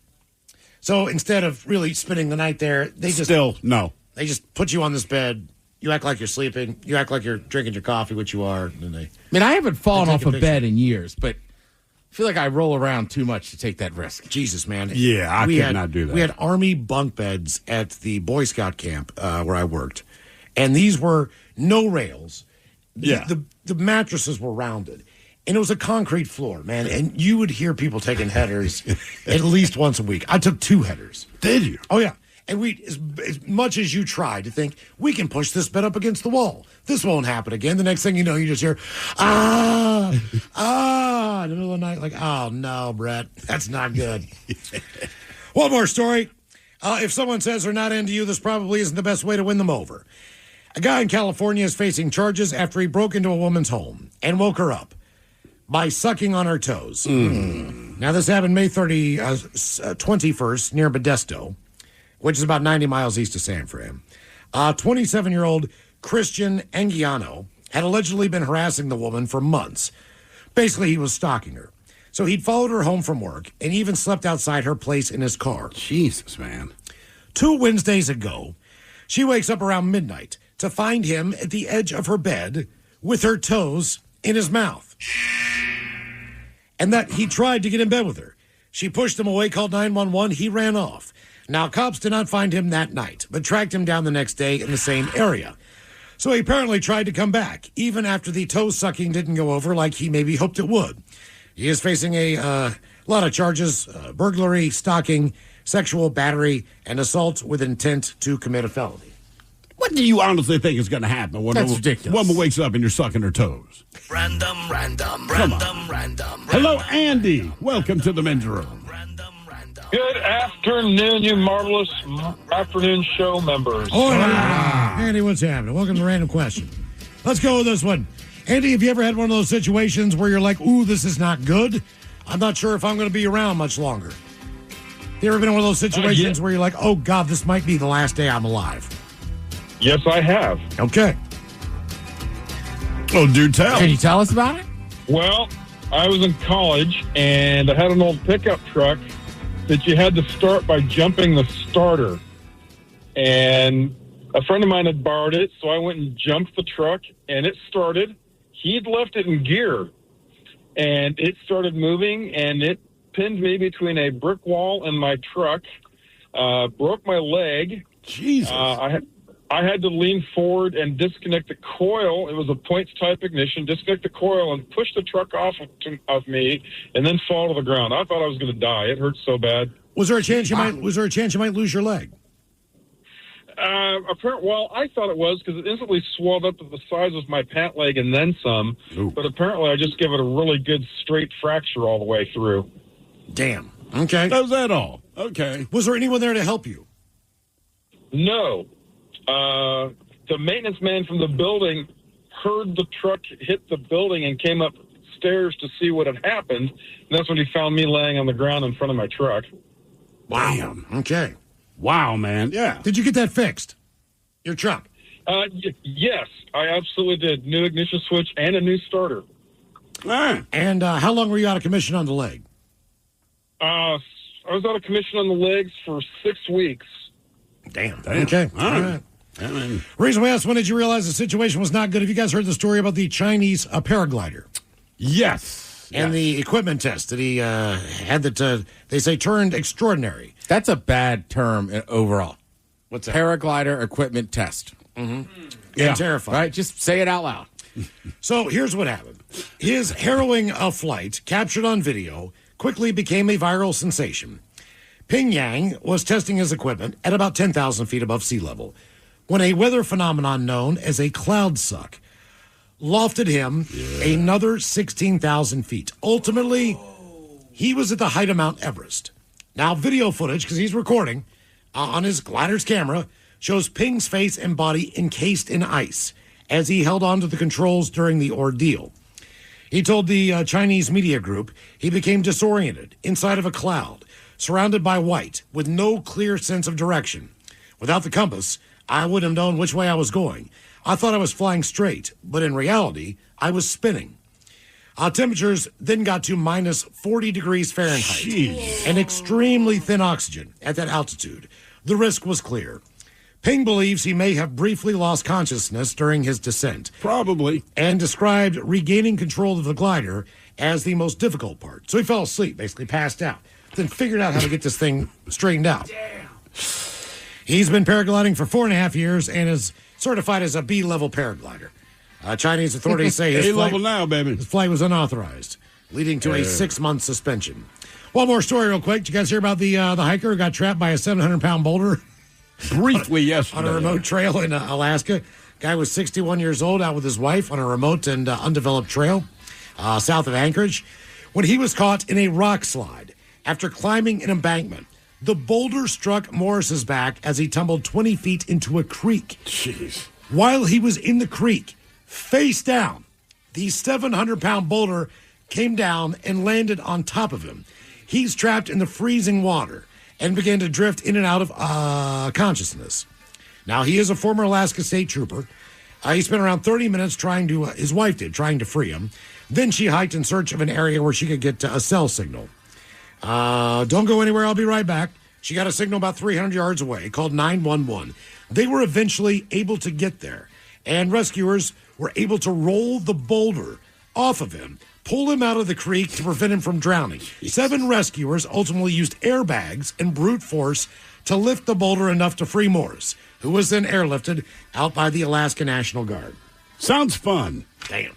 Speaker 6: So instead of really spending the night there, they just...
Speaker 5: Still, no.
Speaker 6: They just put you on this bed. You act like you're sleeping. You act like you're drinking your coffee, which you are. And
Speaker 9: I haven't fallen off a bed in years, but I feel like I roll around too much to take that risk.
Speaker 6: Jesus, man.
Speaker 5: Yeah, I could not do that.
Speaker 6: We had Army bunk beds at the Boy Scout camp where I worked. And these were no rails.
Speaker 5: Yeah.
Speaker 6: The mattresses were rounded. And it was a concrete floor, man. And you would hear people taking headers at least once a week. I took 2 headers.
Speaker 5: Did you?
Speaker 6: Oh, yeah. And as much as you try to think, we can push this bed up against the wall. This won't happen again. The next thing you know, you just hear, in the middle of the night, like, oh, no, Brett, that's not good. One more story. If someone says they're not into you, this probably isn't the best way to win them over. A guy in California is facing charges after he broke into a woman's home and woke her up by sucking on her toes. Now, this happened May 21st near Modesto, which is about 90 miles east of San Fran. 27-year-old Christian Anguiano had allegedly been harassing the woman for months. Basically, he was stalking her. So he'd followed her home from work and even slept outside her place in his car.
Speaker 5: Jesus, man.
Speaker 6: 2 Wednesdays ago, she wakes up around midnight to find him at the edge of her bed with her toes in his mouth. And that he tried to get in bed with her. She pushed him away, called 911. He ran off. Now, cops did not find him that night, but tracked him down the next day in the same area. So he apparently tried to come back, even after the toe sucking didn't go over like he maybe hoped it would. He is facing a lot of charges, burglary, stalking, sexual battery, and assault with intent to commit a felony.
Speaker 5: What do you honestly think is going to happen when
Speaker 6: That's
Speaker 5: a
Speaker 6: ridiculous.
Speaker 5: woman wakes up and you're sucking her toes?
Speaker 4: Random.
Speaker 5: Hello, Andy. Welcome to the men's room.
Speaker 16: Good afternoon, you marvelous afternoon show members.
Speaker 6: Andy, what's happening? Welcome to Random Question. Let's go with this one. Andy, have you ever had one of those situations where you're like, ooh, this is not good? I'm not sure if I'm going to be around much longer. You ever been in one of those situations where you're like, oh, God, this might be the last day I'm alive?
Speaker 16: Yes, I have.
Speaker 6: Okay.
Speaker 5: Oh, do tell.
Speaker 9: Can you tell us about it?
Speaker 16: Well, I was in college, and I had an old pickup truck that you had to start by jumping the starter. And a friend of mine had borrowed it, so I went and jumped the truck, and it started. He'd left it in gear, and it started moving, and it pinned me between a brick wall and my truck, broke my leg.
Speaker 5: Jesus.
Speaker 16: I had to lean forward and disconnect the coil. It was a points-type ignition. Disconnect the coil and push the truck off of me, and then fall to the ground. I thought I was going to die. It hurt so bad.
Speaker 6: Was there a chance you might lose your leg?
Speaker 16: Well, I thought it was because it instantly swelled up to the size of my pant leg and then some.
Speaker 5: Ooh.
Speaker 16: But apparently, I just gave it a really good straight fracture all the way through.
Speaker 6: Damn. Okay.
Speaker 5: That was that all? Okay.
Speaker 6: Was there anyone there to help you?
Speaker 16: No. The maintenance man from the building heard the truck hit the building and came upstairs to see what had happened. And that's when he found me laying on the ground in front of my truck.
Speaker 6: Wow. Damn. Okay.
Speaker 5: Wow, man. Yeah.
Speaker 6: Did you get that fixed? Your truck?
Speaker 16: Yes, I absolutely did. New ignition switch and a new starter.
Speaker 5: All right.
Speaker 6: And how long were you out of commission on the leg?
Speaker 16: I was out of commission on the legs for 6 weeks.
Speaker 6: Damn. Okay.
Speaker 5: All right.
Speaker 6: Reason we asked, when did you realize the situation was not good? Have you guys heard the story about the Chinese paraglider?
Speaker 5: Yes.
Speaker 6: And the equipment test that he had that they say turned extraordinary.
Speaker 9: That's a bad term overall.
Speaker 6: What's that?
Speaker 9: Paraglider equipment test.
Speaker 6: Mm-hmm. Yeah. And terrifying.
Speaker 9: Right? Just say it out loud.
Speaker 6: So here's what happened. His harrowing flight, captured on video, quickly became a viral sensation. Pyongyang was testing his equipment at about 10,000 feet above sea level when a weather phenomenon known as a cloud suck lofted him another 16,000 feet. Ultimately, he was at the height of Mount Everest. Now, video footage, because he's recording on his glider's camera, shows Ping's face and body encased in ice as he held on to the controls during the ordeal. He told the Chinese media group he became disoriented inside of a cloud, surrounded by white, with no clear sense of direction. Without the compass, I wouldn't have known which way I was going. I thought I was flying straight, but in reality, I was spinning. Temperatures then got to minus 40 degrees Fahrenheit and extremely thin oxygen at that altitude. The risk was clear. Ping believes he may have briefly lost consciousness during his descent.
Speaker 5: Probably.
Speaker 6: And described regaining control of the glider as the most difficult part. So he fell asleep, basically passed out, then figured out how to get this thing straightened out. Damn. He's been paragliding for 4.5 years and is certified as a B-level paraglider. Chinese authorities say his
Speaker 5: A-level now, baby.
Speaker 6: His flight was unauthorized, leading to a 6-month suspension. One more story real quick. Did you guys hear about the hiker who got trapped by a 700-pound boulder?
Speaker 5: briefly yesterday.
Speaker 6: On a remote trail in Alaska. Guy was 61 years old, out with his wife on a remote and undeveloped trail south of Anchorage when he was caught in a rock slide after climbing an embankment. The boulder struck Morris's back as he tumbled 20 feet into a creek.
Speaker 5: Jeez.
Speaker 6: While he was in the creek, face down, the 700-pound boulder came down and landed on top of him. He's trapped in the freezing water and began to drift in and out of consciousness. Now, he is a former Alaska State Trooper. He spent around 30 minutes trying to free him. Then she hiked in search of an area where she could get a cell signal. Don't go anywhere. I'll be right back. She got a signal about 300 yards away, called 911. They were eventually able to get there, and rescuers were able to roll the boulder off of him, pull him out of the creek to prevent him from drowning. 7 rescuers ultimately used airbags and brute force to lift the boulder enough to free Morris, who was then airlifted out by the Alaska National Guard.
Speaker 5: Sounds fun.
Speaker 6: Damn.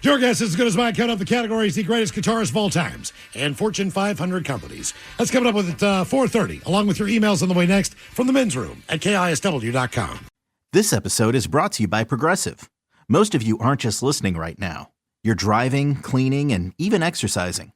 Speaker 6: Your guess is as good as mine. Count up the categories, the greatest guitarists of all times, and Fortune 500 companies. That's coming up with at 4:30, along with your emails on the way next from the men's room at KISW.com.
Speaker 1: This episode is brought to you by Progressive. Most of you aren't just listening right now. You're driving, cleaning, and even exercising.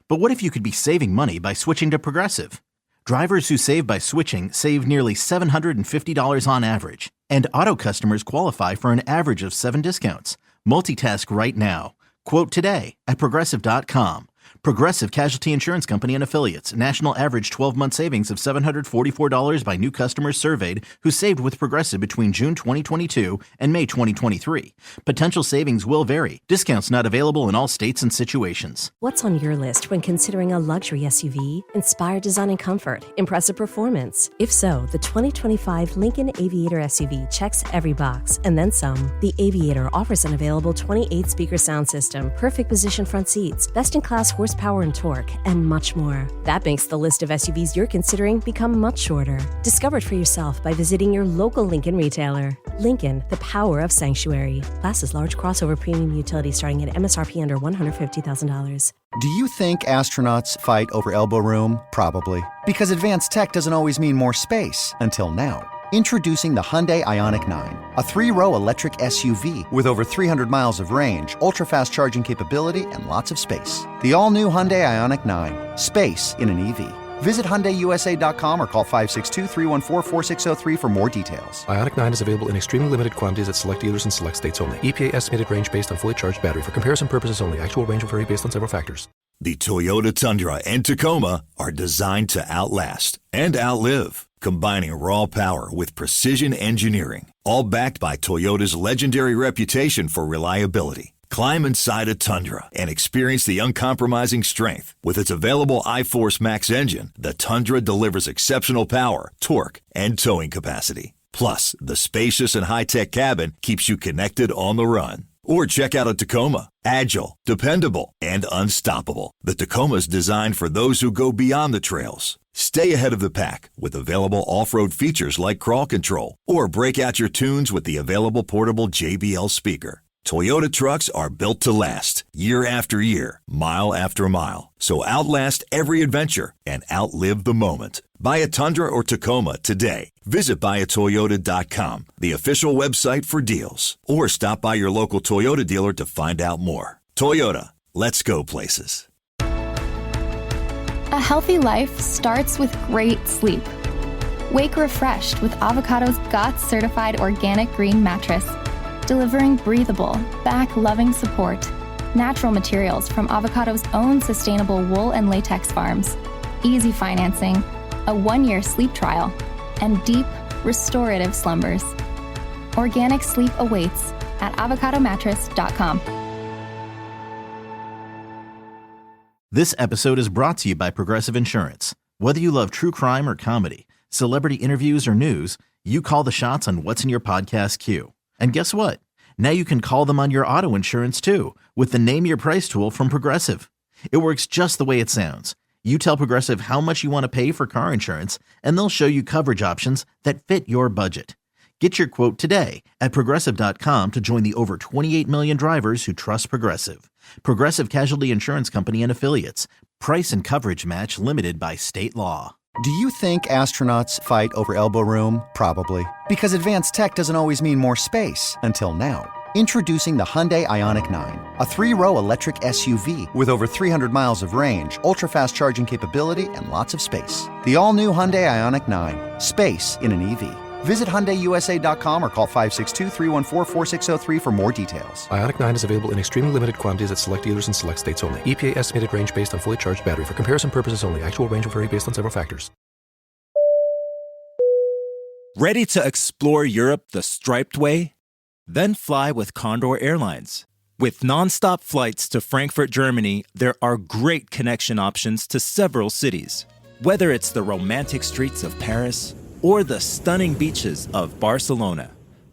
Speaker 1: But what if you could be saving money by switching to Progressive? Drivers who save by switching save nearly $750 on average, and auto customers qualify for an average of 7 discounts. Multitask right now. Quote today at Progressive.com. Progressive Casualty Insurance Company and Affiliates. National average 12-month savings of $744 by new customers surveyed who saved with Progressive between June 2022 and May 2023. Potential savings will vary. Discounts not available in all states and situations.
Speaker 13: What's on your list when considering a luxury SUV? Inspired design and comfort, impressive performance. If so, the 2025 Lincoln Aviator SUV checks every box, and then some. The Aviator offers an available 28-speaker sound system, perfect position front seats, best-in-class horsepower and torque, and much more. That makes the list of SUVs you're considering become much shorter. Discover it for yourself by visiting your local Lincoln retailer. Lincoln, the power of sanctuary. Class is large crossover premium utility starting at MSRP under $150,000.
Speaker 14: Do you think astronauts fight over elbow room? Probably. Because advanced tech doesn't always mean more space. Until now. Introducing the Hyundai Ioniq 9, a 3-row electric SUV with over 300 miles of range, ultra-fast charging capability, and lots of space. The all-new Hyundai Ioniq 9. Space in an EV. Visit HyundaiUSA.com or call 562-314-4603 for more details.
Speaker 15: Ioniq 9 is available in extremely limited quantities at select dealers and select states only. EPA estimated range based on fully charged battery. For comparison purposes only. Actual range will vary based on several factors.
Speaker 2: The Toyota Tundra and Tacoma are designed to outlast and outlive, combining raw power with precision engineering, all backed by Toyota's legendary reputation for reliability. Climb inside a Tundra and experience the uncompromising strength. With its available iForce Max engine, the Tundra delivers exceptional power, torque, and towing capacity. Plus, the spacious and high-tech cabin keeps you connected on the run. Or check out a Tacoma. Agile, dependable, and unstoppable. The Tacoma's designed for those who go beyond the trails. Stay ahead of the pack with available off-road features like crawl control. Or break out your tunes with the available portable JBL speaker. Toyota trucks are built to last, year after year, mile after mile. So outlast every adventure and outlive the moment. Buy a Tundra or Tacoma today. Visit buyatoyota.com, the official website for deals. Or stop by your local Toyota dealer to find out more. Toyota, let's go places.
Speaker 3: A healthy life starts with great sleep. Wake refreshed with Avocado's GOTS certified organic green mattress, delivering breathable, back-loving support. Natural materials from Avocado's own sustainable wool and latex farms. Easy financing, a 1-year sleep trial, and deep, restorative slumbers. Organic sleep awaits at avocadomattress.com.
Speaker 1: This episode is brought to you by Progressive Insurance. Whether you love true crime or comedy, celebrity interviews or news, you call the shots on what's in your podcast queue. And guess what? Now you can call them on your auto insurance too with the Name Your Price tool from Progressive. It works just the way it sounds. You tell Progressive how much you want to pay for car insurance, and they'll show you coverage options that fit your budget. Get your quote today at Progressive.com to join the over 28 million drivers who trust Progressive. Progressive Casualty Insurance Company and Affiliates. Price and coverage match limited by state law.
Speaker 14: Do you think astronauts fight over elbow room? Probably. Because advanced tech doesn't always mean more space. Until now. Introducing the Hyundai Ioniq 9. A 3-row electric SUV with over 300 miles of range, ultra-fast charging capability, and lots of space. The all-new Hyundai Ioniq 9. Space in an EV. Visit HyundaiUSA.com or call 562-314-4603 for more details.
Speaker 15: Ioniq 9 is available in extremely limited quantities at select dealers and select states only. EPA estimated range based on fully charged battery. For comparison purposes only. Actual range will vary based on several factors.
Speaker 17: Ready to explore Europe the striped way? Then fly with Condor Airlines. With nonstop flights to Frankfurt, Germany, there are great connection options to several cities. Whether it's the romantic streets of Paris or the stunning beaches of Barcelona,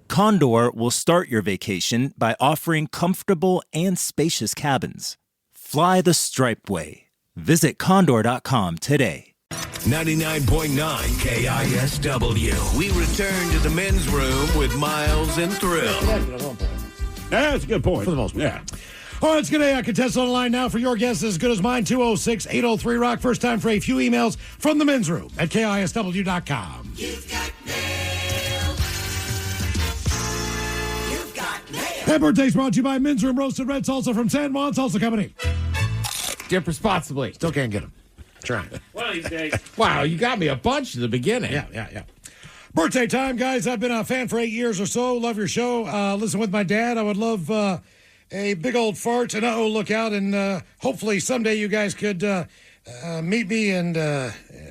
Speaker 17: Condor will start your vacation by offering comfortable and spacious cabins. Fly the striped way. Visit condor.com today.
Speaker 4: 99.9 KISW. We return to the men's room with Miles and Thrill.
Speaker 5: Yeah, that's a good point.
Speaker 6: For the most part.
Speaker 5: Yeah.
Speaker 6: All right, let's get a contestant on the line now for your guess as good as mine, 206-803-ROCK. First time for a few emails from the men's room at KISW.com.
Speaker 18: You've got mail. You've got mail.
Speaker 6: That birthday's brought to you by Men's Room Roasted Red Salsa from San Juan Salsa Company.
Speaker 9: Dip responsibly.
Speaker 6: Still can't get them. Trying.
Speaker 11: One of these days.
Speaker 9: Wow, you got me a bunch at the beginning.
Speaker 6: Yeah. Birthday time, guys. I've been a fan for 8 years or so. Love your show. Listen with my dad. I would love a big old fart and look out. And hopefully someday you guys could meet me and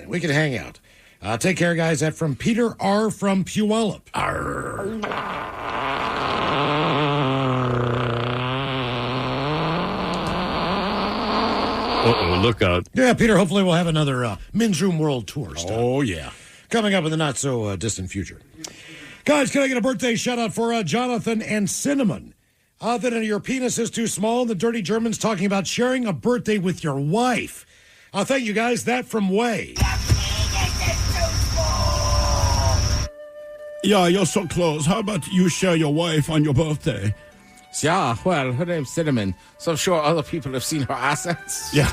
Speaker 6: we could hang out. Take care, guys. That from Peter R. from Puyallup.
Speaker 5: Uh-oh, look out.
Speaker 6: Yeah, Peter, hopefully we'll have another Men's Room World Tour stuff.
Speaker 5: Oh, yeah.
Speaker 6: Coming up in the not-so-distant future. Guys, can I get a birthday shout-out for Jonathan and Cinnamon? That your penis is too small, and the dirty Germans talking about sharing a birthday with your wife. Thank you, guys. That from Way.
Speaker 5: Yeah, you're so close. How about you share your wife on your birthday?
Speaker 9: Yeah, well, her name's Cinnamon, so I'm sure other people have seen her assets.
Speaker 5: Yeah.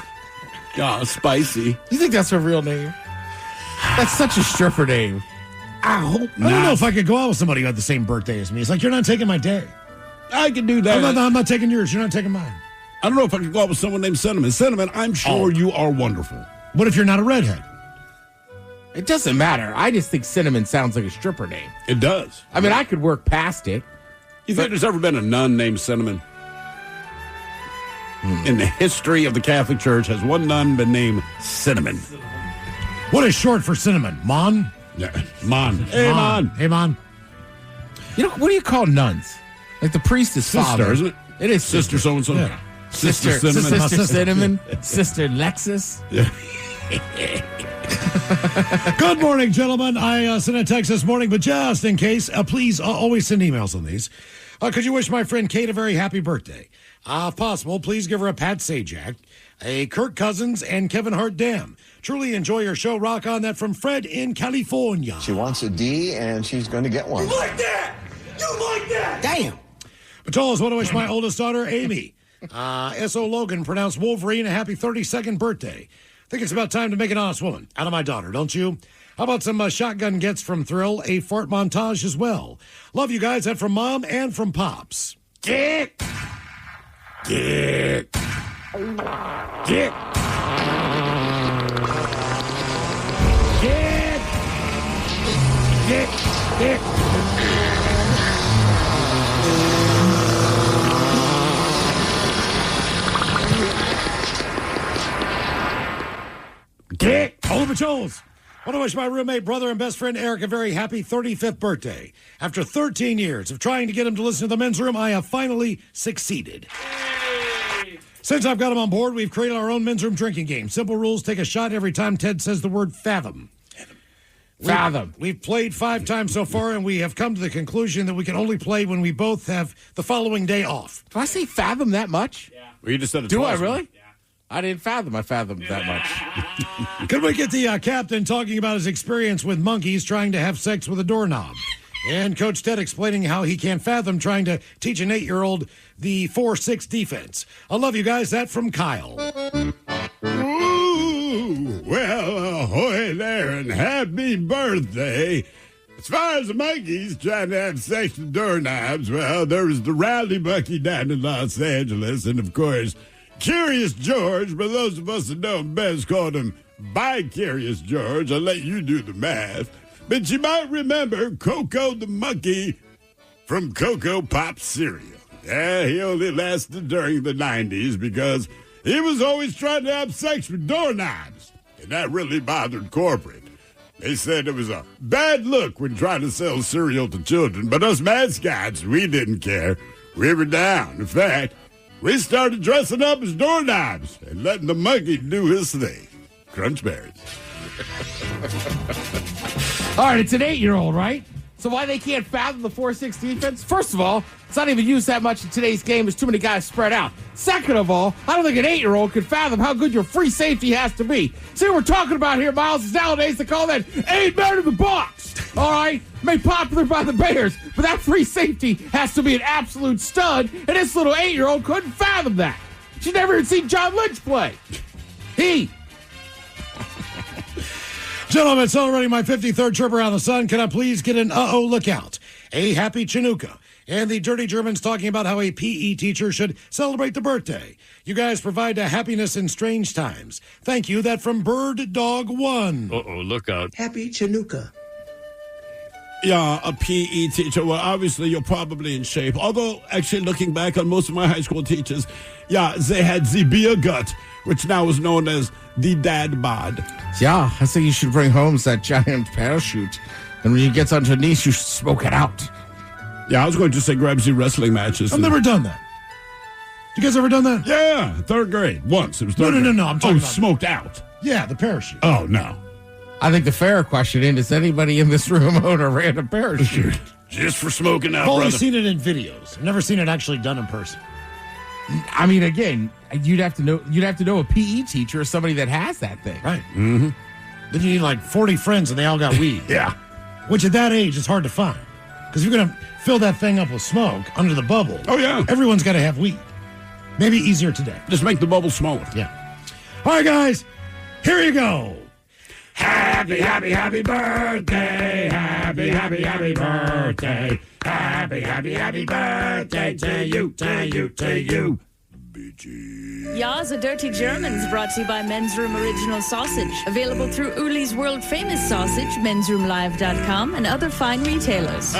Speaker 5: Yeah, spicy.
Speaker 9: You think that's her real name? That's such a stripper name.
Speaker 5: I hope not.
Speaker 6: I don't know if I could go out with somebody who had the same birthday as me. It's like, you're not taking my day.
Speaker 5: I can do that.
Speaker 6: I'm not taking yours. You're not taking mine.
Speaker 5: I don't know if I could go out with someone named Cinnamon. Cinnamon, I'm sure you are wonderful.
Speaker 6: What if you're not a redhead?
Speaker 9: It doesn't matter. I just think Cinnamon sounds like a stripper name.
Speaker 5: It does.
Speaker 9: I mean, I could work past it.
Speaker 5: You think there's ever been a nun named Cinnamon? In the history of the Catholic Church, has one nun been named Cinnamon?
Speaker 6: What is short for cinnamon? Mon?
Speaker 5: Yeah, Mon. Hey, Mon.
Speaker 6: Hey, Mon.
Speaker 9: You know, what do you call nuns? Like the priest is
Speaker 5: Sister,
Speaker 9: father.
Speaker 5: isn't it?
Speaker 9: It is
Speaker 5: Sister so-and-so.
Speaker 9: Yeah.
Speaker 5: Sister Cinnamon.
Speaker 9: Sister Cinnamon. Sister Lexus.
Speaker 5: Yeah.
Speaker 6: Good morning, gentlemen. I sent a text this morning, but just in case, please always send emails on these. Could you wish my friend Kate a very happy birthday? If possible, please give her a Pat Sajak, a Kirk Cousins, and Kevin Hart Dam. Truly enjoy your show. Rock on. That from Fred in California.
Speaker 19: She wants a D, and she's going to get one.
Speaker 18: You like that? You like that?
Speaker 6: Damn. Patolas, want to wish my oldest daughter, Amy, S.O. Logan, pronounced Wolverine, a happy 32nd birthday. Think it's about time to make an honest woman out of my daughter, don't you? How about some shotgun gets from Thrill, a fart montage as well? Love you guys. That from Mom and from Pops. Get. Get. Get. Get. Get. Get. Get. All the patrols. I want to wish my roommate, brother, and best friend Eric a very happy 35th birthday. After 13 years of trying to get him to listen to the men's room, I have finally succeeded. Yay. Since I've got him on board, we've created our own men's room drinking game. Simple rules: take a shot every time Ted says the word fathom.
Speaker 9: Fathom.
Speaker 6: We've played 5 times so far, and we have come to the conclusion that we can only play when we both have the following day off.
Speaker 9: Do I say fathom that much?
Speaker 11: Yeah.
Speaker 5: Well, you just said it
Speaker 9: Do
Speaker 5: twice,
Speaker 9: I really?
Speaker 11: Yeah.
Speaker 9: I didn't fathom. I fathomed that much.
Speaker 6: Could we get the captain talking about his experience with monkeys trying to have sex with a doorknob? And Coach Ted explaining how he can't fathom trying to teach an 8-year-old the 4-6 defense. I love you guys. That from Kyle.
Speaker 5: Ooh, well, ahoy there, happy birthday. As far as the monkeys trying to have sex with doorknobs, well, there was the rowdy monkey down in Los Angeles, and of course, Curious George, but those of us that know him best called him Bi-Curious George. I'll let you do the math. But you might remember Coco the monkey from Cocoa Pop cereal. Yeah, he only lasted during the 90s because he was always trying to have sex with doorknobs, and that really bothered corporate. They said it was a bad look when trying to sell cereal to children, but us mascots, we didn't care. We were down. In fact, we started dressing up as doorknobs and letting the monkey do his thing. Crunch berries.
Speaker 9: All right, it's an 8-year-old, right? So why they can't fathom the 4-6 defense? First of all, it's not even used that much in today's game. There's too many guys spread out. Second of all, I don't think an 8-year-old could fathom how good your free safety has to be. See what we're talking about here, Miles, is nowadays they call that 8 men in the box. All right? Made popular by the Bears, but that free safety has to be an absolute stud, and this little 8-year-old couldn't fathom that. She's never even seen John Lynch play.
Speaker 6: Gentlemen, celebrating my 53rd trip around the sun, can I please get an uh-oh lookout? A happy Chinooka. And the Dirty Germans talking about how a PE teacher should celebrate the birthday. You guys provide a happiness in strange times. Thank you. That from Bird Dog 1.
Speaker 11: Uh-oh, look out.
Speaker 6: Happy Chinooka.
Speaker 5: Yeah, a PE teacher. Well, obviously, you're probably in shape. Although, actually, looking back on most of my high school teachers, yeah, they had the beer gut, which now is known as the dad bod.
Speaker 9: Yeah, I think you should bring home that giant parachute. And when you get on your knees, you should smoke it out.
Speaker 5: Yeah, I was going to say grab the wrestling matches.
Speaker 6: I've never done that. You guys ever done that?
Speaker 5: Yeah, third grade. Once. It was third grade.
Speaker 6: No. I'm talking about
Speaker 5: smoked out.
Speaker 6: Yeah, the parachute.
Speaker 5: Oh, no.
Speaker 9: I think the fair question is, does anybody in this room own a random parachute?
Speaker 5: Just for smoking out,
Speaker 6: I've only
Speaker 5: brother.
Speaker 6: seen it in videos. I've never seen it actually done in person.
Speaker 9: I mean, again, you'd have to know a PE teacher or somebody that has that thing.
Speaker 6: Right. Mm-hmm. Then you need like 40 friends and they all got weed.
Speaker 5: Yeah.
Speaker 6: Which at that age is hard to find. Because you're going to fill that thing up with smoke under the bubble.
Speaker 5: Oh, yeah.
Speaker 6: Everyone's got to have weed. Maybe easier today.
Speaker 5: Just make the bubble smaller.
Speaker 6: Yeah. All right, guys. Here you go.
Speaker 5: Happy, happy, happy birthday. Happy, happy, happy birthday. Happy, happy, happy birthday to you, to you, to you.
Speaker 20: Ya's a Dirty Germans brought to you by Men's Room Original Sausage. Available through Uli's World Famous Sausage, mensroomlive.com, and other fine retailers.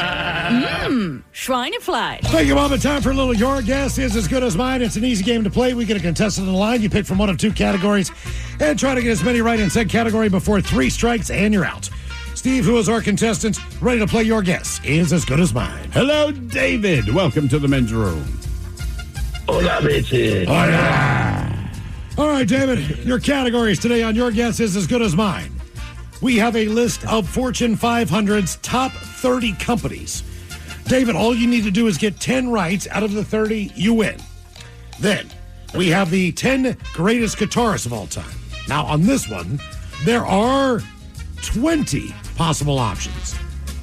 Speaker 20: Schweinefleisch.
Speaker 6: Thank you, Mom. It's time for a little Your Guess Is As Good As Mine. It's an easy game to play. We get a contestant in the line. You pick from one of two categories and try to get as many right in said category before 3 strikes and you're out. Steve, who is our contestant, ready to play Your Guess Is As Good As Mine.
Speaker 5: Hello, David. Welcome to the men's room.
Speaker 10: Hola, bitches.
Speaker 6: Hola. All right, David, your categories today on Your Guess Is As Good As Mine. We have a list of Fortune 500's top 30 companies. David, all you need to do is get 10 right out of the 30, you win. Then, we have the 10 greatest guitarists of all time. Now, on this one, there are 20 possible options.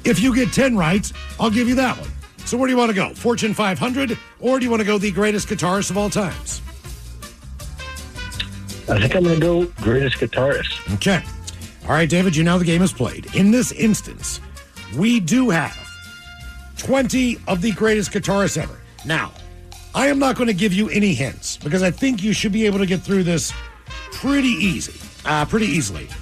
Speaker 6: If you get 10 right, I'll give you that one. So where do you want to go? Fortune 500, or do you want to go the greatest guitarist of all times?
Speaker 10: I think I'm going to go greatest guitarist.
Speaker 6: Okay. All right, David, you know the game is played. In this instance, we do have 20 of the greatest guitarists ever. Now, I am not going to give you any hints because I think you should be able to get through this pretty easily.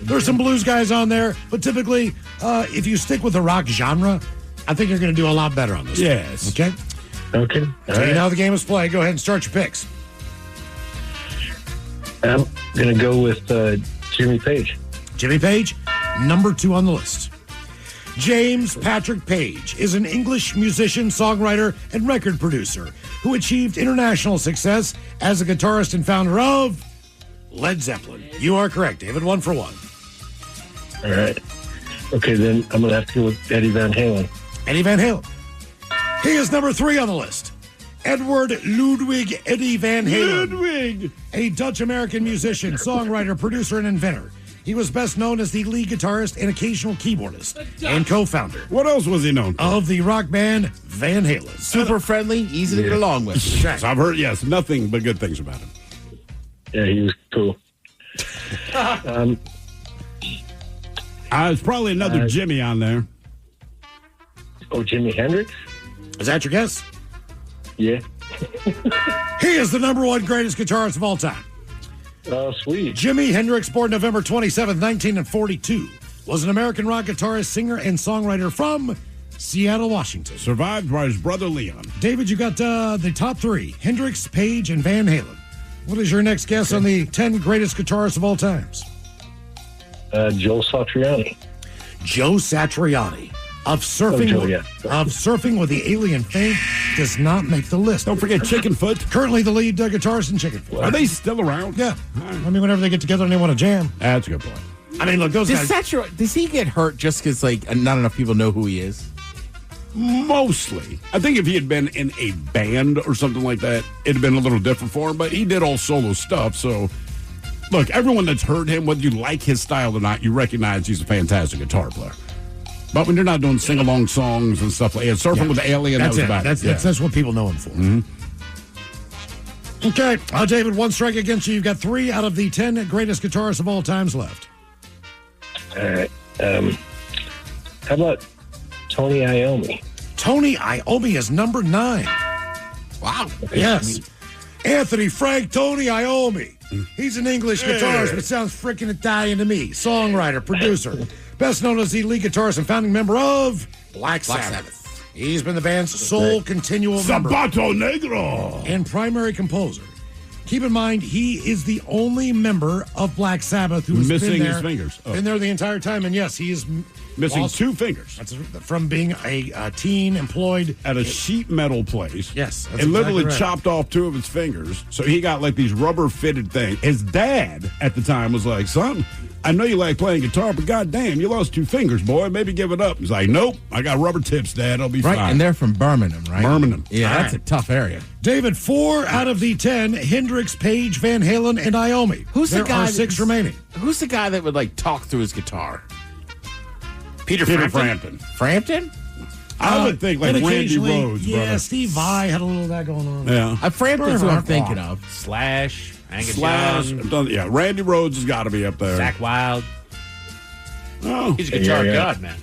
Speaker 6: There's some blues guys on there, but typically, if you stick with the rock genre, I think you're going to do a lot better on this.
Speaker 5: Yes.
Speaker 6: Okay?
Speaker 10: Okay.
Speaker 6: So you know how the game is played. Go ahead and start your picks.
Speaker 10: I'm going to go with Jimmy Page.
Speaker 6: Jimmy Page, number 2 on the list. James Patrick Page is an English musician, songwriter, and record producer who achieved international success as a guitarist and founder of Led Zeppelin. You are correct, David. 1 for 1.
Speaker 10: All right. Okay, then I'm going to have to go with Eddie Van Halen.
Speaker 6: Eddie Van Halen. He is number 3 on the list. Edward Ludwig Eddie Van Halen.
Speaker 5: Ludwig!
Speaker 6: A Dutch-American musician, songwriter, producer, and inventor. He was best known as the lead guitarist and occasional keyboardist and co-founder.
Speaker 5: What else was he known for?
Speaker 6: Of the rock band Van Halen.
Speaker 9: Super friendly, easy to get along with.
Speaker 5: Yes, I've heard, nothing but good things about him.
Speaker 10: Yeah, he was cool.
Speaker 5: There's probably another Jimmy on there.
Speaker 21: Oh, Jimi Hendrix?
Speaker 6: Is that your guess?
Speaker 21: Yeah.
Speaker 6: He is the number one greatest guitarist of all time.
Speaker 21: Oh, sweet.
Speaker 6: Jimi Hendrix, born November 27, 1942, was an American rock guitarist, singer, and songwriter from Seattle, Washington.
Speaker 5: Survived by his brother Leon.
Speaker 6: David, you got the top three: Hendrix, Page, and Van Halen. What is your next guess on the 10 greatest guitarists of all times?
Speaker 21: Joe Satriani.
Speaker 6: Joe Satriani of surfing, of surfing with the alien fame does not make the list.
Speaker 5: Don't forget Chickenfoot.
Speaker 6: Currently the lead guitarist in Chickenfoot.
Speaker 5: Are they still around?
Speaker 6: Yeah. I mean, whenever they get together and they want to jam.
Speaker 5: That's a good point.
Speaker 6: I mean, look, those guys.
Speaker 9: Does he get hurt just because not enough people know who he is?
Speaker 5: Mostly. I think if he had been in a band or something like that, it'd have been a little different for him, but he did all solo stuff, so look, everyone that's heard him, whether you like his style or not, you recognize he's a fantastic guitar player. But when you're not doing sing-along songs and stuff like that, Surfing with the Alien,
Speaker 6: that's
Speaker 5: that was
Speaker 6: it.
Speaker 5: about it.
Speaker 6: That's what people know him for.
Speaker 5: Mm-hmm.
Speaker 6: Okay, David, one strike against you. You've got 3 out of the 10 greatest guitarists of all times left.
Speaker 21: All right. How about Tony Iommi?
Speaker 6: Tony Iommi is number 9.
Speaker 9: Wow.
Speaker 6: Yes. Anthony Frank Tony Iommi. He's an English guitarist, but sounds freaking Italian to me. Songwriter, producer. Best known as the lead guitarist and founding member of Black Sabbath. He's been the band's sole continual member.
Speaker 5: Sabato Negro.
Speaker 6: And primary composer. Keep in mind, he is the only member of Black Sabbath who has
Speaker 5: missing
Speaker 6: been there,
Speaker 5: his fingers. Oh.
Speaker 6: Been there the entire time, and yes, he is
Speaker 5: missing 2 fingers.
Speaker 6: That's from being a teen employed
Speaker 5: at a sheet metal place.
Speaker 6: Yes,
Speaker 5: and literally
Speaker 6: exactly right.
Speaker 5: chopped off 2 of his fingers. So he got like these rubber fitted things. His dad at the time was like, "Son, I know you like playing guitar, but goddamn, you lost 2 fingers, boy. Maybe give it up." He's like, "Nope, I got rubber tips, Dad. I'll be
Speaker 9: Right,
Speaker 5: fine."
Speaker 9: and they're from Birmingham, right?
Speaker 5: Birmingham.
Speaker 9: Yeah,
Speaker 6: All
Speaker 9: that's a tough area.
Speaker 6: David, 4 out of the 10: Hendrix, Page, Van Halen, and Iommi.
Speaker 9: Who's
Speaker 6: there
Speaker 9: the guy?
Speaker 6: are 6 remaining.
Speaker 9: Who's the guy that would talk through his guitar?
Speaker 5: Peter Frampton.
Speaker 9: Frampton?
Speaker 5: I would think like
Speaker 6: and
Speaker 5: Randy
Speaker 6: occasionally,
Speaker 5: Rhodes,
Speaker 6: yeah,
Speaker 5: brother.
Speaker 6: Steve Vai had a little of that going on.
Speaker 5: Yeah.
Speaker 9: Frampton's what I'm thinking of.
Speaker 11: Slash, Angus
Speaker 5: Slash.
Speaker 11: Young,
Speaker 5: Yeah, Randy Rhodes has got to be up there.
Speaker 11: Zach Wilde.
Speaker 5: Oh,
Speaker 11: He's a guitar god, man.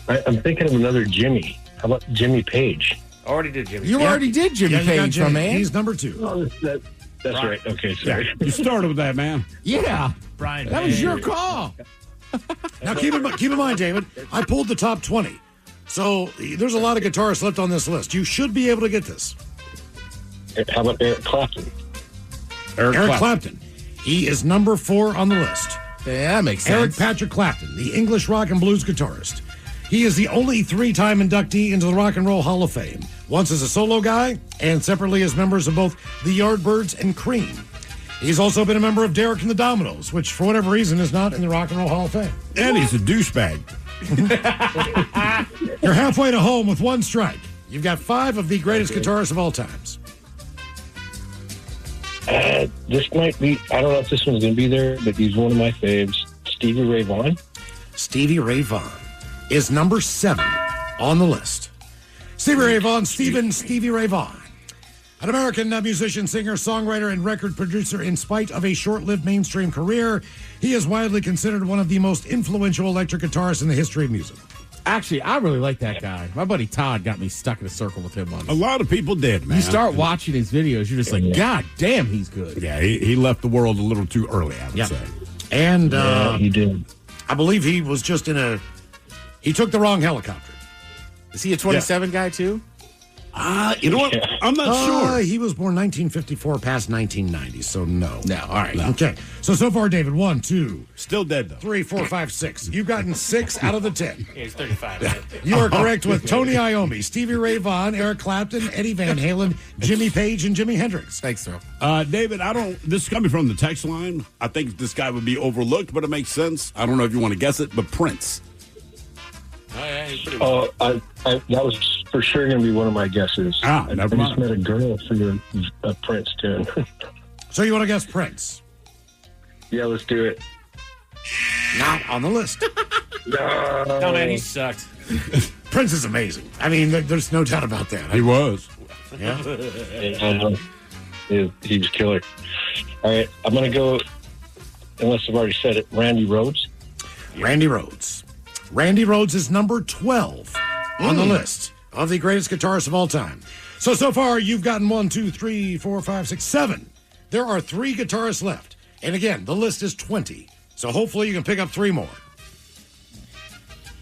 Speaker 21: I'm thinking of another Jimmy. How about Jimmy Page?
Speaker 11: Already did Jimmy.
Speaker 9: You already did Jimmy
Speaker 6: you got
Speaker 9: Page, my
Speaker 6: Jimmy.
Speaker 9: man.
Speaker 6: He's number 2.
Speaker 21: Oh, that's right. Okay, sorry.
Speaker 5: You started with that, man.
Speaker 9: Yeah.
Speaker 11: Brian.
Speaker 9: That was your call.
Speaker 6: Now, keep in mind, David, I pulled the top 20. So there's a lot of guitarists left on this list. You should be able to get this.
Speaker 21: How about Eric Clapton?
Speaker 6: Eric Clapton. He is number 4 on the list.
Speaker 9: Yeah, that makes sense.
Speaker 6: Eric Patrick Clapton, the English rock and blues guitarist. He is the only 3-time inductee into the Rock and Roll Hall of Fame, once as a solo guy and separately as members of both the Yardbirds and Cream. He's also been a member of Derek and the Dominoes, which for whatever reason is not in the Rock and Roll Hall of Fame.
Speaker 5: And he's a douchebag.
Speaker 6: You're halfway to home with 1 strike. You've got 5 of the greatest guitarists of all times.
Speaker 21: This might be, I don't know if this one's going to be there, but he's one of my faves. Stevie Ray Vaughan.
Speaker 6: Stevie Ray Vaughan is number 7 on the list. Stevie Ray Vaughan, Stevie Ray Vaughan. An American musician, singer, songwriter, and record producer. In spite of a short-lived mainstream career, he is widely considered one of the most influential electric guitarists in the history of music.
Speaker 9: Actually, I really like that guy. My buddy Todd got me stuck in a circle with him once.
Speaker 5: A lot of people did, man.
Speaker 9: You start watching his videos, you're just like, God damn, he's good.
Speaker 5: Yeah, he left the world a little too early, I would say.
Speaker 6: And
Speaker 21: he did.
Speaker 6: I believe he was just he took the wrong helicopter.
Speaker 9: Is he a 27 guy, too?
Speaker 5: You know what? I'm not sure.
Speaker 6: He was born 1954 past 1990, so no.
Speaker 9: No, all right.
Speaker 6: No. Okay, so far, David, 1, 2,
Speaker 5: still dead, though. 3,
Speaker 6: 4, 5, 6. You've gotten 6 out of the 10.
Speaker 11: Yeah, he's 35.
Speaker 6: You are correct with Tony Iommi, Stevie Ray Vaughan, Eric Clapton, Eddie Van Halen, Jimmy Page, and Jimi Hendrix.
Speaker 9: Thanks, bro.
Speaker 5: David, this is coming from the text line. I think this guy would be overlooked, but it makes sense. I don't know if you want to guess it, but Prince.
Speaker 11: Oh, yeah, he's pretty
Speaker 21: That was for sure going to be one of my guesses.
Speaker 5: Never
Speaker 21: I just
Speaker 5: mind.
Speaker 21: met a girl for a Prince tune.
Speaker 6: So you want to guess Prince?
Speaker 21: Yeah, let's do it.
Speaker 6: Not on the list.
Speaker 11: No, man, he sucked.
Speaker 6: Prince is amazing. I mean, there's no doubt about that.
Speaker 5: He was.
Speaker 6: Yeah.
Speaker 21: He was killer. All right, I'm going to go, unless I've already said it, Randy Rhoads.
Speaker 6: Randy Rhoads. Randy Rhoads is number 12 on the list of the greatest guitarists of all time. So far, you've gotten 1, 2, 3, 4, 5, 6, 7. There are 3 guitarists left. And again, the list is 20. So hopefully you can pick up 3 more.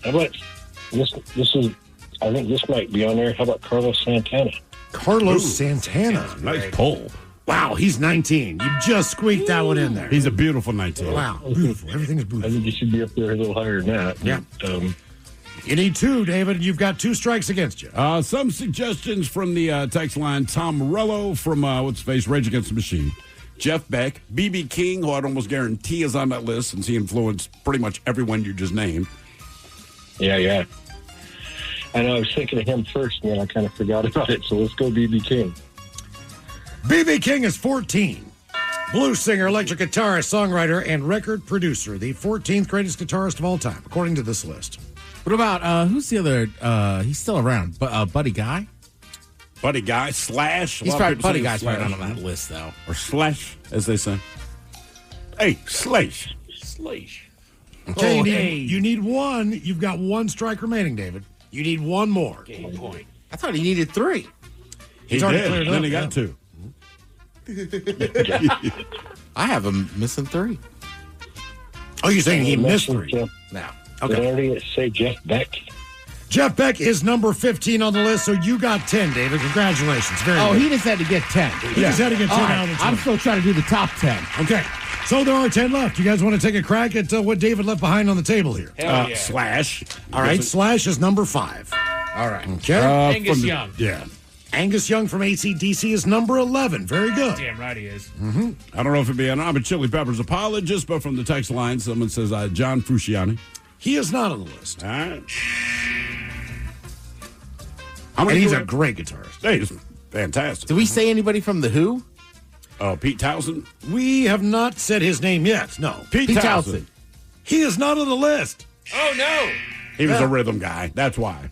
Speaker 21: How about this? I think this might be on there. How about Carlos Santana?
Speaker 6: Carlos Santana.
Speaker 5: Nice pull.
Speaker 6: Wow, he's 19. You just squeaked that one in there.
Speaker 5: He's a beautiful 19.
Speaker 6: Wow, beautiful. Everything is beautiful.
Speaker 21: I think you should be up there a little higher than that.
Speaker 6: Yeah. You need 2, David, and you've got 2 strikes against you.
Speaker 5: Some suggestions from the text line. Tom Morello from, Rage Against the Machine. Jeff Beck. B.B. King, who I'd almost guarantee is on that list since he influenced pretty much everyone you just named.
Speaker 21: Yeah. I know I was thinking of him first, and then I kind of forgot about it, so let's go B.B. King.
Speaker 6: B.B. King is 14. Blues singer, electric guitarist, songwriter, and record producer. The 14th greatest guitarist of all time, according to this list.
Speaker 9: What about, who's the other, he's still around, Buddy Guy?
Speaker 5: Buddy Guy, Slash.
Speaker 9: He's probably, Buddy Guy's probably not on that list, though.
Speaker 5: Or Slash, as they say. Hey, Slash.
Speaker 6: Okay, you need 1. You've got 1 strike remaining, David. You need 1 more.
Speaker 11: Game point.
Speaker 9: I thought he needed 3.
Speaker 5: He
Speaker 6: already
Speaker 5: did,
Speaker 6: cleared it
Speaker 5: then
Speaker 6: up,
Speaker 5: he got 2.
Speaker 9: I have him missing 3.
Speaker 6: Oh, you're saying he missed 3?
Speaker 9: Now.
Speaker 21: Did I already say Jeff Beck?
Speaker 6: Jeff Beck is number 15 on the list, so you got 10, David. Congratulations. Very good.
Speaker 9: He just had to get 10.
Speaker 6: He just had to get 10
Speaker 9: All right,
Speaker 6: out of the 20.
Speaker 9: I'm still trying to do the top 10.
Speaker 6: Okay. So there are 10 left. You guys want to take a crack at what David left behind on the table here?
Speaker 11: Hell yeah.
Speaker 5: Slash.
Speaker 6: All right, Slash is number 5.
Speaker 9: All right.
Speaker 6: Okay.
Speaker 11: Angus Young.
Speaker 5: Yeah.
Speaker 6: Angus Young from AC/DC is number 11. Very good.
Speaker 11: Damn right he is.
Speaker 5: I don't know if it'd be I'm a Chili Peppers apologist, but from the text line, someone says John Frusciante.
Speaker 6: He is not on the list.
Speaker 5: All right.
Speaker 6: And he's a great guitarist.
Speaker 5: Hey, he's fantastic.
Speaker 9: Did we say anybody from The Who?
Speaker 5: Pete Townsend.
Speaker 6: We have not said his name yet. No.
Speaker 5: Pete Townsend.
Speaker 6: He is not on the list.
Speaker 11: Oh, no.
Speaker 5: He was a rhythm guy. That's why.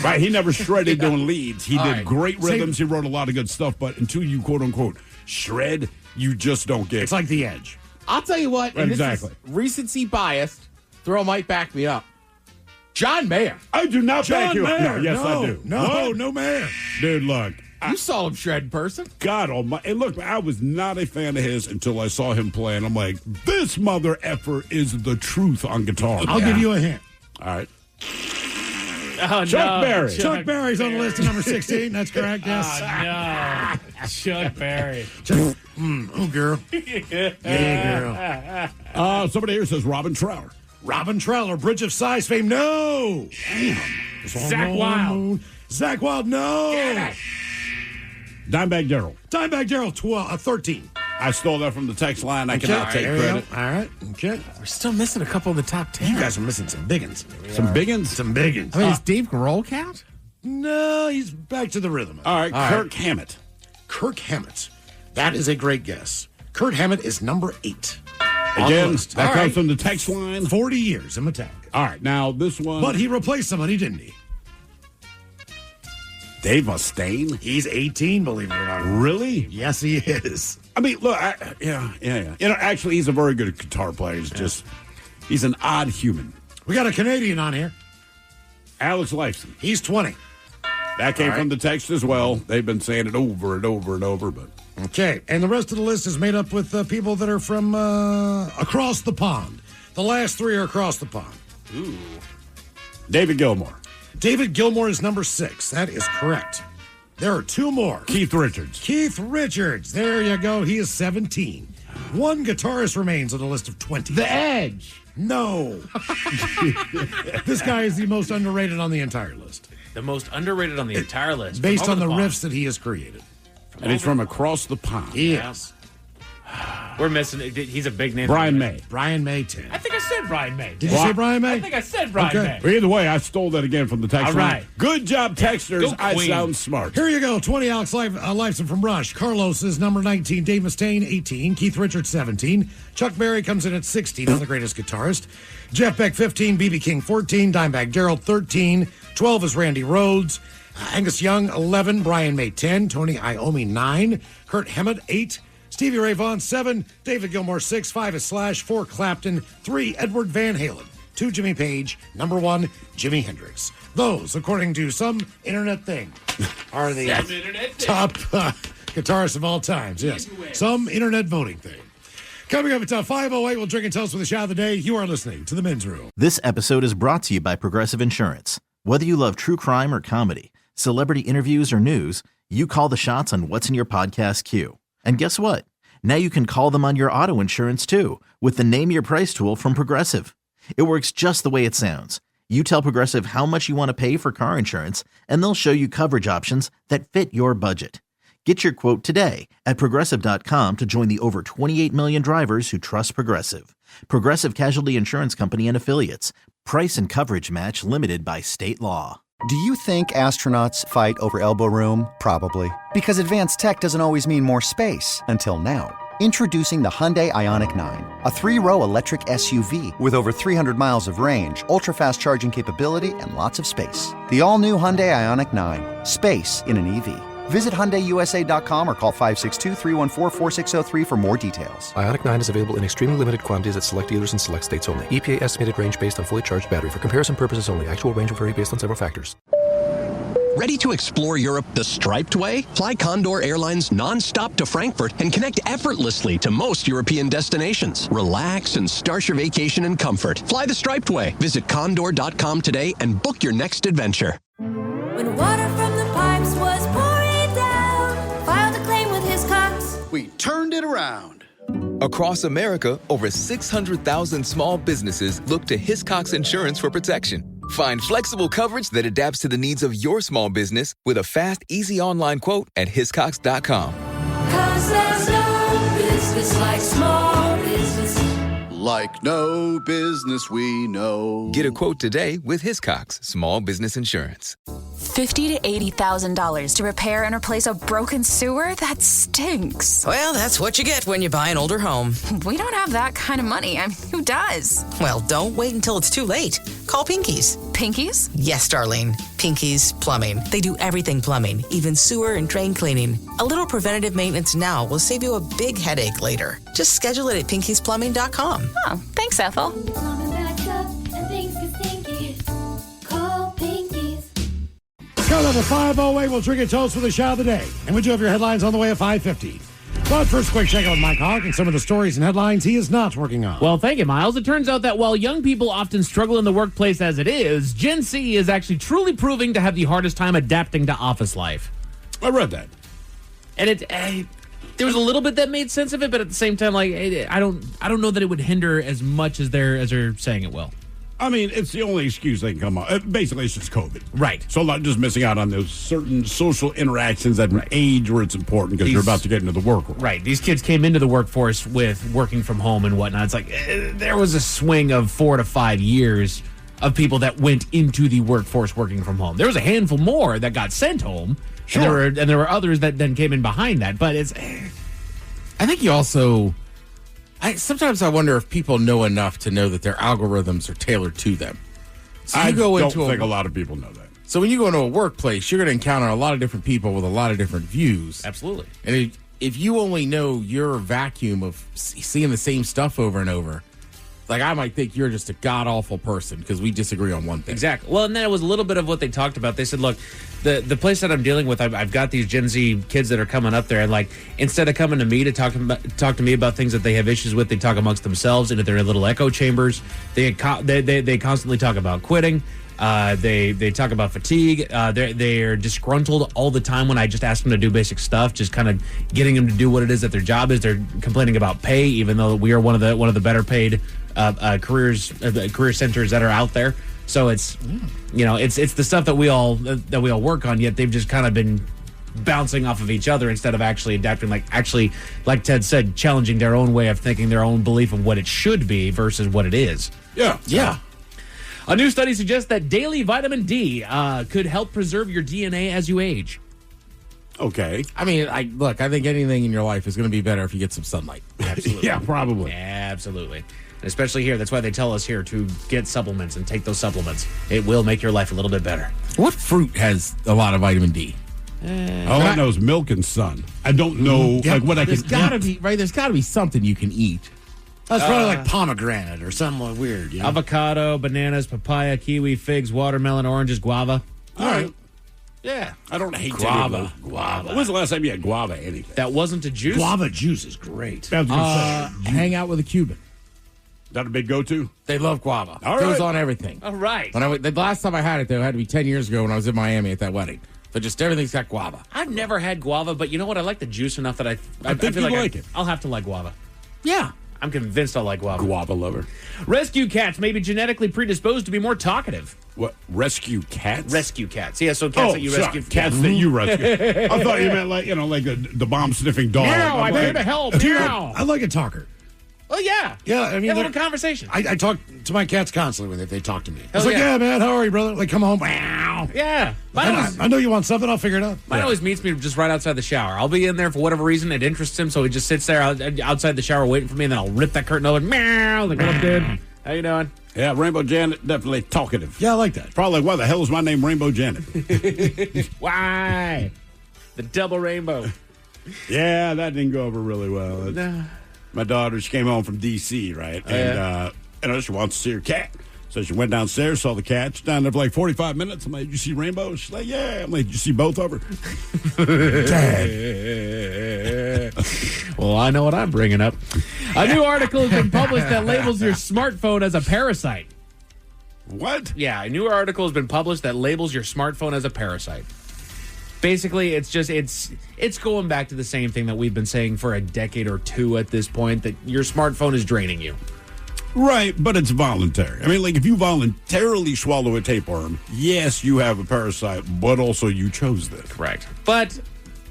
Speaker 5: Right, he never shredded doing leads. He did great rhythms. He wrote a lot of good stuff, but until you quote unquote shred, you just don't get it.
Speaker 6: It's like The Edge.
Speaker 9: I'll tell you what. And
Speaker 5: Exactly.
Speaker 9: This is recency biased. Throw might back me up. John Mayer.
Speaker 5: I do not back you up.
Speaker 6: Mayer.
Speaker 5: No, yes, I do.
Speaker 6: No, Mayer.
Speaker 5: Dude, look.
Speaker 9: You saw him shred in person.
Speaker 5: God almighty. And look, I was not a fan of his until I saw him play, and I'm like, this mother effer is the truth on guitar.
Speaker 6: I'll give you a hint.
Speaker 5: All right.
Speaker 11: Oh,
Speaker 5: Chuck Berry.
Speaker 6: Chuck Berry's on the list at number 16. That's correct, yes.
Speaker 11: Oh, no. Chuck Berry.
Speaker 6: Oh, girl. Yeah, girl.
Speaker 5: Somebody here says Robin Trower.
Speaker 6: Robin Trowler, Bridge of Sighs fame. No. Damn.
Speaker 11: Zach Wilde.
Speaker 6: Zach Wilde, no.
Speaker 5: Dimebag Darrell.
Speaker 6: Dimebag Darrell, 13.
Speaker 5: I stole that from the text line. I cannot take credit.
Speaker 6: All right. Okay.
Speaker 9: We're still missing a couple of the top 10.
Speaker 6: You guys are missing some big ones.
Speaker 5: Some big ones?
Speaker 6: Some big ones.
Speaker 9: I mean, is Dave Grohl count?
Speaker 6: No, he's back to the rhythm.
Speaker 5: All right, Kirk Hammett.
Speaker 6: Kirk Hammett. That is a great guess. Kurt Hammett is number 8.
Speaker 5: Again, that comes from the text line.
Speaker 6: 40 years in Metallica.
Speaker 5: All right, now this one.
Speaker 6: But he replaced somebody, didn't he?
Speaker 5: Dave Mustaine.
Speaker 6: He's 18, believe it or not.
Speaker 5: Really?
Speaker 6: Yes, he is.
Speaker 5: I mean, look, yeah. You know, actually, he's a very good guitar player. He's just, he's an odd human.
Speaker 6: We got a Canadian on here.
Speaker 5: Alex Lifeson.
Speaker 6: He's 20.
Speaker 5: That came from the text as well. They've been saying it over and over and over, but.
Speaker 6: Okay, and the rest of the list is made up with people that are from across the pond. The last 3 are across the pond.
Speaker 11: Ooh.
Speaker 5: David Gilmour.
Speaker 6: David Gilmour is number 6. That is correct. There are 2 more.
Speaker 5: Keith Richards.
Speaker 6: Keith Richards. There you go. He is 17. 1 guitarist remains on the list of 20.
Speaker 9: The Edge.
Speaker 6: No. This guy is the most underrated on the entire list.
Speaker 11: The most underrated on the entire list.
Speaker 6: Based on the riffs that he has created.
Speaker 5: And he's from across the pond.
Speaker 6: Yes.
Speaker 11: We're missing. He's a big name.
Speaker 5: Brian May.
Speaker 6: Brian May, 10.
Speaker 11: I think I said Brian May.
Speaker 6: Did you say Brian May?
Speaker 11: I think I said Brian May.
Speaker 5: But either way, I stole that again from the text
Speaker 11: All
Speaker 5: line.
Speaker 11: right.
Speaker 5: Good job, texters.
Speaker 11: Go
Speaker 5: I
Speaker 11: Queen.
Speaker 5: sound smart.
Speaker 6: Here you go. 20, Alex Lifeson from Rush. Carlos is number 19. Dave Mustaine, 18. Keith Richards, 17. Chuck Berry comes in at 16. He's the greatest guitarist. Jeff Beck, 15. B.B. King, 14. Dimebag Darrell, 13. 12 is Randy Rhoads. Angus Young, 11. Brian May, 10. Tony Iommi, 9. Kurt Hammett, 8. Stevie Ray Vaughan, 7. David Gilmour, 6. 5 is Slash. 4, Clapton. 3, Edward Van Halen. 2, Jimmy Page. Number 1, Jimi Hendrix. Those, according to some internet thing, are the top guitarists of all times. Yes, some internet voting thing. Coming up at 5:08, we'll drink and toast with the shot of the day. You are listening to The Men's Room.
Speaker 1: This episode is brought to you by Progressive Insurance. Whether you love true crime or comedy, celebrity interviews or news, you call the shots on what's in your podcast queue. And guess what? Now you can call them on your auto insurance too with the Name Your Price tool from Progressive. It works just the way it sounds. You tell Progressive how much you want to pay for car insurance, and they'll show you coverage options that fit your budget. Get your quote today at Progressive.com to join the over 28 million drivers who trust Progressive. Progressive Casualty Insurance Company and Affiliates. Price and coverage match limited by state law.
Speaker 14: Do you think astronauts fight over elbow room? Probably. Because advanced tech doesn't always mean more space. Until now. Introducing the Hyundai Ioniq 9, a 3-row electric SUV with over 300 miles of range, ultra-fast charging capability, and lots of space. The all-new Hyundai Ioniq 9. Space in an EV. Visit HyundaiUSA.com or call 562-314-4603 for more details.
Speaker 15: Ioniq 9 is available in extremely limited quantities at select dealers and select states only. EPA estimated range based on fully charged battery. For comparison purposes only. Actual range will vary based on several factors.
Speaker 12: Ready to explore Europe the striped way? Fly Condor Airlines non-stop to Frankfurt and connect effortlessly to most European destinations. Relax and start your vacation in comfort. Fly the striped way. Visit condor.com today and book your next adventure.
Speaker 18: When water from the pipes was pouring down, filed a claim with his cops.
Speaker 22: We turned it around. Across America, over 600,000 small businesses look to Hiscox Insurance for protection. Find flexible coverage that adapts to the needs of your small business with a fast, easy online quote at hiscox.com.
Speaker 18: 'Cause there's no business like small business.
Speaker 22: Like no business we know. Get a quote today with Hiscox Small Business Insurance.
Speaker 23: $50,000 to $80,000 to repair and replace a broken sewer? That stinks.
Speaker 24: Well, that's what you get when you buy an older home.
Speaker 23: We don't have that kind of money. I mean, who does?
Speaker 24: Well, don't wait until it's too late. Call Pinky's.
Speaker 23: Pinky's?
Speaker 24: Yes, Darlene. Pinky's Plumbing. They do everything plumbing, even sewer and drain cleaning. A little preventative maintenance now will save you a big headache later. Just schedule it at pinkysplumbing.com.
Speaker 23: Oh, thanks, Ethel.
Speaker 18: Plumbing backed up and things get stinky. Call Pinky's.
Speaker 6: Coming up at 5:08, we'll drink and toast with the shot of the day. And we do have your headlines on the way at 5:50. But first, quick check out with Mike Hawk and some of the stories and headlines he is not working on.
Speaker 11: Well, thank you, Miles. It turns out that while young people often struggle in the workplace as it is, Gen Z is actually truly proving to have the hardest time adapting to office life.
Speaker 5: I read that.
Speaker 11: And there was a little bit that made sense of it, but at the same time, like I don't know that it would hinder as much as they're saying it will.
Speaker 5: I mean, it's the only excuse they can come up. Basically, it's just COVID.
Speaker 11: Right.
Speaker 5: So not just missing out on those certain social interactions at an age where it's important because you're about to get into the workforce.
Speaker 11: Right. These kids came into the workforce with working from home and whatnot. It's like there was a swing of 4 to 5 years of people that went into the workforce working from home. There was a handful more that got sent home.
Speaker 9: Sure.
Speaker 11: And there were others that then came in behind that. But
Speaker 9: I think you also... sometimes I wonder if people know enough to know that their algorithms are tailored to them. So
Speaker 5: I don't think a lot of people know that.
Speaker 9: So when you go into a workplace, you're going to encounter a lot of different people with a lot of different views.
Speaker 11: Absolutely.
Speaker 9: And if you only know your vacuum of seeing the same stuff over and over, like I might think you're just a god-awful person because we disagree on one thing.
Speaker 11: Exactly. Well, and then it was a little bit of what they talked about. They said, look, the place that I'm dealing with, I've got these Gen Z kids that are coming up there, and like instead of coming to me to talk to me about things that they have issues with, they talk amongst themselves into their little echo chambers. They constantly talk about quitting. They talk about fatigue. They're disgruntled all the time when I just ask them to do basic stuff, just kind of getting them to do what it is that their job is. They're complaining about pay, even though we are one of the better paid career centers that are out there. So it's it's the stuff that we all work on. Yet they've just kind of been bouncing off of each other instead of actually adapting. Like Ted said, challenging their own way of thinking, their own belief of what it should be versus what it is.
Speaker 5: Yeah.
Speaker 11: A new study suggests that daily vitamin D could help preserve your DNA as you age.
Speaker 5: Okay.
Speaker 9: I mean, I think anything in your life is going to be better if you get some sunlight.
Speaker 11: Absolutely.
Speaker 5: Yeah, probably.
Speaker 11: Absolutely. And especially here. That's why they tell us here to get supplements and take those supplements. It will make your life a little bit better.
Speaker 9: What fruit has a lot of vitamin D?
Speaker 5: All I know is milk and sun. I don't know what I can
Speaker 9: There's got to be right. There's got to be something you can eat.
Speaker 6: That's probably like pomegranate or something weird. You know?
Speaker 11: Avocado, bananas, papaya, kiwi, figs, watermelon, oranges, guava.
Speaker 5: All right.
Speaker 9: Yeah.
Speaker 5: I don't hate
Speaker 6: Guava.
Speaker 5: Guava. When's the last time you had guava anything?
Speaker 11: That wasn't a juice?
Speaker 6: Guava juice is great.
Speaker 5: I was gonna say,
Speaker 9: Hang out with a Cuban.
Speaker 5: that a big go-to?
Speaker 9: They love guava.
Speaker 5: All
Speaker 9: It goes
Speaker 5: right.
Speaker 9: on everything.
Speaker 11: All right.
Speaker 9: The last time I had it, though, had to be 10 years ago when I was in Miami at that wedding. But just everything's got guava.
Speaker 11: I've never had guava, but you know what? I like the juice enough that I
Speaker 5: think
Speaker 11: feel
Speaker 5: you
Speaker 11: like
Speaker 5: it.
Speaker 11: I'll have to like guava.
Speaker 9: Yeah.
Speaker 11: I'm convinced I'll like guava.
Speaker 5: Guava lover.
Speaker 11: Rescue cats may be genetically predisposed to be more talkative.
Speaker 5: What? Rescue cats?
Speaker 11: Rescue cats. Yeah, so cats that you rescue.
Speaker 5: Cats that you rescue. I thought you meant like the bomb-sniffing dog.
Speaker 9: Meow, I'm here
Speaker 5: like,
Speaker 9: to help. Meow.
Speaker 6: I like a talker.
Speaker 11: Oh, yeah.
Speaker 6: Yeah, I mean,
Speaker 11: have a little conversation.
Speaker 6: I talk to my cats constantly when they talk to me. It's
Speaker 11: Hell
Speaker 6: like,
Speaker 11: yeah.
Speaker 6: yeah, man, how are you, brother? Like, come home. Wow.
Speaker 11: Yeah.
Speaker 6: I know you want something. I'll figure it out.
Speaker 11: Mine always meets me just right outside the shower. I'll be in there for whatever reason. It interests him, so he just sits there outside the shower waiting for me, and then I'll rip that curtain open. Meow. Like, what up, dude? How you doing?
Speaker 5: Yeah, Rainbow Janet, definitely talkative.
Speaker 6: Yeah, I like that.
Speaker 5: Probably like, why the hell is my name Rainbow Janet?
Speaker 11: Why? The double rainbow.
Speaker 5: Yeah, that didn't go over really well.
Speaker 11: No.
Speaker 5: My daughter, she came home from D.C., right? And she wants to see her cat. So she went downstairs, saw the cat. She's down there for like 45 minutes. I'm like, did you see Rainbow? She's like, yeah. I'm like, did you see both of her?
Speaker 6: Dad.
Speaker 11: Well, I know what I'm bringing up. A new article has been published that labels your smartphone as a parasite.
Speaker 5: What?
Speaker 11: Yeah, a new article has been published that labels your smartphone as a parasite. Basically, it's going back to the same thing that we've been saying for a decade or two at this point, that your smartphone is draining you.
Speaker 5: Right, but it's voluntary. I mean, like, if you voluntarily swallow a tapeworm, yes, you have a parasite, but also you chose this.
Speaker 11: Correct. But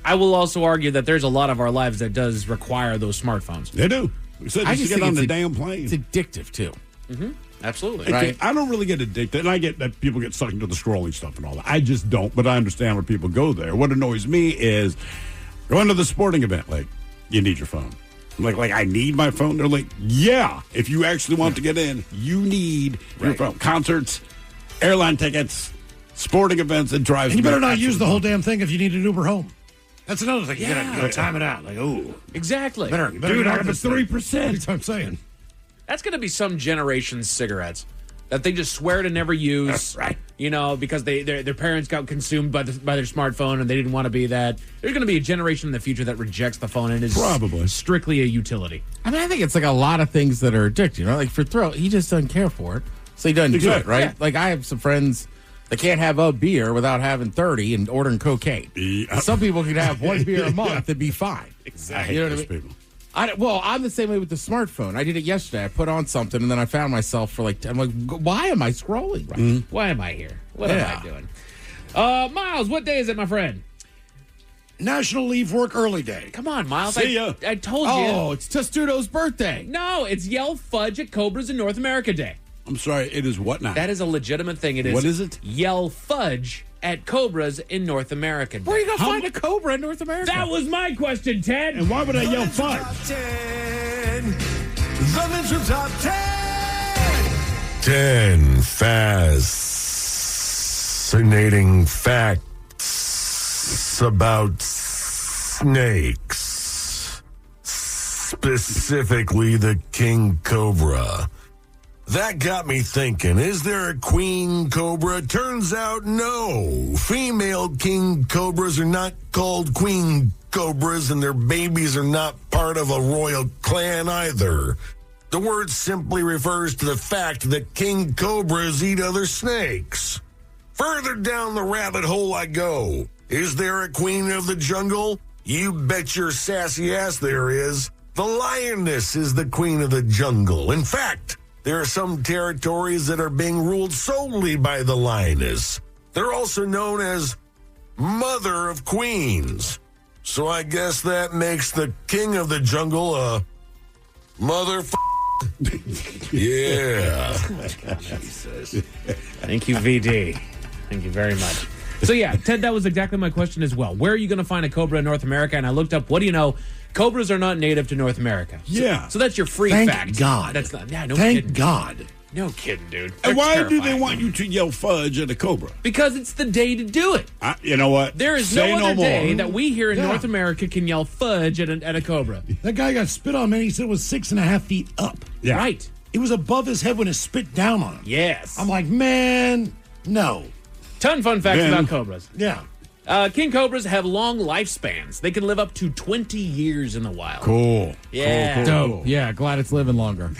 Speaker 11: I will also argue that there's a lot of our lives that does require those smartphones.
Speaker 5: They do. We said just to get on the damn plane.
Speaker 9: It's addictive, too.
Speaker 11: Mm-hmm. Absolutely.
Speaker 5: Right. I don't really get addicted, and I get that people get sucked into the scrolling stuff and all that. I just don't, but I understand where people go there. What annoys me is going to the sporting event, like, you need your phone. I'm like, I need my phone? They're like, yeah, if you actually want to get in, you need your phone. Concerts, airline tickets, sporting events, it drives
Speaker 6: And you
Speaker 5: me
Speaker 6: better not use
Speaker 5: absolutely
Speaker 6: the whole damn thing if you need an Uber home. That's another thing. You gotta time it out. Like, oh.
Speaker 11: Exactly.
Speaker 6: Better
Speaker 5: Dude,
Speaker 6: get
Speaker 5: I
Speaker 6: off
Speaker 5: have a
Speaker 6: this thing.
Speaker 5: 3%.
Speaker 6: That's what I'm saying.
Speaker 11: That's going to be some generation's cigarettes that they just swear to never use.
Speaker 5: That's right.
Speaker 11: You know, because their parents got consumed by their smartphone and they didn't want to be that. There's going to be a generation in the future that rejects the phone and is
Speaker 5: Probably
Speaker 11: strictly a utility.
Speaker 9: I mean, I think it's like a lot of things that are addictive. You know, like for Thrill, he just doesn't care for it, so he doesn't do it, right?
Speaker 11: Yeah.
Speaker 9: Like I have some friends that can't have a beer without having 30 and ordering cocaine.
Speaker 5: Yeah.
Speaker 9: Some people can have one beer a month and be fine.
Speaker 5: Exactly.
Speaker 9: You know what I mean? Well, I'm the same way with the smartphone. I did it yesterday. I put on something, and then I found myself I'm like, why am I scrolling? Right?
Speaker 11: Why am I here? What am I doing? Miles, what day is it, my friend?
Speaker 6: National Leave Work Early Day.
Speaker 11: Come on, Miles.
Speaker 5: See ya.
Speaker 11: I told you.
Speaker 9: Oh, it's Testudo's birthday.
Speaker 11: No, it's Yell Fudge at Cobras in North America Day.
Speaker 5: I'm sorry, it is what now?
Speaker 11: That is a legitimate thing. It is.
Speaker 5: What is it?
Speaker 11: Yell Fudge at Cobras in North America Day.
Speaker 9: Where are you going to find a Cobra in North America?
Speaker 11: That was my question, Ted.
Speaker 5: And why would I yell fudge?
Speaker 4: The Men's Top 10.
Speaker 7: 10 fascinating facts about snakes, specifically the king cobra. That got me thinking, is there a queen cobra? Turns out no. Female king cobras are not called queen cobras, and their babies are not part of a royal clan either. The word simply refers to the fact that king cobras eat other snakes. Further down the rabbit hole I go. Is there a queen of the jungle? You bet your sassy ass there is. The lioness is the queen of the jungle. In fact, there are some territories that are being ruled solely by the lioness. They're also known as Mother of Queens. So I guess that makes the king of the jungle a yeah.
Speaker 11: Thank you, VD. Thank you very much. So, yeah, Ted, that was exactly my question as well. Where are you going to find a cobra in North America? And I looked up, what do you know? Cobras are not native to North America.
Speaker 5: Yeah.
Speaker 11: So that's your free
Speaker 6: Thank
Speaker 11: fact.
Speaker 6: God.
Speaker 11: That's not, yeah, no
Speaker 6: Thank
Speaker 11: kidding.
Speaker 6: God.
Speaker 11: No kidding, dude.
Speaker 5: And
Speaker 11: They're
Speaker 5: why do they
Speaker 11: terrifying.
Speaker 5: want you to yell fudge at a cobra?
Speaker 11: Because it's the day to do it.
Speaker 5: You know what?
Speaker 11: There is
Speaker 5: Say
Speaker 11: no other
Speaker 5: more.
Speaker 11: day that we here in
Speaker 6: Yeah.
Speaker 11: North America can yell fudge at a cobra.
Speaker 6: That guy got spit on, man. He said it was 6.5 feet up.
Speaker 5: Yeah.
Speaker 11: Right.
Speaker 6: It was above his head when it spit down on him.
Speaker 11: Yes.
Speaker 6: I'm like, man, no.
Speaker 11: Ton fun facts
Speaker 5: Ben.
Speaker 11: about cobras.
Speaker 6: Yeah.
Speaker 11: King cobras have long lifespans. They can live up to 20 years in the wild.
Speaker 5: Cool.
Speaker 11: Yeah.
Speaker 5: Cool,
Speaker 9: Dope.
Speaker 5: cool.
Speaker 9: Yeah, glad it's living longer.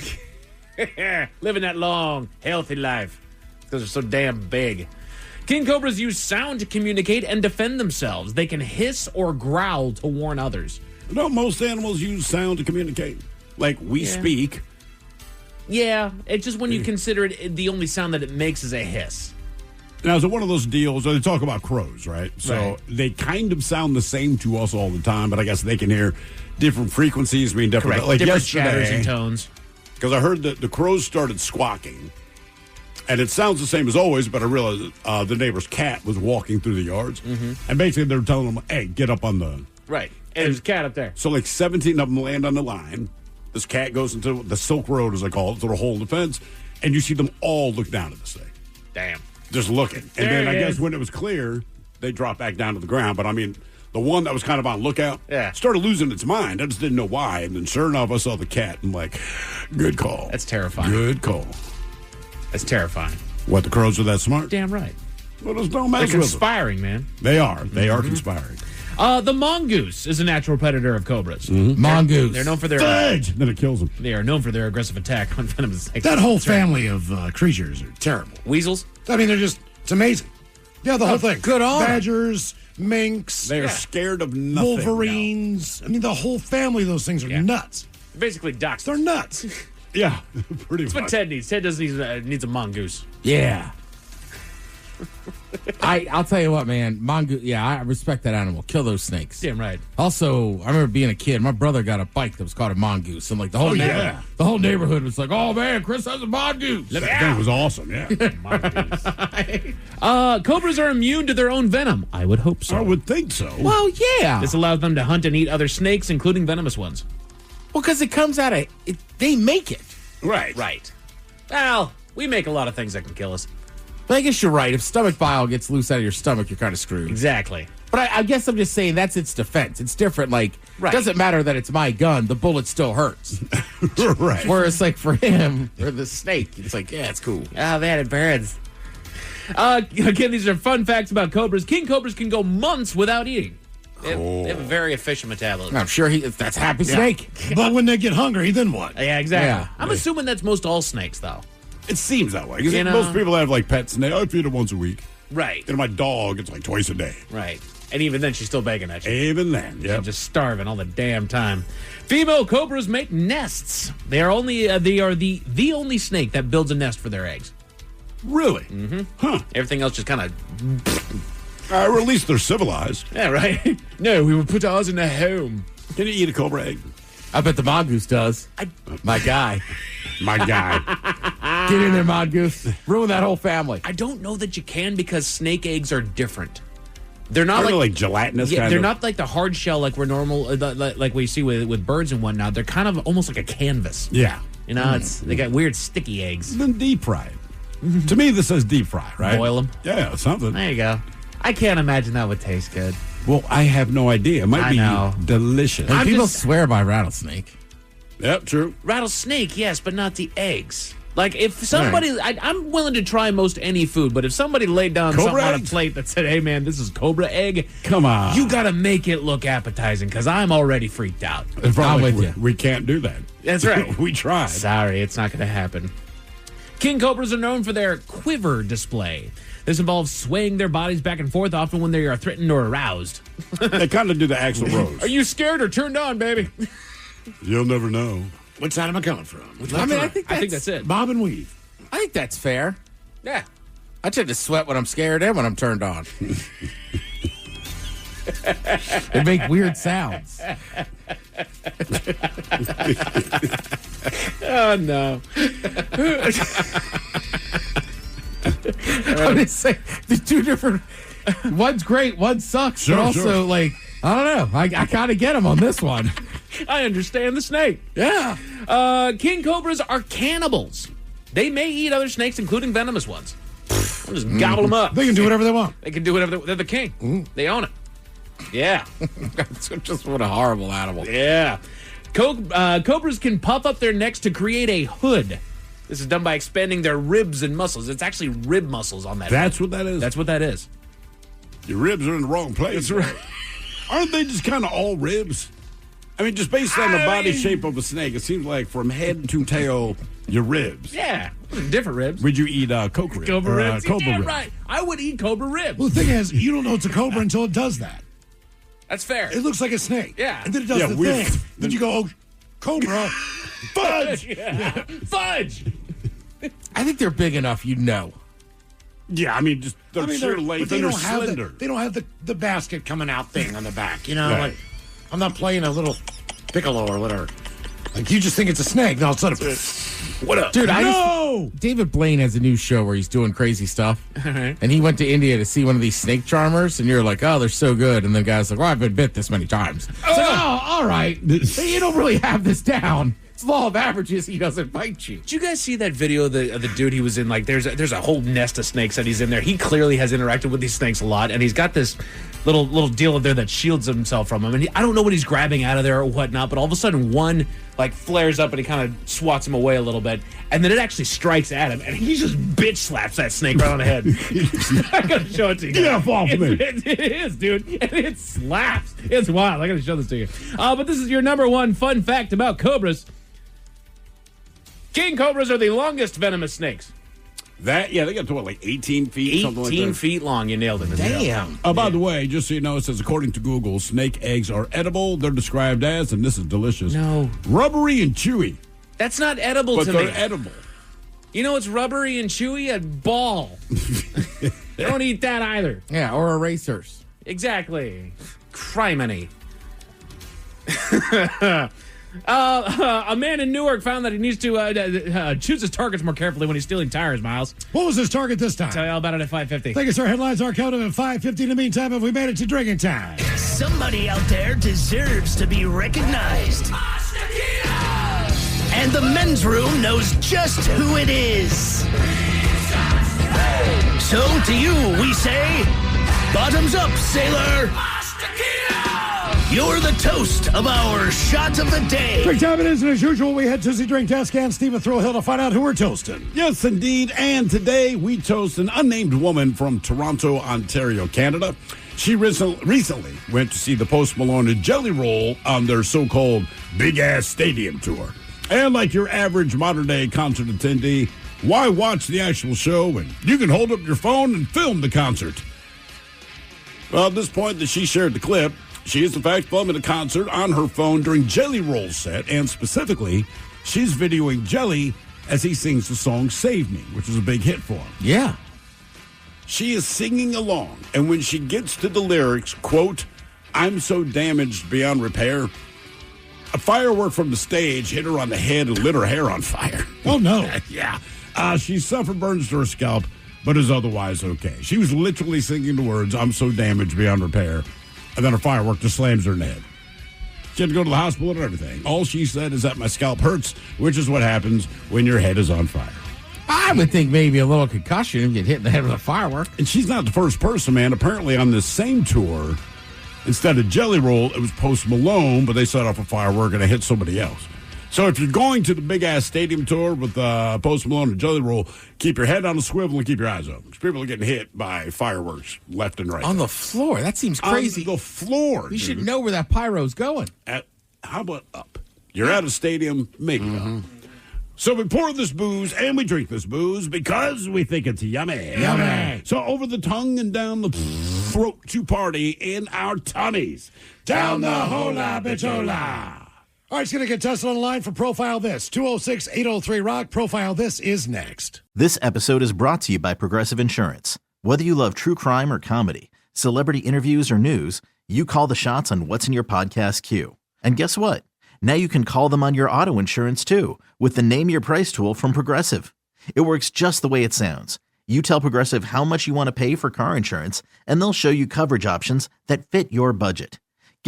Speaker 11: Living that long, healthy life. Because they're so damn big. King cobras use sound to communicate and defend themselves. They can hiss or growl to warn others.
Speaker 5: Don't most animals use sound to communicate? Like we speak.
Speaker 11: Yeah, it's just when you consider it, the only sound that it makes is a hiss.
Speaker 5: Now, is it one of those deals? They talk about crows, right? So
Speaker 11: Right.
Speaker 5: they kind of sound the same to us all the time, but I guess they can hear different frequencies, mean different.
Speaker 11: Correct.
Speaker 5: Like
Speaker 11: Different
Speaker 5: yesterday,
Speaker 11: chatters and tones.
Speaker 5: because I heard that the crows started squawking, and it sounds the same as always, but I realized the neighbor's cat was walking through the yards, and basically they were telling them, "Hey, get up on the."
Speaker 11: Right. And there's a cat up there.
Speaker 5: So like 17 of them land on the line. This cat goes into the Silk Road, as I call it, sort of hole in the fence, and you see them all look down at this thing.
Speaker 11: Damn.
Speaker 5: Just looking. And
Speaker 11: There
Speaker 5: then I
Speaker 11: it
Speaker 5: guess
Speaker 11: is.
Speaker 5: when it was clear, they dropped back down to the ground. But I mean, the one that was kind of on lookout
Speaker 11: Yeah.
Speaker 5: started losing its mind. I just didn't know why. And then sure enough, I saw the cat and like, good call.
Speaker 11: That's terrifying.
Speaker 5: Good call.
Speaker 11: That's terrifying.
Speaker 5: What, the crows are that smart?
Speaker 11: Damn right.
Speaker 5: Well, just don't
Speaker 11: They're
Speaker 5: mess with them.
Speaker 11: conspiring, man.
Speaker 5: They are. They are conspiring.
Speaker 11: The mongoose is a natural predator of cobras.
Speaker 9: Mongoose.
Speaker 11: They're known for their
Speaker 5: Fudge! Then it kills them.
Speaker 11: They are known for their aggressive attack on venomous snakes.
Speaker 6: That whole
Speaker 11: That's right.
Speaker 6: family of creatures are terrible.
Speaker 11: Weasels.
Speaker 6: I mean, they're just, it's amazing. Yeah, the whole thing.
Speaker 9: good on 'em.
Speaker 6: Badgers, minks,
Speaker 5: They are scared of nothing.
Speaker 6: wolverines. I mean, the whole family of those things are nuts.
Speaker 11: Basically ducks.
Speaker 6: They're nuts.
Speaker 5: Yeah, pretty
Speaker 11: That's
Speaker 5: much.
Speaker 11: what Ted needs. Ted does needs a mongoose.
Speaker 9: Yeah. I'll tell you what, man. Mongoose. Yeah, I respect that animal. Kill those snakes.
Speaker 11: Damn right.
Speaker 9: Also, I remember being a kid. My brother got a bike that was called a mongoose, and like the whole
Speaker 5: yeah.
Speaker 9: the whole neighborhood was like, "Oh man, Chris has a mongoose."
Speaker 5: That thing was awesome, yeah.
Speaker 11: Cobras are immune to their own venom. I would hope so.
Speaker 5: I would think so.
Speaker 9: Well, yeah.
Speaker 11: This allows them to hunt and eat other snakes, including venomous ones.
Speaker 9: Well, because it comes out of they make it.
Speaker 5: Right.
Speaker 11: Right. Well, we make a lot of things that can kill us.
Speaker 9: But I guess you're right. If stomach bile gets loose out of your stomach, you're kind of screwed.
Speaker 11: Exactly.
Speaker 9: But I guess I'm just saying that's its defense. It's different. Like,
Speaker 11: Right.
Speaker 9: it doesn't matter that it's my gun. The bullet still hurts.
Speaker 5: Right.
Speaker 9: Whereas, like, for him, or the snake, it's like, yeah, it's cool.
Speaker 11: Oh, man, it burns. Again, these are fun facts about cobras. King cobras can go months without eating. They have a very efficient metabolism.
Speaker 9: I'm sure that's happy snake.
Speaker 6: But when they get hungry, then what?
Speaker 11: Yeah, exactly.
Speaker 9: Yeah.
Speaker 11: I'm assuming that's most all snakes, though.
Speaker 5: It seems that way. 'Cause
Speaker 11: You know?
Speaker 5: most people have like pets and I feed it once a week.
Speaker 11: Right.
Speaker 5: And my dog, it's like twice a day.
Speaker 11: Right. And even then, she's still begging at you.
Speaker 5: Even then, yeah.
Speaker 11: And just starving all the damn time. Female cobras make nests. They are the only snake that builds a nest for their eggs.
Speaker 5: Really?
Speaker 11: Mm-hmm.
Speaker 5: Huh.
Speaker 11: Everything else just kind of.
Speaker 5: Or at least they're civilized.
Speaker 11: Yeah, right. No, we would put ours in a home.
Speaker 5: Can you eat a cobra egg?
Speaker 9: I bet the mongoose does. My guy.
Speaker 5: My guy.
Speaker 9: Get in there, mongoose. Ruin that whole family.
Speaker 11: I don't know that you can because snake eggs are different. They're not
Speaker 5: Aren't they
Speaker 11: like
Speaker 5: like gelatinous
Speaker 11: yeah,
Speaker 5: kind
Speaker 11: they're
Speaker 5: of?
Speaker 11: not like the hard shell like we're normal like we see with birds and whatnot. They're kind of almost like a canvas.
Speaker 5: Yeah.
Speaker 11: You know, they got weird sticky eggs.
Speaker 5: Then deep fry it. To me, this says deep fry, right?
Speaker 11: Boil them.
Speaker 5: Yeah, something.
Speaker 11: There you go. I can't imagine that would taste good.
Speaker 5: Well, I have no idea. It might
Speaker 11: I
Speaker 5: be
Speaker 11: know.
Speaker 5: delicious.
Speaker 9: And people
Speaker 11: just-
Speaker 9: swear by rattlesnake.
Speaker 5: Yep, true.
Speaker 11: Rattlesnake, yes, but not the eggs. Like if somebody, I'm willing to try most any food, but if somebody laid down
Speaker 5: Cobra
Speaker 11: something on a
Speaker 5: eggs?
Speaker 11: plate that said, "Hey man, this is cobra egg,"
Speaker 5: Come on.
Speaker 11: you got to make it look appetizing because I'm already freaked out.
Speaker 5: It's probably
Speaker 9: I'm with
Speaker 5: we,
Speaker 9: you.
Speaker 5: we can't do that.
Speaker 11: That's right.
Speaker 5: We tried.
Speaker 11: Sorry, it's not going to happen. King cobras are known for their quiver display. This involves swaying their bodies back and forth, often when they are threatened or aroused.
Speaker 5: They kind of do the Axl Rose.
Speaker 11: Are you scared or turned on, baby?
Speaker 5: You'll never know.
Speaker 6: Which side am I coming from?
Speaker 9: I mean, I think
Speaker 11: that's it.
Speaker 6: Bob and weave.
Speaker 9: I think that's fair.
Speaker 11: Yeah.
Speaker 9: I tend to sweat when I'm scared and when I'm turned on. They make weird sounds.
Speaker 11: Oh no.
Speaker 9: I'm just saying, the two different. One's great, one sucks,
Speaker 5: Sure,
Speaker 9: but also
Speaker 5: sure.
Speaker 9: like I don't know. I kind of get him on this one.
Speaker 11: I understand the snake.
Speaker 9: Yeah.
Speaker 11: King cobras are cannibals. They may eat other snakes, including venomous ones. We'll just gobble them up.
Speaker 6: They can do whatever they want.
Speaker 11: They can do whatever they're the king. They own it. Yeah.
Speaker 9: That's just what a horrible animal.
Speaker 11: Yeah. Cobras can puff up their necks to create a hood. This is done by expanding their ribs and muscles. It's actually rib muscles on that.
Speaker 5: That's what that is?
Speaker 11: That's what that is.
Speaker 5: Your ribs are in the wrong place.
Speaker 11: That's right.
Speaker 5: Aren't they just kind of all ribs? I mean, just based on the body shape of a snake, it seems like from head to tail, your ribs.
Speaker 11: Yeah. Different ribs.
Speaker 5: Would you eat cobra ribs?
Speaker 11: Cobra ribs?
Speaker 5: Cobra
Speaker 11: Yeah,
Speaker 5: ribs.
Speaker 11: right. I would eat cobra ribs.
Speaker 6: Well, the thing is, you don't know it's a cobra until it does that.
Speaker 11: That's fair.
Speaker 6: It looks like a snake.
Speaker 11: Yeah.
Speaker 6: And then it does the thing. Then you go, oh, cobra.
Speaker 5: Fudge!
Speaker 11: Yeah. Fudge!
Speaker 9: I think they're big enough, you know.
Speaker 5: Yeah, I mean, just they're sheer length and they're slender.
Speaker 6: They don't have the basket coming out thing on the back. You know,
Speaker 5: Right.
Speaker 6: like I'm not playing a little piccolo or whatever. Like you just think it's a snake. No, it's not a.
Speaker 5: What up?
Speaker 9: Dude,
Speaker 6: No!
Speaker 9: David Blaine has a new show where he's doing crazy stuff. And he went to India to see one of these snake charmers, and you're like, oh, they're so good. And the guy's like, well, I've been bit this many times. It's like, oh, all right. You don't really have this down. It's law of averages. He doesn't bite you.
Speaker 11: Did you guys see that video of the dude he was in? Like, there's a whole nest of snakes that he's in there. He clearly has interacted with these snakes a lot, and he's got this little deal there that shields himself from them. And I don't know what he's grabbing out of there or whatnot, but all of a sudden one like flares up and he kind of swats him away a little bit, and then it actually strikes at him, and he just bitch slaps that snake right on the head. I gotta show it to you.
Speaker 5: Get off me!
Speaker 11: It is, dude, and it slaps. It's wild. I gotta show this to you. But this is your number one fun fact about cobras. King cobras are the longest venomous snakes.
Speaker 5: They got to what, like 18 feet? Something like
Speaker 11: 18
Speaker 5: that?
Speaker 11: feet long. You nailed it.
Speaker 9: Damn.
Speaker 5: By the way, just so you know, it says, according to Google, snake eggs are edible. They're described as, and this is delicious,
Speaker 11: No.
Speaker 5: rubbery and chewy.
Speaker 11: That's not edible
Speaker 5: But
Speaker 11: to
Speaker 5: they're
Speaker 11: me.
Speaker 5: edible.
Speaker 11: You know what's rubbery and chewy? A ball. Don't eat that either.
Speaker 9: Yeah, or erasers.
Speaker 11: Exactly. Criminy. A man in Newark found that he needs to choose his targets more carefully when he's stealing tires, Miles.
Speaker 6: What was his target this time?
Speaker 11: Tell you all about it at 5:50.
Speaker 6: Thank you, sir. Headlines are coming at 5:50. In the meantime, have we made it to drinking time?
Speaker 2: Somebody out there deserves to be recognized. And the men's room knows just who it is. So to you, we say, bottoms up, sailor. You're the toast of our shot of the day.
Speaker 6: Drink time it is, and as usual, we head to the drink desk and Stephen Throwhill to find out who we're toasting.
Speaker 5: Yes, indeed. And today we toast an unnamed woman from Toronto, Ontario, Canada. She recently went to see the Post Malone and Jelly Roll on their so-called big-ass stadium tour. And like your average modern-day concert attendee, why watch the actual show when you can hold up your phone and film the concert? Well, at this point that she shared the clip, she is, in fact, filming a concert on her phone during Jelly Roll's set, and specifically, she's videoing Jelly as he sings the song Save Me, which is a big hit for him.
Speaker 9: Yeah.
Speaker 5: She is singing along, and when she gets to the lyrics, quote, I'm so damaged beyond repair, a firework from the stage hit her on the head and lit her hair on fire.
Speaker 6: Oh, no.
Speaker 5: Yeah. She suffered burns to her scalp, but is otherwise okay. She was literally singing the words, I'm so damaged beyond repair, and then a firework just slams her in the head. She had to go to the hospital and everything. All she said is that my scalp hurts, which is what happens when your head is on fire.
Speaker 9: I would think maybe a little concussion if you get hit in the head with a firework.
Speaker 5: And she's not the first person, man. Apparently on this same tour, instead of Jelly Roll, it was Post Malone, but they set off a firework and it hit somebody else. So if you're going to the big-ass stadium tour with Post Malone and Jelly Roll, keep your head on a swivel and keep your eyes open. Because people are getting hit by fireworks left and right.
Speaker 9: On the floor. That seems crazy.
Speaker 5: On the floor,
Speaker 9: You should know where that pyro's going.
Speaker 5: How about up? You're at a stadium, maybe up. So we pour this booze and we drink this booze because we think it's yummy.
Speaker 6: Yummy.
Speaker 5: So over the tongue and down the throat to party in our tummies. Down the hola bichola.
Speaker 6: All right, it's going to get tested on the line for Profile This. 206-803-ROCK. Profile This is next.
Speaker 1: This episode is brought to you by Progressive Insurance. Whether you love true crime or comedy, celebrity interviews or news, you call the shots on what's in your podcast queue. And guess what? Now you can call them on your auto insurance too with the Name Your Price tool from Progressive. It works just the way it sounds. You tell Progressive how much you want to pay for car insurance, and they'll show you coverage options that fit your budget.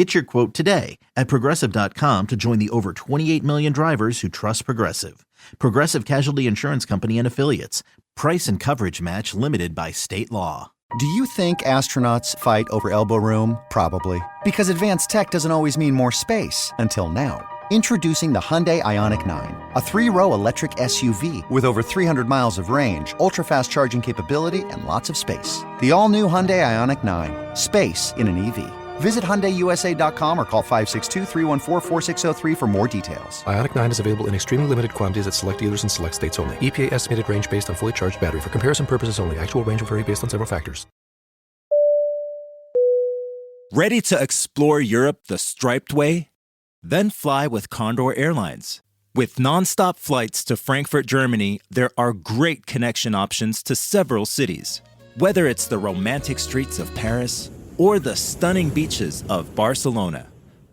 Speaker 1: Get your quote today at Progressive.com to join the over 28 million drivers who trust Progressive. Progressive Casualty Insurance Company and Affiliates. Price and coverage match limited by state law.
Speaker 14: Do you think astronauts fight over elbow room? Probably. Because advanced tech doesn't always mean more space. Until now. Introducing the Hyundai Ioniq 9, a 3-row electric SUV with over 300 miles of range, ultra-fast charging capability, and lots of space. The all-new Hyundai Ioniq 9. Space in an EV. Visit HyundaiUSA.com or call 562-314-4603 for more details.
Speaker 15: Ioniq 9 is available in extremely limited quantities at select dealers and select states only. EPA estimated range based on fully charged battery. For comparison purposes only. Actual range will vary based on several factors.
Speaker 17: Ready to explore Europe the striped way? Then fly with Condor Airlines. With nonstop flights to Frankfurt, Germany, there are great connection options to several cities. Whether it's the romantic streets of Paris or the stunning beaches of Barcelona,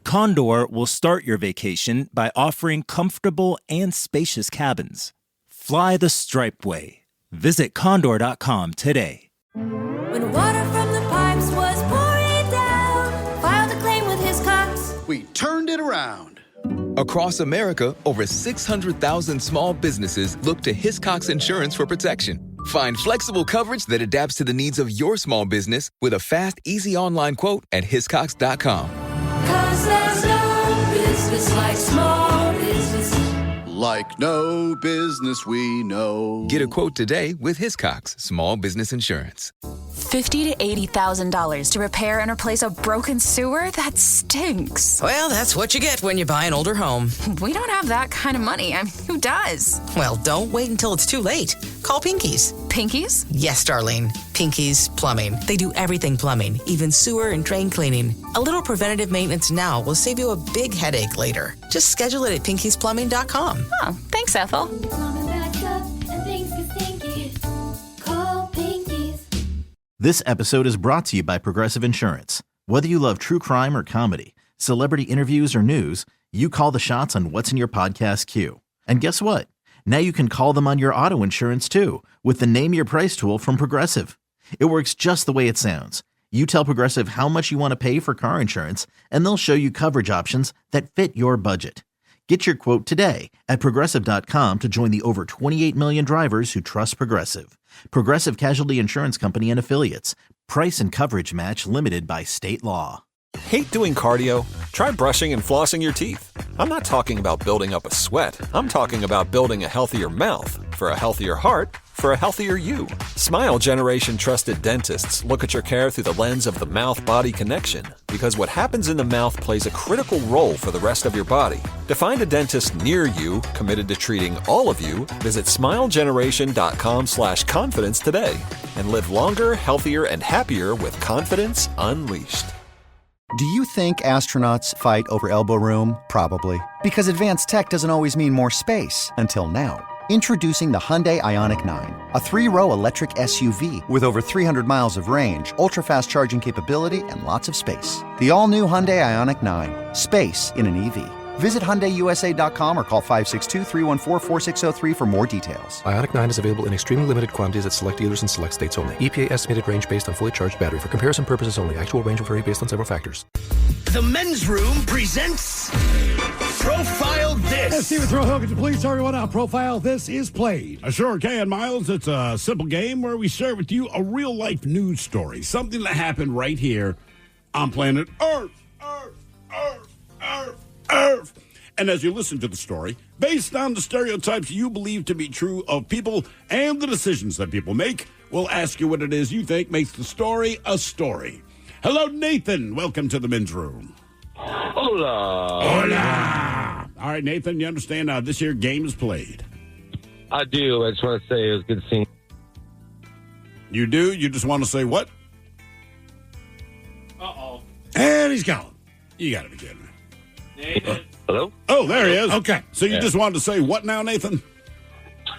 Speaker 17: Condor will start your vacation by offering comfortable and spacious cabins. Fly the striped way. Visit condor.com today.
Speaker 18: When water from the pipes was pouring down, filed a claim with his cops.
Speaker 2: We turned it around.
Speaker 22: Across America, over 600,000 small businesses look to Hiscox Insurance for protection. Find flexible coverage that adapts to the needs of your small business with a fast, easy online quote at hiscox.com.
Speaker 18: 'Cause there's no business like small business.
Speaker 2: Like no business we know.
Speaker 22: Get a quote today with Hiscox Small Business Insurance.
Speaker 23: $50,000 to $80,000 to repair and replace a broken sewer? That stinks.
Speaker 24: Well, that's what you get when you buy an older home.
Speaker 23: We don't have that kind of money. I mean, who does?
Speaker 24: Well, don't wait until it's too late. Call Pinky's.
Speaker 23: Pinky's?
Speaker 24: Yes, Darlene. Pinky's Plumbing. They do everything plumbing, even sewer and drain cleaning. A little preventative maintenance now will save you a big headache later. Just schedule it at pinkysplumbing.com.
Speaker 23: Oh, thanks, Ethel.
Speaker 18: Plumbing backs up and things get stinky. Call Pinky's.
Speaker 1: This episode is brought to you by Progressive Insurance. Whether you love true crime or comedy, celebrity interviews or news, you call the shots on what's in your podcast queue. And guess what? Now you can call them on your auto insurance too with the Name Your Price tool from Progressive. It works just the way it sounds. You tell Progressive how much you want to pay for car insurance, and they'll show you coverage options that fit your budget. Get your quote today at Progressive.com to join the over 28 million drivers who trust Progressive. Progressive Casualty Insurance Company and Affiliates. Price and coverage match limited by state law.
Speaker 3: Hate doing cardio? Try brushing and flossing your teeth. I'm not talking about building up a sweat. I'm talking about building a healthier mouth. For a healthier heart, for a healthier you. Smile Generation trusted dentists look at your care through the lens of the mouth-body connection, because what happens in the mouth plays a critical role for the rest of your body. To find a dentist near you committed to treating all of you, visit smilegeneration.com/confidence today and live longer, healthier, and happier with confidence unleashed.
Speaker 14: Do you think astronauts fight over elbow room? Probably. Because advanced tech doesn't always mean more space. Until now. Introducing the Hyundai Ioniq 9, a 3-row electric SUV with over 300 miles of range, ultra-fast charging capability, and lots of space. The all-new Hyundai Ioniq 9. Space in an EV. Visit HyundaiUSA.com or call 562-314-4603 for more details.
Speaker 15: Ioniq 9 is available in extremely limited quantities at select dealers and select states only. EPA estimated range based on fully charged battery. For comparison purposes only. Actual range will vary based on several factors.
Speaker 2: The Men's Room presents Profile This.
Speaker 6: Yes, Steven Throwhook, could you please tell everyone how Profile This is played?
Speaker 5: I sure can, Miles. It's a simple game where we share with you a real-life news story, something that happened right here on planet Earth. Earth. And as you listen to the story, based on the stereotypes you believe to be true of people and the decisions that people make, we'll ask you what it is you think makes the story a story. Hello, Nathan. Welcome to the Men's Room.
Speaker 8: Hola.
Speaker 5: All right, Nathan, you understand how this here game is played?
Speaker 8: I do. I just want to say it was good seeing you.
Speaker 5: You do? You just want to say what?
Speaker 9: Uh-oh.
Speaker 6: And he's gone.
Speaker 5: You got to be kidding me.
Speaker 9: Nathan.
Speaker 8: Hello?
Speaker 5: Oh, there he is.
Speaker 6: Okay.
Speaker 5: So you just wanted to say what now, Nathan?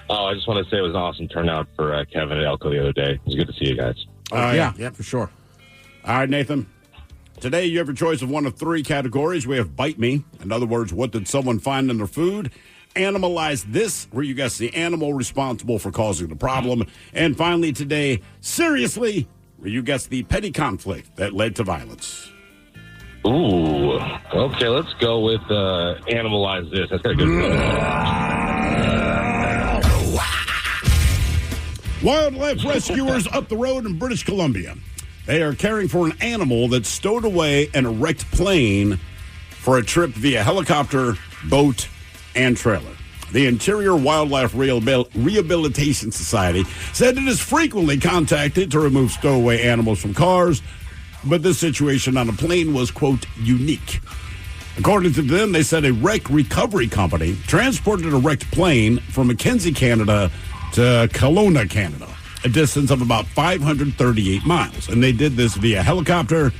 Speaker 8: Oh, I just want to say it was an awesome turnout for Kevin and Elko the other day. It was good to see you guys.
Speaker 5: Yeah, for sure. All right, Nathan. Today, you have your choice of one of three categories. We have Bite Me. In other words, what did someone find in their food? Animalize This, where you guess the animal responsible for causing the problem. And finally, today, Seriously, where you guess the petty conflict that led to violence.
Speaker 8: Ooh. Okay, let's go with Animalize This. That's got a good
Speaker 5: Wildlife rescuers up the road in British Columbia. They are caring for an animal that stowed away an erect plane for a trip via helicopter, boat, and trailer. The Interior Wildlife Rehabilitation Society said it is frequently contacted to remove stowaway animals from cars, but this situation on a plane was, quote, unique. According to them, they said a wreck recovery company transported a wrecked plane from Mackenzie, Canada to Kelowna, Canada, a distance of about 538 miles. And they did this via helicopter,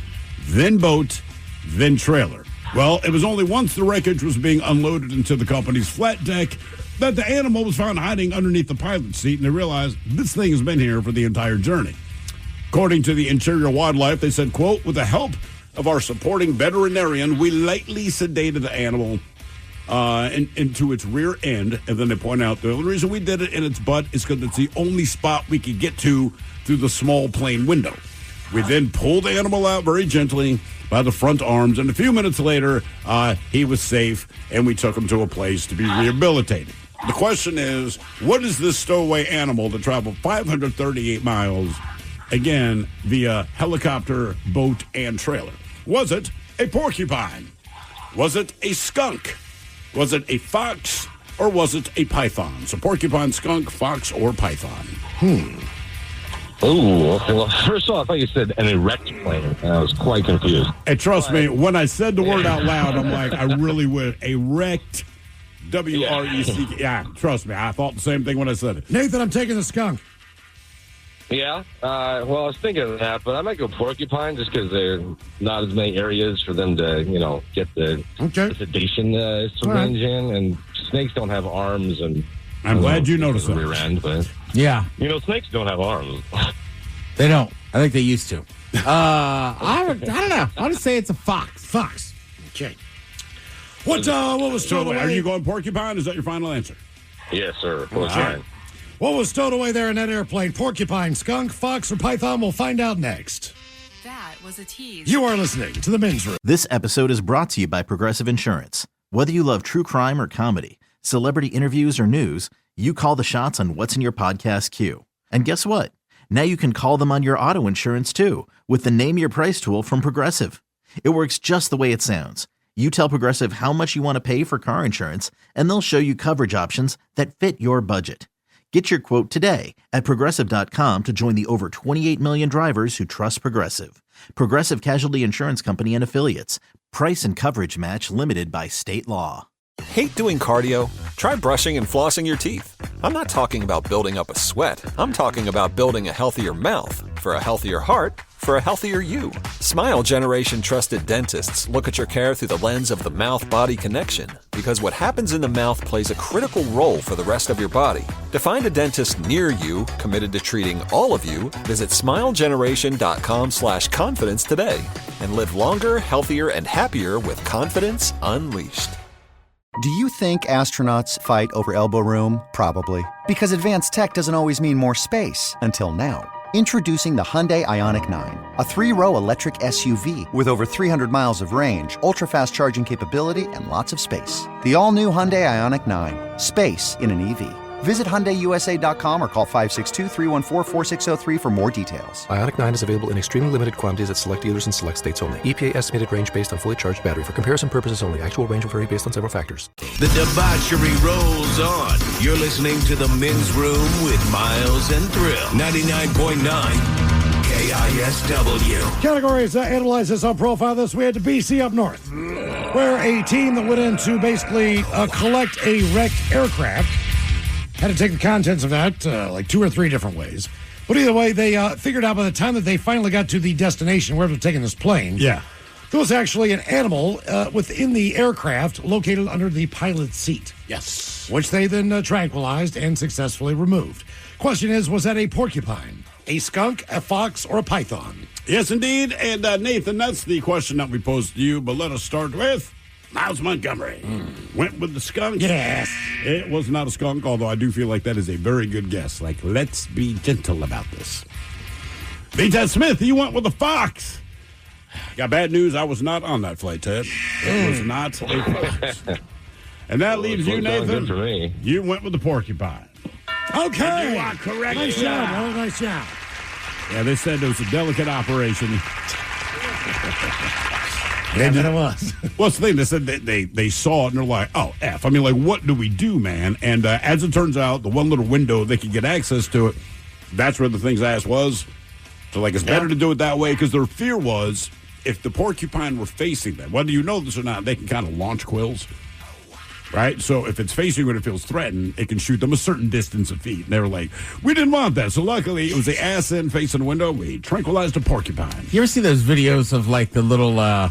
Speaker 5: then boat, then trailer. Well, it was only once the wreckage was being unloaded into the company's flat deck that the animal was found hiding underneath the pilot's seat, and they realized this thing has been here for the entire journey. According to the Interior Wildlife, they said, quote, with the help of our supporting veterinarian, we lightly sedated the animal into its rear end, and then they point out the only reason we did it in its butt is because it's the only spot we could get to through the small plane window. We then pulled the animal out very gently by the front arms, and a few minutes later, he was safe, and we took him to a place to be rehabilitated. The question is, what is this stowaway animal that traveled 538 miles, again, via helicopter, boat, and trailer? Was it a porcupine? Was it a skunk? Was it a fox, or was it a python? So porcupine, skunk, fox, or python?
Speaker 8: Ooh, okay. Well, first of all, I thought you said an erect plane, and I was quite confused.
Speaker 5: And trust me, when I said the word out loud, I'm like, I really would. Erect, W-R-E-C-K. Yeah, trust me, I thought the same thing when I said it.
Speaker 6: Nathan, I'm taking the skunk.
Speaker 8: Yeah, well, I was thinking of that, but I might go porcupine just because there's not as many areas for them to, get the sedation syringe in, and snakes don't have arms. And
Speaker 5: I'm glad you noticed that.
Speaker 8: Rear end, but
Speaker 9: yeah,
Speaker 8: snakes don't have arms.
Speaker 9: They don't. I think they used to. I don't know. I'll just say it's a fox.
Speaker 6: Fox. Okay. What was stowed away?
Speaker 5: Are you going porcupine? Is that your final answer?
Speaker 8: Yes, sir. Porcupine.
Speaker 6: What was stowed away there in that airplane? Porcupine, skunk, fox, or python? We'll find out next.
Speaker 13: That was a tease.
Speaker 6: You are listening to The Men's Room.
Speaker 1: This episode is brought to you by Progressive Insurance. Whether you love true crime or comedy, celebrity interviews or news, you call the shots on what's in your podcast queue. And guess what? Now you can call them on your auto insurance too with the Name Your Price tool from Progressive. It works just the way it sounds. You tell Progressive how much you want to pay for car insurance, and they'll show you coverage options that fit your budget. Get your quote today at Progressive.com to join the over 28 million drivers who trust Progressive. Progressive Casualty Insurance Company and Affiliates. Price and coverage match limited by state law.
Speaker 3: Hate doing cardio? Try brushing and flossing your teeth. I'm not talking about building up a sweat. I'm talking about building a healthier mouth. For a healthier heart, for a healthier you. Smile Generation trusted dentists look at your care through the lens of the mouth-body connection, because what happens in the mouth plays a critical role for the rest of your body. To find a dentist near you committed to treating all of you, visit smilegeneration.com/confidence today and live longer, healthier, and happier with confidence unleashed.
Speaker 14: Do you think astronauts fight over elbow room? Probably. Because advanced tech doesn't always mean more space. Until now. Introducing the Hyundai Ioniq 9, a 3-row electric SUV with over 300 miles of range, ultra-fast charging capability, and lots of space. The all-new Hyundai Ioniq 9. Space in an EV. Visit HyundaiUSA.com or call 562-314-4603 for more details.
Speaker 15: Ioniq 9 is available in extremely limited quantities at select dealers in select states only. EPA estimated range based on fully charged battery. For comparison purposes only. Actual range will vary based on several factors.
Speaker 4: The debauchery rolls on. You're listening to The Men's Room with Miles and Thrill. 99.9 KISW.
Speaker 6: Categories analyze this on profile this. We had to BC up north, where a team that went in to basically collect a wrecked aircraft had to take the contents of that like 2 or 3 different ways. But either way, they figured out by the time that they finally got to the destination where they were taking this plane, there was actually an animal within the aircraft located under the pilot's seat.
Speaker 5: Yes.
Speaker 6: Which they then tranquilized and successfully removed. Question is, was that a porcupine, a skunk, a fox, or a python?
Speaker 5: Yes, indeed. And Nathan, that's the question that we posed to you. But let us start with Miles Montgomery. Went with the skunk.
Speaker 6: Yes.
Speaker 5: It was not a skunk, although I do feel like that is a very good guess. Like, let's be gentle about this. B. Ted Smith, you went with the fox. Got bad news. I was not on that flight, Ted. It was not a flight. And that leaves you, Nathan.
Speaker 8: Good for me.
Speaker 5: You went with the porcupine.
Speaker 6: Okay.
Speaker 5: And you are correct.
Speaker 6: Nice job, brother. Nice job.
Speaker 5: Yeah, they said it was a delicate operation.
Speaker 6: Yeah, it was.
Speaker 5: Well, it's the thing. They said they saw it and they're like, oh, F. I mean, like, what do we do, man? And as it turns out, the one little window they could get access to it, that's where the thing's ass was. So, like, it's better to do it that way because their fear was if the porcupine were facing them, whether you know this or not, they can kind of launch quills. Right? So if it's facing when it feels threatened, it can shoot them a certain distance of feet. And they were like, we didn't want that. So luckily, it was the ass end facing the window. We tranquilized a porcupine.
Speaker 9: You ever see those videos of like the little, I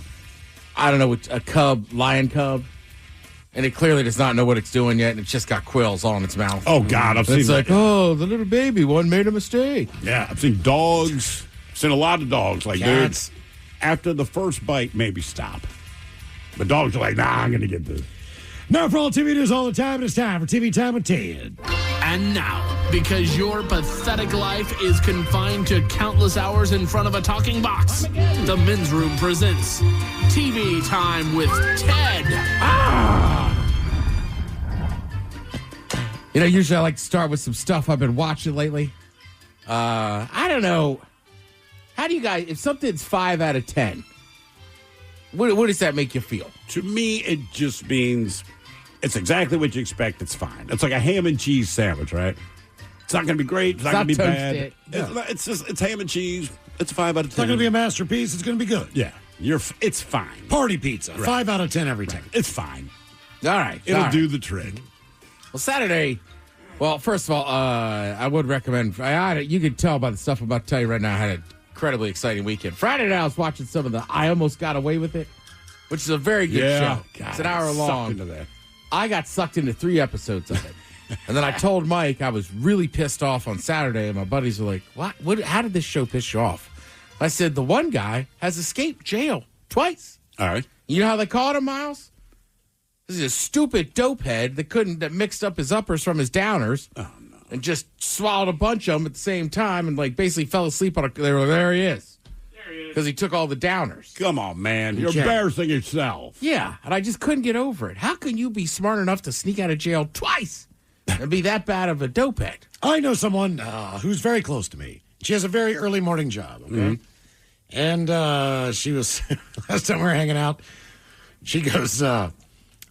Speaker 9: don't know, a cub, lion cub? And it clearly does not know what it's doing yet. And it's just got quills all in its mouth.
Speaker 5: Oh, God. I've seen
Speaker 9: it's
Speaker 5: that.
Speaker 9: It's like, oh, the little baby one made a mistake.
Speaker 5: Yeah. I've seen dogs. I've seen a lot of dogs. Like,
Speaker 9: Cats.
Speaker 5: dude, after the first bite, maybe stop. But dogs are like, nah, I'm going to get this.
Speaker 6: Now for all TV news all the time, it's time for TV Time with Ted.
Speaker 2: And now, because your pathetic life is confined to countless hours in front of a talking box, the Men's Room presents TV Time with Ted.
Speaker 9: You know, usually I like to start with some stuff I've been watching lately. I don't know. How do you guys, if something's 5 out of 10, what does that make you feel?
Speaker 5: To me, it just means it's exactly what you expect. It's fine. It's like a ham and cheese sandwich, right? It's not going to be great. It's not going to be bad. It's ham and cheese. It's a 5 out of 10.
Speaker 6: It's not going to be a masterpiece. It's going to be good.
Speaker 5: Yeah. It's fine.
Speaker 6: Party pizza.
Speaker 5: Right.
Speaker 6: 5 out of 10 every time.
Speaker 5: It's fine.
Speaker 9: All right.
Speaker 5: It'll do the trick.
Speaker 9: Well, Saturday, well, first of all, I would recommend, you can tell by the stuff I'm about to tell you right now, I had an incredibly exciting weekend. Friday night, I was watching some of the I Almost Got Away With It, which is a very good show.
Speaker 5: God,
Speaker 9: it's an hour long.
Speaker 5: Into that.
Speaker 9: I got sucked into 3 episodes of it. And then I told Mike I was really pissed off on Saturday, and my buddies were like, what? How did this show piss you off? I said, the one guy has escaped jail twice.
Speaker 5: All right.
Speaker 9: You know how they called him, Miles? This is a stupid dopehead that mixed up his uppers from his downers.
Speaker 5: Oh, no.
Speaker 9: And just swallowed a bunch of them at the same time and, like, basically fell asleep on there he is. Because he took all the downers.
Speaker 5: Come on, man. You're embarrassing yourself.
Speaker 9: Yeah, and I just couldn't get over it. How can you be smart enough to sneak out of jail twice and be that bad of a dopehead?
Speaker 6: I know someone who's very close to me. She has a very early morning job, okay? Mm-hmm. And she was, last time we were hanging out, she goes, I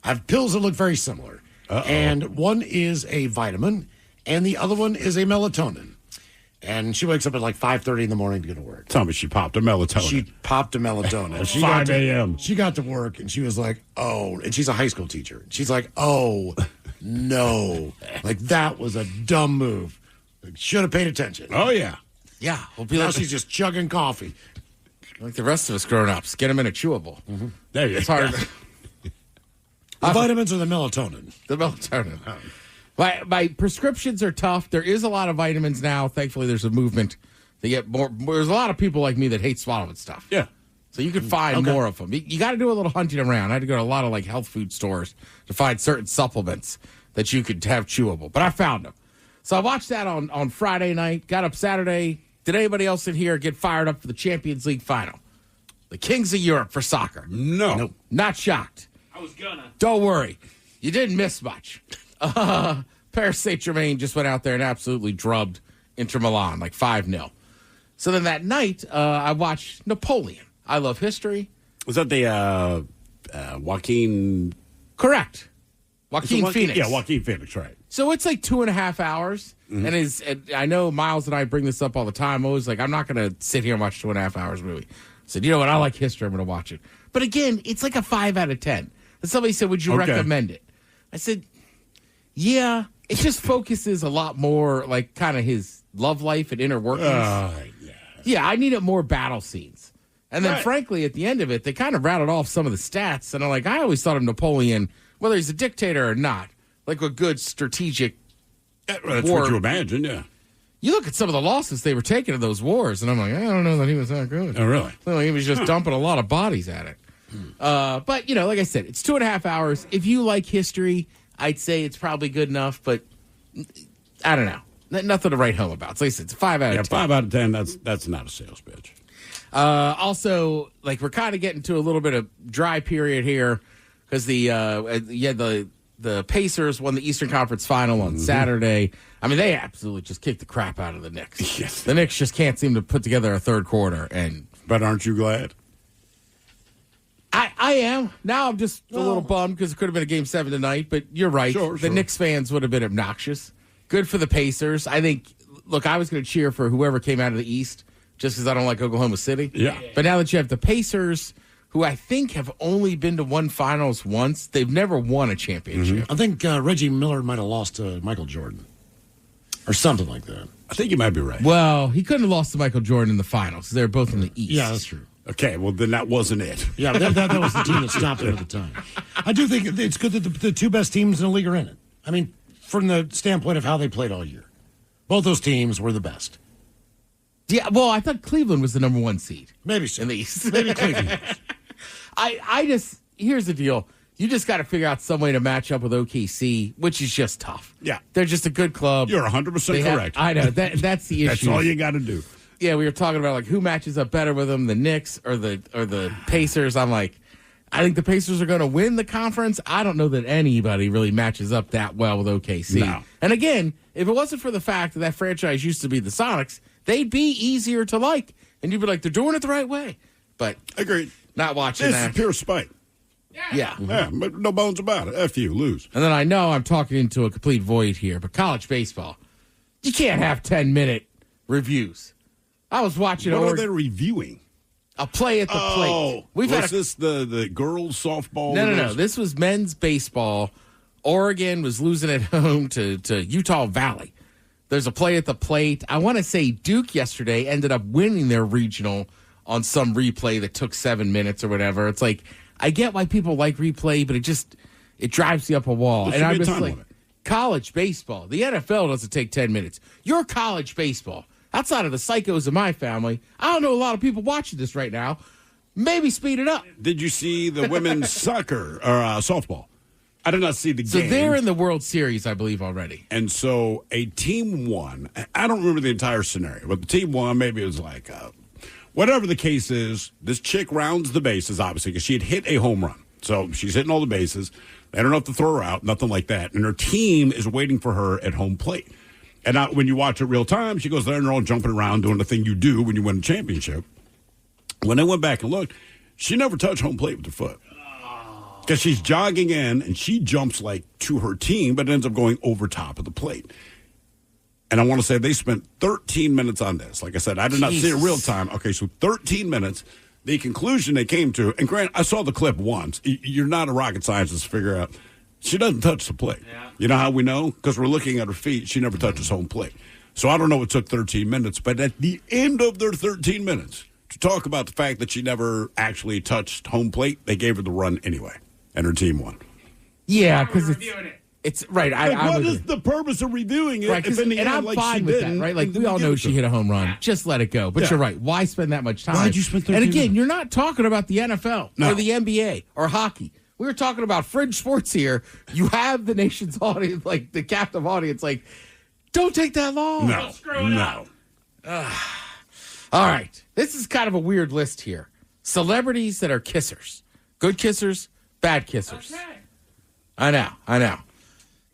Speaker 6: have pills that look very similar. Uh-oh. And one is a vitamin, and the other one is a melatonin. And she wakes up at like 5:30 in the morning to go to work.
Speaker 5: Tell me she popped a melatonin.
Speaker 6: She popped a melatonin.
Speaker 5: At 5 a.m.
Speaker 6: She got to work, and she was like, oh, and she's a high school teacher. She's like, oh, no. Like, that was a dumb move. Should have paid attention.
Speaker 5: Oh, yeah.
Speaker 9: Yeah.
Speaker 6: Now she's just chugging coffee.
Speaker 9: Like the rest of us grown-ups. Get them in a chewable.
Speaker 5: Mm-hmm. There you go.
Speaker 9: It's hard.
Speaker 6: The vitamins or the melatonin?
Speaker 9: The melatonin. My prescriptions are tough. There is a lot of vitamins now. Thankfully, there's a movement to get more. There's a lot of people like me that hate swallowing stuff.
Speaker 5: Yeah.
Speaker 9: So you can find more of them. You got to do a little hunting around. I had to go to a lot of like health food stores to find certain supplements that you could have chewable. But I found them. So I watched that on Friday night. Got up Saturday. Did anybody else in here get fired up for the Champions League final? The Kings of Europe for soccer.
Speaker 5: No.
Speaker 9: Nope. Not shocked.
Speaker 2: I was gonna.
Speaker 9: Don't worry. You didn't miss much. Paris Saint-Germain just went out there and absolutely drubbed Inter Milan, like 5-0. So then that night, I watched Napoleon. I love history.
Speaker 5: Was that the Joaquin?
Speaker 9: Correct. Joaquin Phoenix.
Speaker 5: Yeah, Joaquin Phoenix, right.
Speaker 9: So it's like 2.5 hours. Mm-hmm. And I know Miles and I bring this up all the time. I'm always like, I'm not going to sit here and watch 2.5 hours movie. I said, you know what? I like history. I'm going to watch it. But again, it's like a 5 out of 10. And somebody said, would you recommend it? I said, yeah. It just focuses a lot more like kind of his love life and inner workings. Yeah, I needed more battle scenes. And then, frankly, at the end of it, they kind of rattled off some of the stats. And I'm like, I always thought of Napoleon, whether he's a dictator or not, like a good strategic
Speaker 5: That's
Speaker 9: war.
Speaker 5: what you imagine, yeah.
Speaker 9: You look at some of the losses they were taking in those wars, and I'm like, I don't know that he was that good.
Speaker 5: Oh, really?
Speaker 9: So he was just dumping a lot of bodies at it. But, like I said, it's 2.5 hours. If you like history, I'd say it's probably good enough, but I don't know. Nothing to write home about. So like I said, it's 5 out of 10.
Speaker 5: 5 out of 10, that's not a sales pitch.
Speaker 9: Also, like, we're kind of getting to a little bit of dry period here because the Pacers won the Eastern Conference Final on Saturday. I mean, they absolutely just kicked the crap out of the Knicks.
Speaker 5: Yes.
Speaker 9: The Knicks just can't seem to put together a third quarter.
Speaker 5: But aren't you glad?
Speaker 9: I am. Now I'm just a little bummed because it could have been a Game 7 tonight, but you're right. The Knicks fans would have been obnoxious. Good for the Pacers. I think, look, I was going to cheer for whoever came out of the East just because I don't like Oklahoma City.
Speaker 5: Yeah.
Speaker 9: But now that you have the Pacers, who I think have only been to one finals once, they've never won a championship.
Speaker 6: I think Reggie Miller might have lost to Michael Jordan or something like that.
Speaker 5: I think you might be right.
Speaker 9: Well, he couldn't have lost to Michael Jordan in the finals. They're both in the East.
Speaker 6: Yeah, that's true.
Speaker 5: Okay, well, then that wasn't it.
Speaker 6: Yeah, that was the team that stopped it at the time. I do think it's good that the two best teams in the league are in it. I mean, from the standpoint of how they played all year. Both those teams were the best.
Speaker 9: Yeah, well, I thought Cleveland was the number one seed.
Speaker 6: Maybe so.
Speaker 9: In the East.
Speaker 6: Maybe Cleveland.
Speaker 9: Here's the deal. You just got to figure out some way to match up with OKC, which is just tough.
Speaker 5: Yeah.
Speaker 9: They're just a good club.
Speaker 5: You're 100% correct.
Speaker 9: I know. That's the issue.
Speaker 5: That's all you got to do.
Speaker 9: Yeah, we were talking about, like, who matches up better with them, the Knicks or the Pacers. I'm like, I think the Pacers are going to win the conference. I don't know that anybody really matches up that well with OKC.
Speaker 5: No.
Speaker 9: And again, if it wasn't for the fact that franchise used to be the Sonics, they'd be easier to like. And you'd be like, they're doing it the right way. But
Speaker 5: agreed.
Speaker 9: Not watching
Speaker 5: this
Speaker 9: that.
Speaker 5: Is pure spite.
Speaker 9: Yeah.
Speaker 5: Yeah, but no bones about it. F you, lose.
Speaker 9: And then I know I'm talking into a complete void here, but college baseball, you can't have 10-minute reviews. I was watching
Speaker 5: What are they reviewing?
Speaker 9: A play at the plate.
Speaker 5: Was this the girls softball?
Speaker 9: No. This was men's baseball. Oregon was losing at home to Utah Valley. There's a play at the plate. I want to say Duke yesterday ended up winning their regional on some replay that took 7 minutes or whatever. It's like, I get why people like replay, but it drives you up a wall. And I'm just like, college baseball. The NFL doesn't take 10 minutes. Your college baseball. Outside of the psychos of my family, I don't know a lot of people watching this right now. Maybe speed it up.
Speaker 5: Did you see the women's soccer or softball? I did not see the game.
Speaker 9: So they're in the World Series, I believe, already.
Speaker 5: And so a team won. I don't remember the entire scenario, but the team won. Maybe it was like, whatever the case is, this chick rounds the bases, obviously, because she had hit a home run. So she's hitting all the bases. They don't have to throw her out, nothing like that. And her team is waiting for her at home plate. And when you watch it real time, she goes there and they're all jumping around doing the thing you do when you win a championship. When they went back and looked, she never touched home plate with her foot. Because she's jogging in and she jumps like to her team, but ends up going over top of the plate. And I want to say they spent 13 minutes on this. Like I said, I did not see it real time. Okay, so 13 minutes. The conclusion they came to, and Grant, I saw the clip once. You're not a rocket scientist to figure out. She doesn't touch the plate. Yeah. You know how we know? Because we're looking at her feet. She never touches home plate. So I don't know it took 13 minutes, but at the end of their 13 minutes, to talk about the fact that she never actually touched home plate, they gave her the run anyway, and her team won.
Speaker 9: Yeah, because it's right.
Speaker 5: What is the purpose of reviewing it?
Speaker 9: Right, and I'm fine with that, right? Like, we all know she hit a home run. Just let it go. But you're right. Why spend that much time?
Speaker 5: Why'd you spend 13
Speaker 9: And again,
Speaker 5: minutes?
Speaker 9: you're not talking about the NFL or the NBA or hockey. We were talking about fringe sports here. You have the nation's audience, like the captive audience, like, don't take that long.
Speaker 5: No, no.
Speaker 9: All right. This is kind of a weird list here. Celebrities that are kissers. Good kissers, bad kissers. Okay. I know.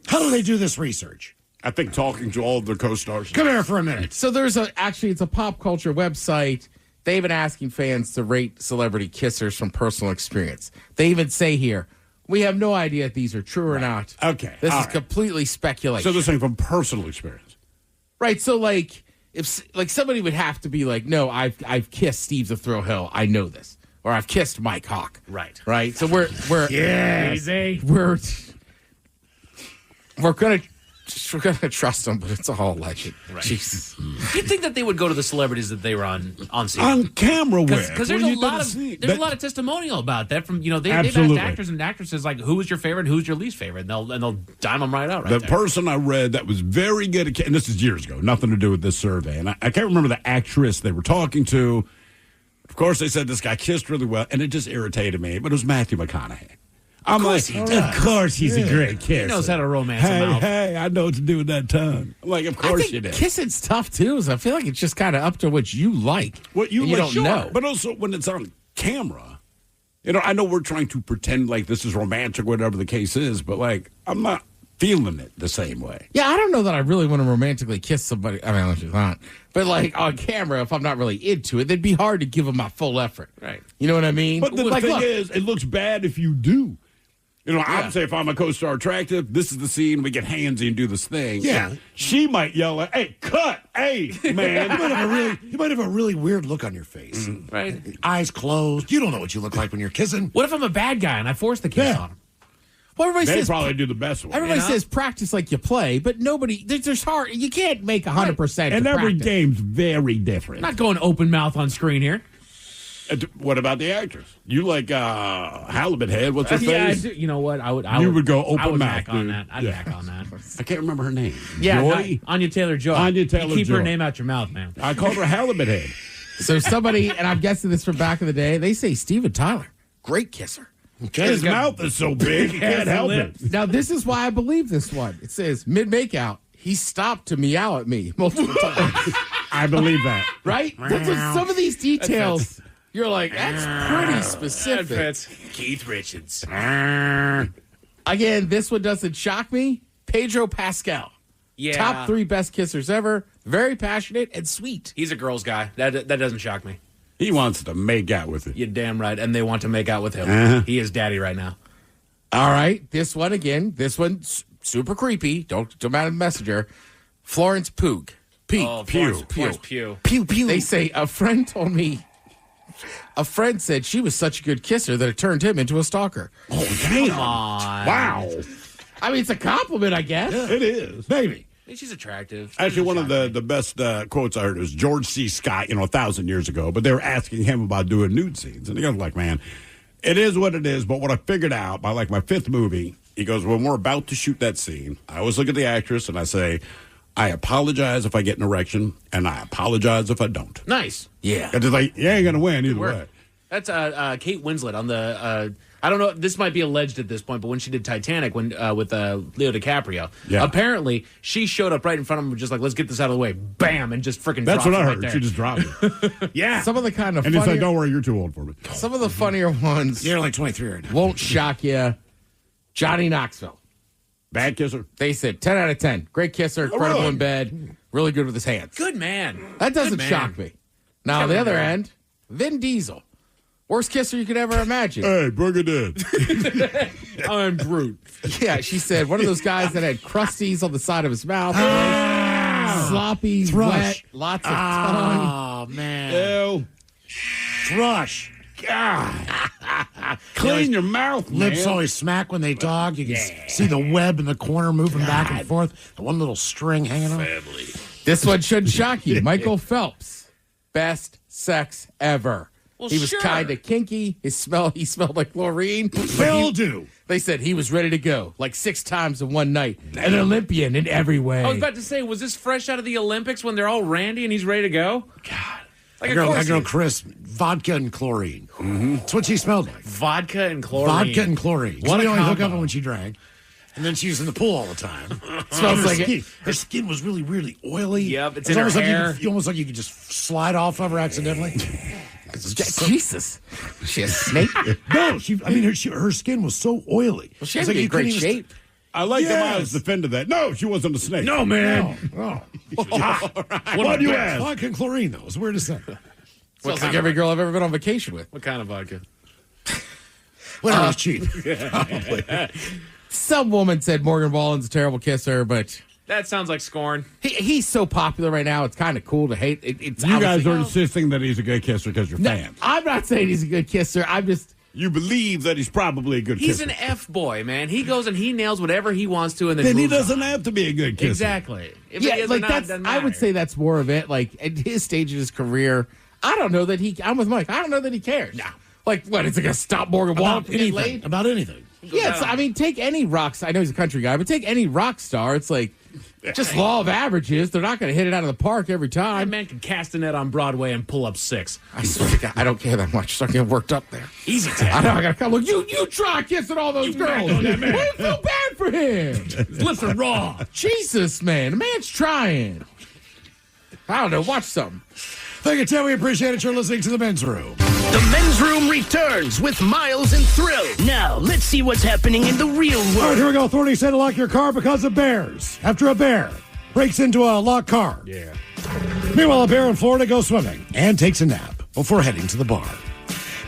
Speaker 6: How do they do this research?
Speaker 5: I think talking to all of their co-stars.
Speaker 6: Come here for a minute.
Speaker 9: So it's a pop culture website. They've been asking fans to rate celebrity kissers from personal experience. They even say here, we have no idea if these are true or not.
Speaker 5: Okay.
Speaker 9: This is completely speculation.
Speaker 5: So they're saying from personal experience.
Speaker 9: Right. So, like, if somebody would have to be like, no, I've kissed Steve the Thrill Hill. I know this. Or I've kissed Mike Hawk.
Speaker 11: Right.
Speaker 9: Right. So we're gonna trust them, but it's all legend.
Speaker 11: Right.
Speaker 9: Jesus.
Speaker 11: You'd think that they would go to the celebrities that they were on scene.
Speaker 5: On camera with.
Speaker 11: Because there's a lot of testimonial about that from, they've asked actors and actresses, like, who was your favorite, who's your least favorite, and they'll dime them right out.
Speaker 5: The person I read that was very good at, and this is years ago, nothing to do with this survey, and I can't remember the actress they were talking to. Of course, they said this guy kissed really well, and it just irritated me, but it was Matthew McConaughey. I'm like,
Speaker 9: he does.
Speaker 5: of course he's a great kisser.
Speaker 11: He knows how to romance a
Speaker 5: Hey,
Speaker 11: mouth.
Speaker 5: hey, I know what to do with that tongue. I'm like, of
Speaker 9: I
Speaker 5: course
Speaker 9: think
Speaker 5: you do.
Speaker 9: kissing's tough too. So I feel like it's just kind of up to what you like.
Speaker 5: What you
Speaker 9: and
Speaker 5: like,
Speaker 9: don't
Speaker 5: sure.
Speaker 9: know.
Speaker 5: But also when it's on camera, I know we're trying to pretend like this is romantic, whatever the case is, but like I'm not feeling it the same way.
Speaker 9: Yeah, I don't know that I really want to romantically kiss somebody. I mean, unless it's not. But like on camera, if I'm not really into it, it'd be hard to give them my full effort.
Speaker 11: Right.
Speaker 9: You know what I mean?
Speaker 5: But the
Speaker 9: Like,
Speaker 5: thing
Speaker 9: look,
Speaker 5: is, it looks bad if you do. I would say if I'm a co-star attractive, this is the scene, we get handsy and do this thing.
Speaker 6: Yeah.
Speaker 5: She might yell at, hey, cut, hey, man.
Speaker 6: You might have a really weird look on your face.
Speaker 11: Right.
Speaker 6: Eyes closed. You don't know what you look like when you're kissing.
Speaker 11: What if I'm a bad guy and I force the kiss on him?
Speaker 9: well, everybody
Speaker 5: They
Speaker 9: says
Speaker 5: probably do the best one.
Speaker 9: everybody says practice like you play, but nobody. There's hard. You can't make 100%.
Speaker 5: And every
Speaker 9: practice.
Speaker 5: game's very different.
Speaker 11: Not going open mouth on screen here.
Speaker 5: What about the actors? You like Halibut Head? What's her
Speaker 11: Yeah,
Speaker 5: face?
Speaker 11: you know what? I would
Speaker 5: go
Speaker 11: I
Speaker 5: open
Speaker 11: would
Speaker 5: mouth.
Speaker 11: back on
Speaker 5: dude.
Speaker 11: that. I'd
Speaker 5: Yeah.
Speaker 11: back on that.
Speaker 5: I can't remember her name.
Speaker 11: Yeah,
Speaker 5: Joy?
Speaker 11: Anya Taylor-Joy.
Speaker 5: Anya
Speaker 11: You
Speaker 5: Taylor-Joy.
Speaker 11: keep her name out your mouth, man.
Speaker 5: I called her Halibut Head.
Speaker 9: So somebody, and I'm guessing this from back in the day, they say Steven Tyler, great kisser.
Speaker 5: His mouth is so big, you can't help it.
Speaker 9: Now, this is why I believe this one. It says, mid-makeout, he stopped to meow at me multiple times.
Speaker 5: I believe that.
Speaker 9: Right? That's what, some of these details, you're like, that's pretty specific.
Speaker 11: Keith Richards.
Speaker 9: Again, this one doesn't shock me. Pedro Pascal.
Speaker 11: Yeah.
Speaker 9: Top 3 best kissers ever. Very passionate and sweet.
Speaker 11: He's a girl's guy. That doesn't shock me.
Speaker 5: He wants to make out with it.
Speaker 11: You're damn right. And they want to make out with him.
Speaker 5: Uh-huh.
Speaker 11: He is daddy right now.
Speaker 9: All right. This one again. This one's super creepy. Don't matter the messenger. Florence Pugh.
Speaker 11: Oh, Florence Pugh.
Speaker 9: Pew, pew. They say a friend told me. A friend said she was such a good kisser that it turned him into a stalker.
Speaker 5: Oh, damn.
Speaker 11: Come on.
Speaker 5: Wow.
Speaker 9: I mean, it's a compliment, I guess.
Speaker 5: Yeah, it is.
Speaker 6: Maybe.
Speaker 11: I mean, she's attractive.
Speaker 5: Actually, one of the best quotes I heard was George C. Scott, 1,000 years ago, but they were asking him about doing nude scenes. And he goes like, man, it is what it is, but what I figured out by like my 5th movie, he goes, when we're about to shoot that scene, I always look at the actress and I say, I apologize if I get an erection, and I apologize if I don't.
Speaker 11: Nice.
Speaker 9: Yeah.
Speaker 5: Because it's like, you ain't going to win either way.
Speaker 11: That's Kate Winslet on the. I don't know. This might be alleged at this point, but when she did Titanic, with Leo DiCaprio, apparently she showed up right in front of him, just like, let's get this out of the way, bam, and just freaking.
Speaker 5: That's what I heard.
Speaker 11: Right there.
Speaker 5: She just dropped it.
Speaker 11: Yeah.
Speaker 9: Some of the kind of
Speaker 5: And
Speaker 9: funnier,
Speaker 5: he's like, don't worry, you're too old for me.
Speaker 9: some of the funnier ones
Speaker 6: You're like 23 right now.
Speaker 9: won't shock you. Johnny Knoxville.
Speaker 5: Bad kisser?
Speaker 9: They said 10 out of 10. Great kisser, incredible
Speaker 5: really?
Speaker 9: in bed, really good with his hands.
Speaker 11: Good man.
Speaker 9: That doesn't
Speaker 11: Good man.
Speaker 9: shock me. Now, on the other end, Vin Diesel. Worst kisser you could ever imagine.
Speaker 5: Hey, bring it in.
Speaker 11: I'm brute.
Speaker 9: Yeah, she said one of those guys that had crusties on the side of his mouth. Sloppy,
Speaker 6: Thrush.
Speaker 9: wet, lots of tongue.
Speaker 11: Oh man.
Speaker 5: Ew.
Speaker 6: Thrush.
Speaker 5: God. Clean your mouth,
Speaker 6: Lips
Speaker 5: man.
Speaker 6: always smack when they talk. You can see the web in the corner moving back and forth. The one little string hanging on.
Speaker 9: This one should shock you. Michael Phelps. Best sex ever.
Speaker 11: Well,
Speaker 9: he was
Speaker 11: sure.
Speaker 9: kind of kinky. He smelled like chlorine.
Speaker 6: Mildew.
Speaker 9: They said he was ready to go like 6 times in one night. An Olympian in every way.
Speaker 11: I was about to say, was this fresh out of the Olympics when they're all randy and he's ready to go?
Speaker 6: God.
Speaker 11: Like,
Speaker 6: That
Speaker 11: of
Speaker 6: girl,
Speaker 11: course
Speaker 6: that girl
Speaker 11: he is.
Speaker 6: Chris, vodka and chlorine. That's what she smelled like.
Speaker 11: Vodka and chlorine.
Speaker 6: Vodka and chlorine.
Speaker 9: What
Speaker 6: She
Speaker 9: a
Speaker 6: only hook
Speaker 9: combo.
Speaker 6: up when she drank. And then she was in the pool all the time.
Speaker 9: Smells
Speaker 6: her
Speaker 9: like
Speaker 6: skin, her skin was really, really oily.
Speaker 11: Yep, it's
Speaker 6: It was
Speaker 11: in her
Speaker 6: almost like
Speaker 11: hair.
Speaker 6: almost like you could just slide off of her accidentally.
Speaker 9: Jesus. She a snake?
Speaker 6: No, her skin was so oily.
Speaker 9: Well, she
Speaker 6: It's
Speaker 9: had to be
Speaker 6: you
Speaker 9: in great
Speaker 6: couldn't even-
Speaker 9: shape.
Speaker 5: I like that
Speaker 6: Yes.
Speaker 5: Miles defended that. No, she wasn't a snake.
Speaker 6: No, man. No.
Speaker 5: Why do you ask?
Speaker 6: Vodka and chlorine, though. It's weird to say.
Speaker 9: Sounds like every girl I've ever been on vacation with.
Speaker 11: What kind of vodka?
Speaker 6: When it was cheap.
Speaker 9: Some woman said Morgan Wallen's a terrible kisser, but
Speaker 11: That sounds like scorn.
Speaker 9: he's so popular right now. It's kind of cool to hate. It's
Speaker 5: You guys
Speaker 9: obviously-
Speaker 5: are insisting that he's a good kisser because you're
Speaker 9: No,
Speaker 5: fans.
Speaker 9: I'm not saying he's a good kisser. I'm just.
Speaker 5: You believe that he's probably a good
Speaker 11: He's
Speaker 5: kisser.
Speaker 11: an F boy, man. He goes and he nails whatever he wants to, and then
Speaker 5: Then he
Speaker 11: moves
Speaker 5: doesn't
Speaker 11: on.
Speaker 5: have to be a good kisser.
Speaker 11: Exactly. If
Speaker 9: Yeah,
Speaker 11: he is or
Speaker 9: like
Speaker 11: not,
Speaker 9: that's.
Speaker 11: doesn't
Speaker 9: I would
Speaker 11: matter.
Speaker 9: say that's more of it. Like at his stage of his career, I don't know that he. I'm with Mike. I don't know that he cares. No. Like what? It's like a stop Morgan Wallen
Speaker 6: About
Speaker 9: from getting
Speaker 6: anything.
Speaker 9: laid.
Speaker 6: About anything.
Speaker 9: Yeah, I mean, take any rock star. I know he's a country guy, but take any rock star. It's like Just law of averages. They're not going to hit it out of the park every
Speaker 11: That
Speaker 9: time.
Speaker 11: man can cast a net on Broadway and pull up 6.
Speaker 9: I swear to God, I don't care that much. Start getting worked up there.
Speaker 11: Easy
Speaker 9: I
Speaker 11: tap.
Speaker 9: know. I got to come. Look, you try kissing all those girls.
Speaker 11: on that man.
Speaker 9: I feel bad for him.
Speaker 11: Lips are raw.
Speaker 9: Jesus, man. The man's trying. I don't know. Watch something.
Speaker 6: Thank you, Tim. We appreciate it. You're listening to The Men's Room.
Speaker 10: The Men's Room returns with Miles and Thrill. Now, let's see what's happening in the real
Speaker 6: All right,
Speaker 10: world.
Speaker 6: here we go. Authorities say to lock your car because of bears. After a bear breaks into a locked car.
Speaker 11: Yeah.
Speaker 6: Meanwhile, a bear in Florida goes swimming and takes a nap before heading to the bar.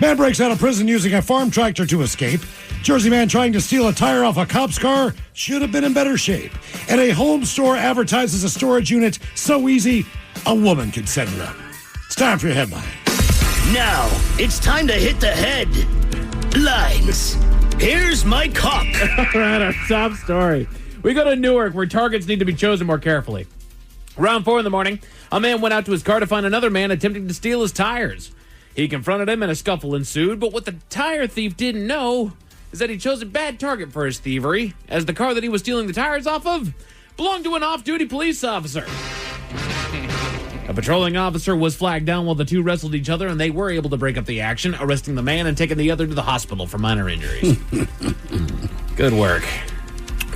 Speaker 6: Man breaks out of prison using a farm tractor to escape. Jersey man trying to steal a tire off a cop's car should have been in better shape. And a home store advertises a storage unit so easy, a woman could set it up. It's time for your headline.
Speaker 10: Now, it's time to hit the headlines. Here's my cock.
Speaker 11: All right, our top story. We go to Newark, where targets need to be chosen more carefully. Around 4 in the morning, a man went out to his car to find another man attempting to steal his tires. He confronted him and a scuffle ensued, but what the tire thief didn't know is that he chose a bad target for his thievery, as the car that he was stealing the tires off of belonged to an off-duty police officer. A patrolling officer was flagged down while the two wrestled each other, and they were able to break up the action, arresting the man and taking the other to the hospital for minor injuries. Good work.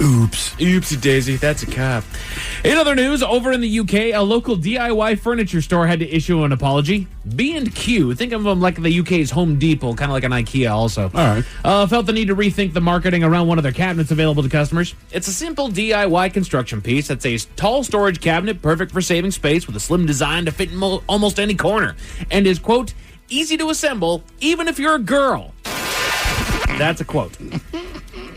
Speaker 5: Oops.
Speaker 11: Oopsie daisy, that's a cop. In other news, over in the UK, a local DIY furniture store had to issue an apology. B&Q, think of them like the UK's Home Depot, kind of like an IKEA also.
Speaker 5: All right.
Speaker 11: Felt the need to rethink the marketing around one of their cabinets available to customers. It's a simple DIY construction piece that's a tall storage cabinet, perfect for saving space with a slim design to fit in almost any corner. And is, quote, easy to assemble, even if you're a girl. That's a quote.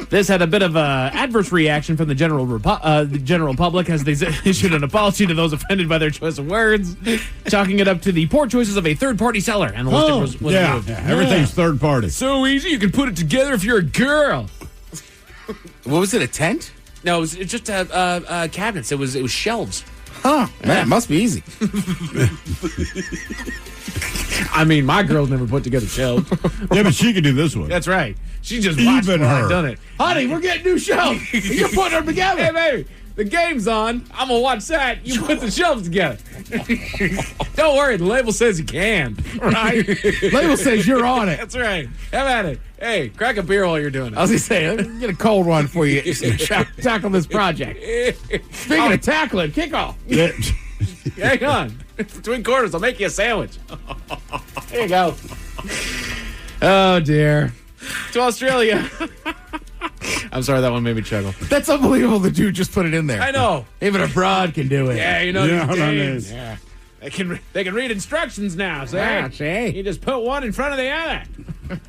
Speaker 11: This had a bit of an adverse reaction from the general public as they issued an apology to those offended by their choice of words, chalking it up to the poor choices of a third-party seller. And the listing was removed.
Speaker 5: Everything's third party.
Speaker 11: So easy, you can put it together if you're a girl.
Speaker 9: What was it, a tent?
Speaker 11: No, it was just cabinets. It was shelves.
Speaker 9: Huh. Man, it must be easy.
Speaker 11: I mean, my girl's never put together shelves.
Speaker 5: Yeah, but she can do this one.
Speaker 11: That's right. She just watched
Speaker 5: Even
Speaker 11: while
Speaker 5: her.
Speaker 11: I've done it.
Speaker 9: Honey, we're getting new shelves. You're putting them together.
Speaker 11: Hey, baby, the game's on. I'm going to watch that. You put the shelves together. Don't worry. The label says you can.
Speaker 9: Right? Label says you're on it.
Speaker 11: That's right. Have at it. Hey, crack a beer while you're doing it.
Speaker 9: I was going to say, let me get a cold one for you. Tackle this project. Speaking of tackling, kickoff.
Speaker 5: Yeah.
Speaker 11: Hang on. Between quarters, I'll make you a sandwich. There you go. Oh, dear. To Australia. I'm sorry, that one made me chuckle.
Speaker 9: That's unbelievable. The dude just put it in there.
Speaker 11: I know.
Speaker 9: Even a broad can do it.
Speaker 11: Yeah, you know
Speaker 5: Yeah,
Speaker 11: these
Speaker 5: hold on,
Speaker 11: dames.
Speaker 5: Liz.
Speaker 11: Yeah. They can read instructions now, see?
Speaker 9: Yeah, see?
Speaker 11: You just put one in front of the other.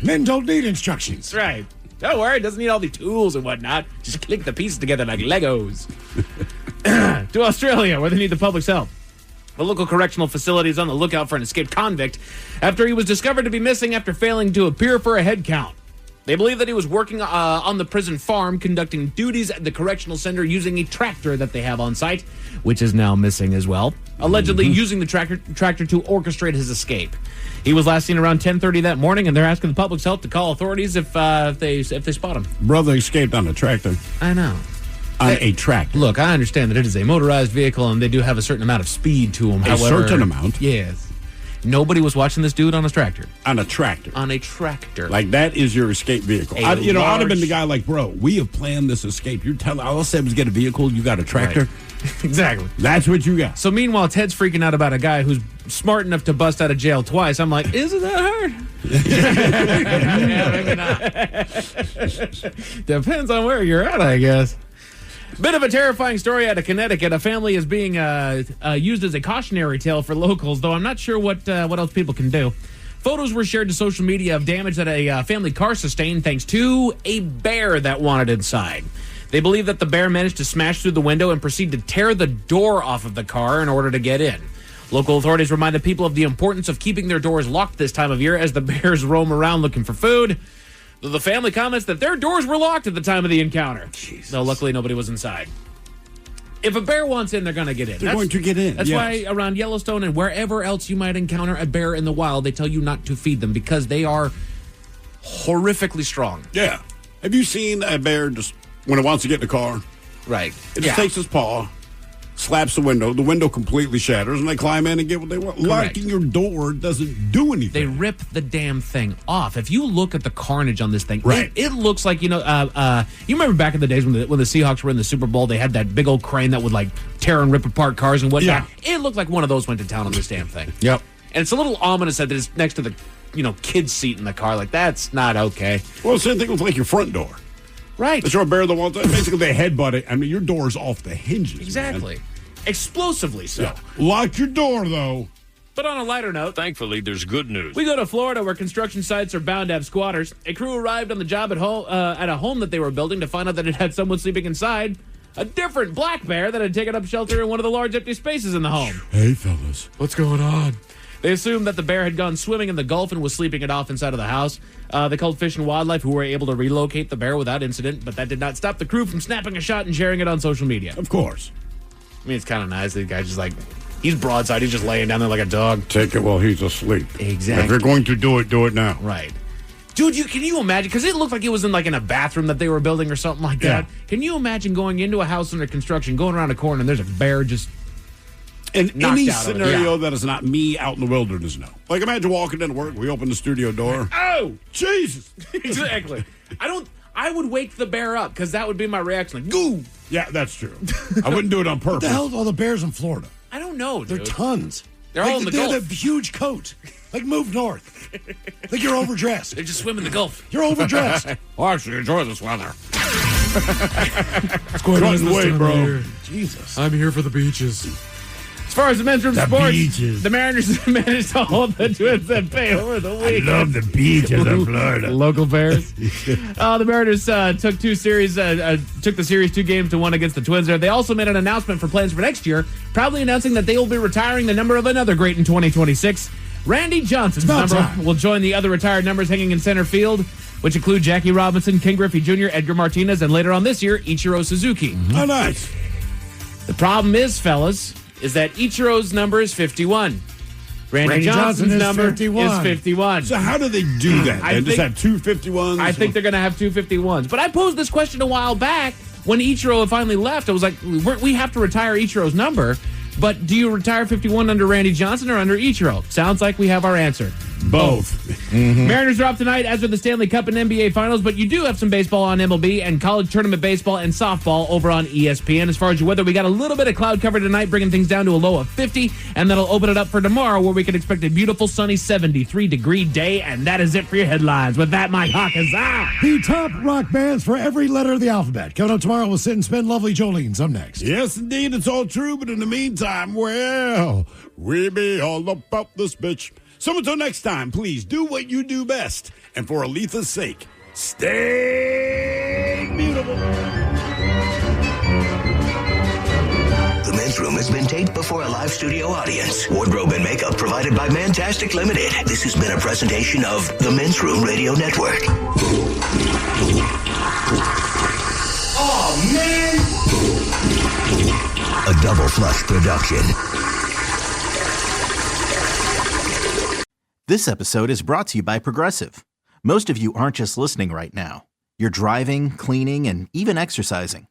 Speaker 6: Men don't need instructions.
Speaker 11: That's right. Don't worry, it doesn't need all the tools and whatnot. Just click the pieces together like Legos. To Australia, where they need the public's help. The local correctional facility is on the lookout for an escaped convict after he was discovered to be missing after failing to appear for a head count. They believe that he was working on the prison farm, conducting duties at the correctional center using a tractor that they have on site, which is now missing as well, allegedly using the tractor to orchestrate his escape. He was last seen around 10:30 that morning, and they're asking the public's help to call authorities if they spot him.
Speaker 5: Brother escaped on a tractor.
Speaker 11: I know.
Speaker 5: On a tractor.
Speaker 11: Look, I understand that it is a motorized vehicle, and they do have a certain amount of speed to them.
Speaker 5: A certain amount?
Speaker 11: Yes. Nobody was watching this dude on a tractor.
Speaker 5: On a tractor.
Speaker 11: On a tractor.
Speaker 5: Like, that is your escape vehicle. I'd have been the guy like, bro, we have planned this escape. You're telling, all I said was get a vehicle, you got a tractor?
Speaker 11: Right. Exactly.
Speaker 5: That's what you got.
Speaker 11: So meanwhile, Ted's freaking out about a guy who's smart enough to bust out of jail twice. I'm like, isn't that hard? Yeah, maybe not. Depends on where you're at, I guess. Bit of a terrifying story out of Connecticut. A family is being used as a cautionary tale for locals, though I'm not sure what else people can do. Photos were shared to social media of damage that a family car sustained thanks to a bear that wanted inside. They believe that the bear managed to smash through the window and proceed to tear the door off of the car in order to get in. Local authorities reminded people of the importance of keeping their doors locked this time of year as the bears roam around looking for food. The family comments that their doors were locked at the time of the encounter. Though luckily nobody was inside. If a bear wants in, they're going to get in.
Speaker 5: They're going to get in.
Speaker 11: That's
Speaker 5: yes.
Speaker 11: why around Yellowstone and wherever else you might encounter a bear in the wild, they tell you not to feed them because they are horrifically strong.
Speaker 5: Yeah. Have you seen a bear just when it wants to get in the car?
Speaker 9: Right.
Speaker 5: It just takes his paw, slaps the window completely shatters, and they climb in and get what they want.
Speaker 11: Correct.
Speaker 5: Locking your door doesn't do anything.
Speaker 11: They rip the damn thing off. If you look at the carnage on this thing,
Speaker 5: Right.
Speaker 11: it looks like, you remember back in the days when the Seahawks were in the Super Bowl, they had that big old crane that would like tear and rip apart cars and whatnot.
Speaker 5: Yeah.
Speaker 11: It looked like one of those went to town on this damn thing.
Speaker 5: Yep.
Speaker 11: And it's a little ominous that it's next to the, kid's seat in the car. Like, that's not okay.
Speaker 5: Well, same thing with like your front door.
Speaker 11: Right.
Speaker 5: They throw a bear the wall. Basically, they headbutt it. I mean, your door's off the hinges.
Speaker 11: Exactly.
Speaker 5: Man.
Speaker 11: Explosively so.
Speaker 5: Yeah. Lock your door, though.
Speaker 11: But on a lighter note,
Speaker 16: thankfully, there's good news.
Speaker 11: we go to Florida, where construction sites are bound to have squatters. A crew arrived on the job at a home that they were building to find out that it had someone sleeping inside. A different black bear that had taken up shelter in one of the large empty spaces in the home.
Speaker 5: Hey, fellas.
Speaker 11: What's going on? They assumed that the bear had gone swimming in the Gulf and was sleeping it off inside of the house. They called Fish and Wildlife, who were able to relocate the bear without incident, but that did not stop the crew from snapping a shot and sharing it on social media.
Speaker 5: Of course.
Speaker 11: I mean, it's kind of nice. The guy's just like, he's broadside. He's just laying down there like a dog.
Speaker 5: Take it while he's asleep.
Speaker 11: Exactly.
Speaker 5: If you're going to do it now.
Speaker 11: Right. Dude, can you imagine? Because it looked like it was in a bathroom that they were building or something like that.
Speaker 5: Yeah.
Speaker 11: Can you imagine going into a house under construction, going around a corner, and there's a bear just
Speaker 5: in
Speaker 11: knocked
Speaker 5: any
Speaker 11: out of it?
Speaker 5: scenario
Speaker 11: Yeah.
Speaker 5: that is not me out in the wilderness, no. Like, imagine walking into work, we open the studio door.
Speaker 11: Oh!
Speaker 5: Jesus!
Speaker 11: Exactly. I would wake the bear up, because that would be my reaction. Like, goo!
Speaker 5: Yeah, that's true. I wouldn't do it on purpose.
Speaker 6: What the hell are all the bears in Florida?
Speaker 11: I don't know, dude.
Speaker 6: They're tons.
Speaker 11: They're all in the Gulf.
Speaker 6: They have a huge coat. Like, move north. Like, you're overdressed.
Speaker 11: They just swim in the Gulf.
Speaker 6: You're overdressed.
Speaker 5: I actually enjoy this weather.
Speaker 6: What's going on
Speaker 5: Couldn't
Speaker 6: this
Speaker 5: wait,
Speaker 6: time
Speaker 5: bro.
Speaker 6: of year? Jesus.
Speaker 11: I'm here for the beaches. As far as the men's room sports,
Speaker 5: beaches.
Speaker 11: the Mariners managed to hold the Twins at bay over the week.
Speaker 5: I love the beaches of Florida.
Speaker 11: Local Bears. The Mariners took the series 2-1 against the Twins there. They also made an announcement for plans for next year, proudly announcing that they will be retiring the number of another great in 2026. Randy Johnson's number will join the other retired numbers hanging in center field, which include Jackie Robinson, Ken Griffey Jr., Edgar Martinez, and later on this year, Ichiro Suzuki.
Speaker 5: Oh, nice.
Speaker 11: The problem is, fellas, is that Ichiro's number is 51. Randy Johnson's number is 51.
Speaker 5: So how do they do that? They just have two 51s?
Speaker 11: I think they're going to have two 51s. But I posed this question a while back when Ichiro finally left. I was like, we have to retire Ichiro's number, but do you retire 51 under Randy Johnson or under Ichiro? Sounds like we have our answer.
Speaker 5: Both.
Speaker 11: Mariners are off tonight, as are the Stanley Cup and NBA Finals, but you do have some baseball on MLB and college tournament baseball and softball over on ESPN. As far as your weather, we got a little bit of cloud cover tonight, bringing things down to a low of 50, and that'll open it up for tomorrow, where we can expect a beautiful, sunny 73-degree day, and that is it for your headlines. With that, Mike Hawkins out.
Speaker 6: The top rock bands for every letter of the alphabet. Coming up tomorrow, we'll sit and spin lovely Jolene's up next.
Speaker 5: Yes, indeed, it's all true, but in the meantime, well, we be all about this bitch. So until next time, please do what you do best. And for Aletha's sake, stay beautiful.
Speaker 4: The Men's Room has been taped before a live studio audience. Wardrobe and makeup provided by Mantastic Limited. This has been a presentation of the Men's Room Radio Network. Oh, man! A Double Flush production.
Speaker 1: This episode is brought to you by Progressive. Most of you aren't just listening right now. You're driving, cleaning, and even exercising.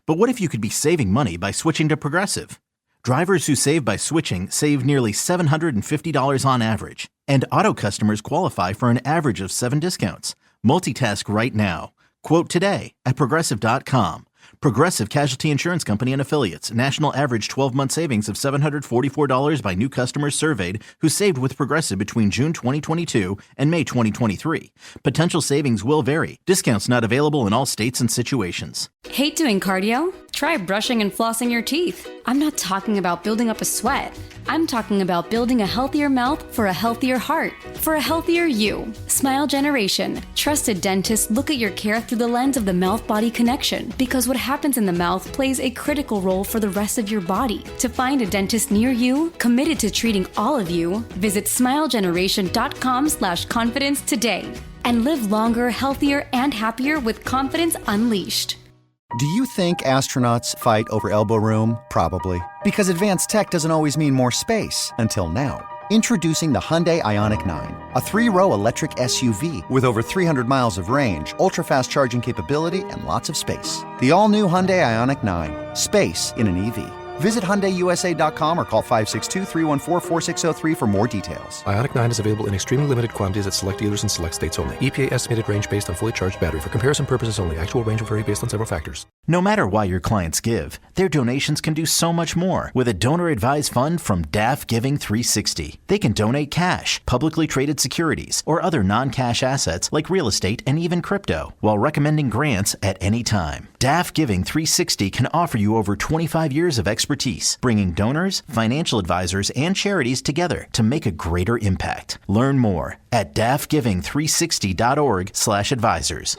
Speaker 1: But what if you could be saving money by switching to Progressive? Drivers who save by switching save nearly $750 on average. And auto customers qualify for an average of 7 discounts. Multitask right now. Quote today at Progressive.com. Progressive Casualty Insurance Company and Affiliates. National average 12-month savings of $744 by new customers surveyed who saved with Progressive between June 2022 and May 2023. Potential savings will vary. Discounts not available in all states and situations.
Speaker 18: Hate doing cardio? Try brushing and flossing your teeth. I'm not talking about building up a sweat. I'm talking about building a healthier mouth for a healthier heart, for a healthier you. Smile Generation. Trusted dentists look at your care through the lens of the mouth-body connection, because what happens in the mouth plays a critical role for the rest of your body. To find a dentist near you, committed to treating all of you, visit smilegeneration.com/confidence today and live longer, healthier, and happier with confidence unleashed.
Speaker 14: Do you think astronauts fight over elbow room? Probably. Because advanced tech doesn't always mean more space. Until now. Introducing the Hyundai Ioniq 9, a 3-row electric SUV with over 300 miles of range, ultra-fast charging capability, and lots of space. The all-new Hyundai Ioniq 9. Space in an EV. Visit HyundaiUSA.com or call 562-314-4603 for more details.
Speaker 15: Ioniq 9 is available in extremely limited quantities at select dealers in select states only. EPA estimated range based on fully charged battery. For comparison purposes only. Actual range will vary based on several factors.
Speaker 1: No matter why your clients give, their donations can do so much more with a donor-advised fund from DAF Giving 360. They can donate cash, publicly traded securities, or other non-cash assets like real estate and even crypto, while recommending grants at any time. DAF Giving 360 can offer you over 25 years of expertise, bringing donors, financial advisors, and charities together to make a greater impact. Learn more at dafgiving360.org/advisors.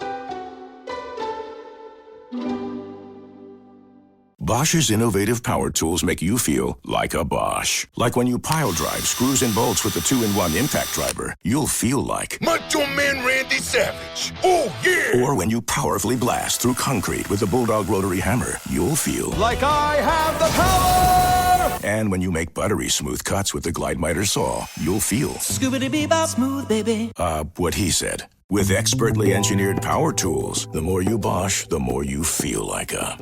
Speaker 16: Bosch's innovative power tools make you feel like a Bosch. Like when you pile drive screws and bolts with the 2-in-1 impact driver, you'll feel like
Speaker 7: Macho Man Randy Savage. Oh, yeah.
Speaker 16: Or when you powerfully blast through concrete with the Bulldog rotary hammer, you'll feel
Speaker 19: like I have the power.
Speaker 16: And when you make buttery smooth cuts with the Glide Miter saw, you'll feel
Speaker 19: Scoobity-bee-bop smooth, baby.
Speaker 16: What he said. With expertly engineered power tools, the more you Bosch, the more you feel like a